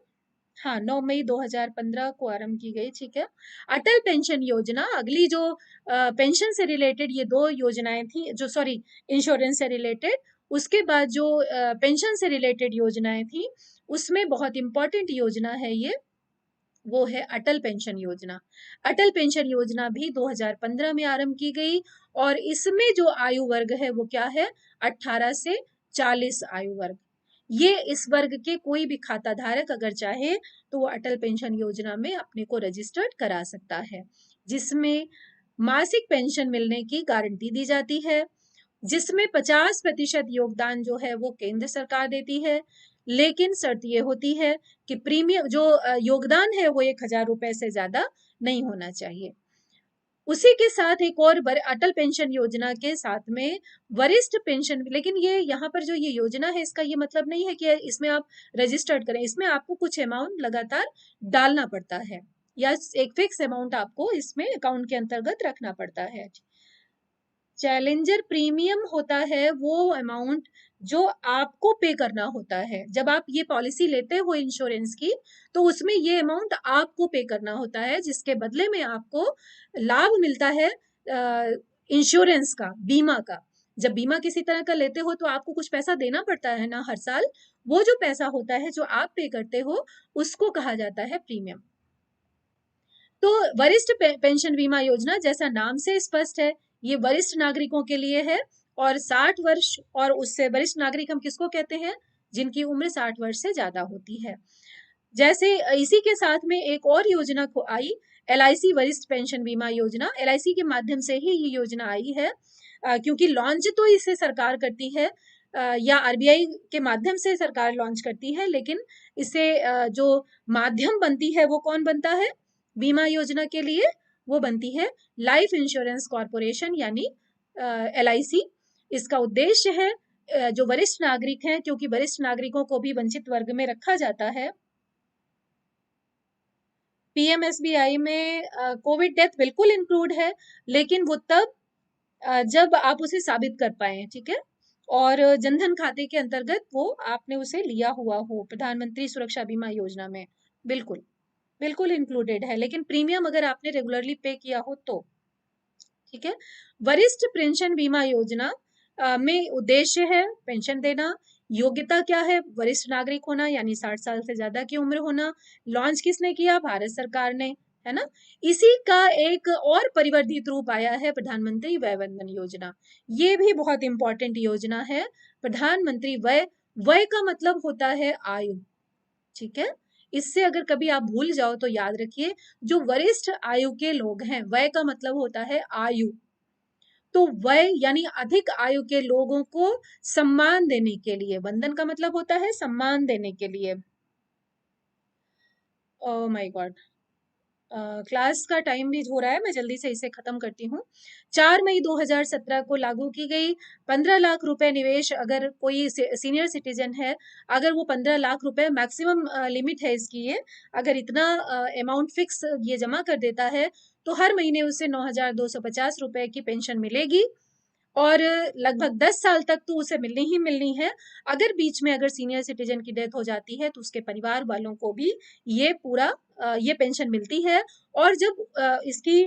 हाँ, 9 मई 2015 को आरंभ की गई, ठीक है। अटल पेंशन योजना, अगली जो पेंशन से रिलेटेड ये दो योजनाएं थी, जो सॉरी इंश्योरेंस से रिलेटेड, उसके बाद जो पेंशन से रिलेटेड योजनाएं थी उसमें बहुत इंपॉर्टेंट योजना है ये, वो है अटल पेंशन योजना। अटल पेंशन योजना भी 2015 में आरंभ की गई और इसमें जो आयु वर्ग है वो क्या है, 18 से 40 आयु वर्ग। ये इस वर्ग के कोई भी खाता धारक अगर चाहे तो वो अटल पेंशन योजना में अपने को रजिस्टर्ड करा सकता है, जिसमें मासिक पेंशन मिलने की गारंटी दी जाती है, जिसमें 50% योगदान जो है वो केंद्र सरकार देती है, लेकिन शर्त ये होती है कि प्रीमियम जो योगदान है वो 1,000 रुपए से ज्यादा नहीं होना चाहिए। उसी के साथ एक और अटल पेंशन योजना के साथ में वरिष्ठ पेंशन, लेकिन ये यहाँ पर जो ये योजना है इसका ये मतलब नहीं है कि इसमें आप रजिस्टर्ड करें, इसमें आपको कुछ अमाउंट लगातार डालना पड़ता है या एक फिक्स अमाउंट आपको इसमें अकाउंट के अंतर्गत रखना पड़ता है। चैलेंजर प्रीमियम होता है वो अमाउंट जो आपको पे करना होता है। जब आप ये पॉलिसी लेते हो इंश्योरेंस की, तो उसमें ये अमाउंट आपको पे करना होता है, जिसके बदले में आपको लाभ मिलता है इंश्योरेंस का, बीमा का। जब बीमा किसी तरह का लेते हो तो आपको कुछ पैसा देना पड़ता है ना हर साल, वो जो पैसा होता है जो आप पे करते हो उसको कहा जाता है प्रीमियम। तो वरिष्ठ पेंशन बीमा योजना जैसा नाम से स्पष्ट है, ये वरिष्ठ नागरिकों के लिए है। और 60 वर्ष और उससे वरिष्ठ नागरिक हम किसको कहते हैं? जिनकी उम्र 60 वर्ष से ज्यादा होती है। जैसे इसी के साथ में एक और योजना को आई, LIC वरिष्ठ पेंशन बीमा योजना। LIC के माध्यम से ही ये योजना आई है, क्योंकि लॉन्च तो इसे सरकार करती है, या RBI के माध्यम से सरकार लॉन्च करती है, लेकिन इसे जो माध्यम बनती है वो कौन बनता है बीमा योजना के लिए? वो बनती है लाइफ इंश्योरेंस कॉरपोरेशन, यानी LIC। इसका उद्देश्य है जो वरिष्ठ नागरिक हैं, क्योंकि वरिष्ठ नागरिकों को भी वंचित वर्ग में रखा जाता है। PMSBI में कोविड डेथ बिल्कुल इंक्लूड है, लेकिन वो तब जब आप उसे साबित कर पाए, ठीक है, और जनधन खाते के अंतर्गत वो आपने उसे लिया हुआ हो प्रधानमंत्री सुरक्षा बीमा योजना में। बिल्कुल बिल्कुल इंक्लूडेड है, लेकिन प्रीमियम अगर आपने रेगुलरली पे किया हो तो, ठीक है। वरिष्ठ पेंशन बीमा योजना में उद्देश्य है पेंशन देना। योग्यता क्या है? वरिष्ठ नागरिक होना, यानी 60 साल से ज्यादा की उम्र होना। लॉन्च किसने किया? भारत सरकार ने, है ना। इसी का एक और परिवर्धित रूप आया है प्रधानमंत्री वय वंदन योजना। ये भी बहुत इंपॉर्टेंट योजना है। प्रधानमंत्री वय, वय का मतलब होता है आयु, ठीक है। इससे अगर कभी आप भूल जाओ तो याद रखिए, जो वरिष्ठ आयु के लोग हैं, वय का मतलब होता है आयु, तो वय यानी अधिक आयु के लोगों को सम्मान देने के लिए, वंदन का मतलब होता है सम्मान देने के लिए। ओह माय गॉड, क्लास का टाइम भी हो रहा है, मैं जल्दी से इसे खत्म करती हूँ। 4 मई 2017 को लागू की गई। 15 लाख रुपए निवेश, अगर कोई सीनियर सिटीजन है, अगर वो 15 लाख रुपए मैक्सिमम लिमिट है इसकी, ये अगर इतना अमाउंट फिक्स ये जमा कर देता है, तो हर महीने उसे 9,250 रुपए की पेंशन मिलेगी, और लगभग 10 साल तक तो उसे मिलनी ही मिलनी है। अगर बीच में अगर सीनियर सिटीजन की डेथ हो जाती है तो उसके परिवार वालों को भी ये पूरा ये पेंशन मिलती है। और जब इसकी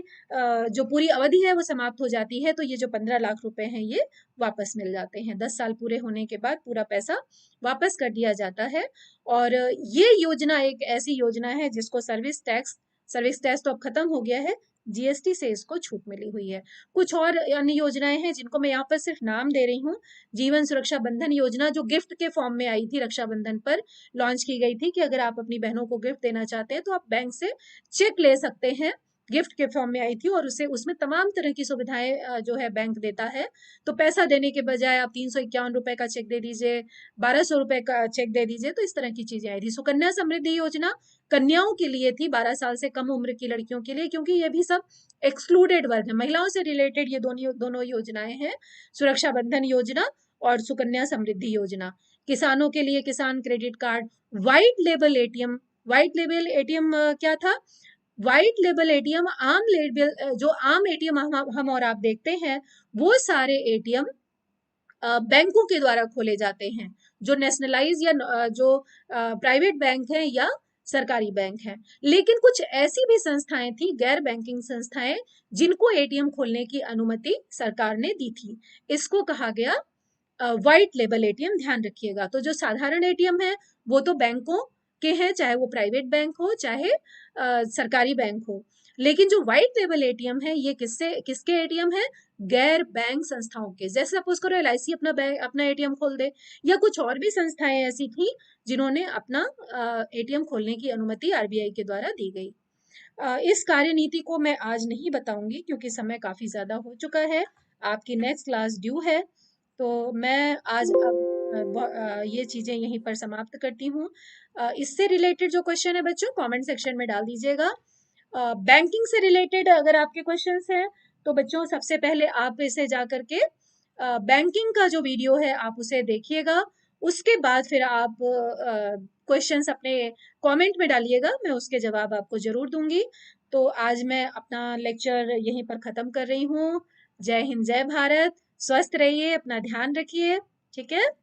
जो पूरी अवधि है वो समाप्त हो जाती है, तो ये जो 15 लाख रुपए हैं ये वापस मिल जाते हैं। 10 साल पूरे होने के बाद पूरा पैसा वापस कर दिया जाता है। और ये योजना एक ऐसी योजना है जिसको सर्विस टैक्स तो अब खत्म हो गया है, GST से इसको छूट मिली हुई है। कुछ और अन्य योजनाएं हैं जिनको मैं यहाँ पर सिर्फ नाम दे रही हूँ। जीवन सुरक्षा बंधन योजना, जो गिफ्ट के फॉर्म में आई थी, रक्षाबंधन पर लॉन्च की गई थी, कि अगर आप अपनी बहनों को गिफ्ट देना चाहते हैं तो आप बैंक से चेक ले सकते हैं। गिफ्ट के फॉर्म में आई थी, और उसे उसमें तमाम तरह की सुविधाएं जो है बैंक देता है। तो पैसा देने के बजाय आप 351 रुपए का चेक दे दीजिए, 1200 रुपए का चेक दे दीजिए, तो इस तरह की चीजें आई थी। सुकन्या समृद्धि योजना कन्याओं के लिए थी, 12 साल से कम उम्र की लड़कियों के लिए, क्योंकि ये भी सब एक्सक्लूडेड वर्ग है, महिलाओं से रिलेटेड ये दोनों योजनाएं हैं, सुरक्षा बंधन योजना और सुकन्या समृद्धि योजना। किसानों के लिए किसान credit card, white label ATM. White label ATM क्या था? व्हाइट लेबल एटीएम जो आम एटीएम हम और आप देखते हैं, वो सारे एटीएम बैंकों के द्वारा खोले जाते हैं, जो नेशनलाइज या जो प्राइवेट बैंक हैं या सरकारी बैंक हैं। लेकिन कुछ ऐसी भी संस्थाएं थी, गैर बैंकिंग संस्थाएं, जिनको एटीएम खोलने की अनुमति सरकार ने दी थी। इसको कहा गया व्हाइट लेबल एटीएम। ध्यान रखिएगा। तो जो साधारण एटीएम है वो तो बैंकों के हैं, चाहे वो प्राइवेट बैंक हो चाहे सरकारी बैंक हो। लेकिन जो व्हाइट लेबल एटीएम है, ये किसके एटीएम है? गैर बैंक संस्थाओं के। जैसे सपोज करो LIC अपना एटीएम खोल दे, या कुछ और भी संस्थाएं ऐसी थी जिन्होंने अपना एटीएम खोलने की अनुमति RBI के द्वारा दी गई। इस कार्यनीति को मैं आज नहीं बताऊंगी क्योंकि समय काफी ज्यादा हो चुका है, आपकी नेक्स्ट क्लास ड्यू है। तो मैं आज अब ये चीजें यहीं पर समाप्त करती हूँ। इससे रिलेटेड जो क्वेश्चन है बच्चों, कमेंट सेक्शन में डाल दीजिएगा। बैंकिंग से रिलेटेड अगर आपके क्वेश्चंस हैं तो बच्चों सबसे पहले आप इसे जा करके बैंकिंग का जो वीडियो है आप उसे देखिएगा। उसके बाद फिर आप क्वेश्चंस अपने कमेंट में डालिएगा, मैं उसके जवाब आपको जरूर दूंगी। तो आज मैं अपना लेक्चर यहीं पर ख़त्म कर रही हूँ। जय हिंद, जय भारत। स्वस्थ रहिए, अपना ध्यान रखिए। ठीक है।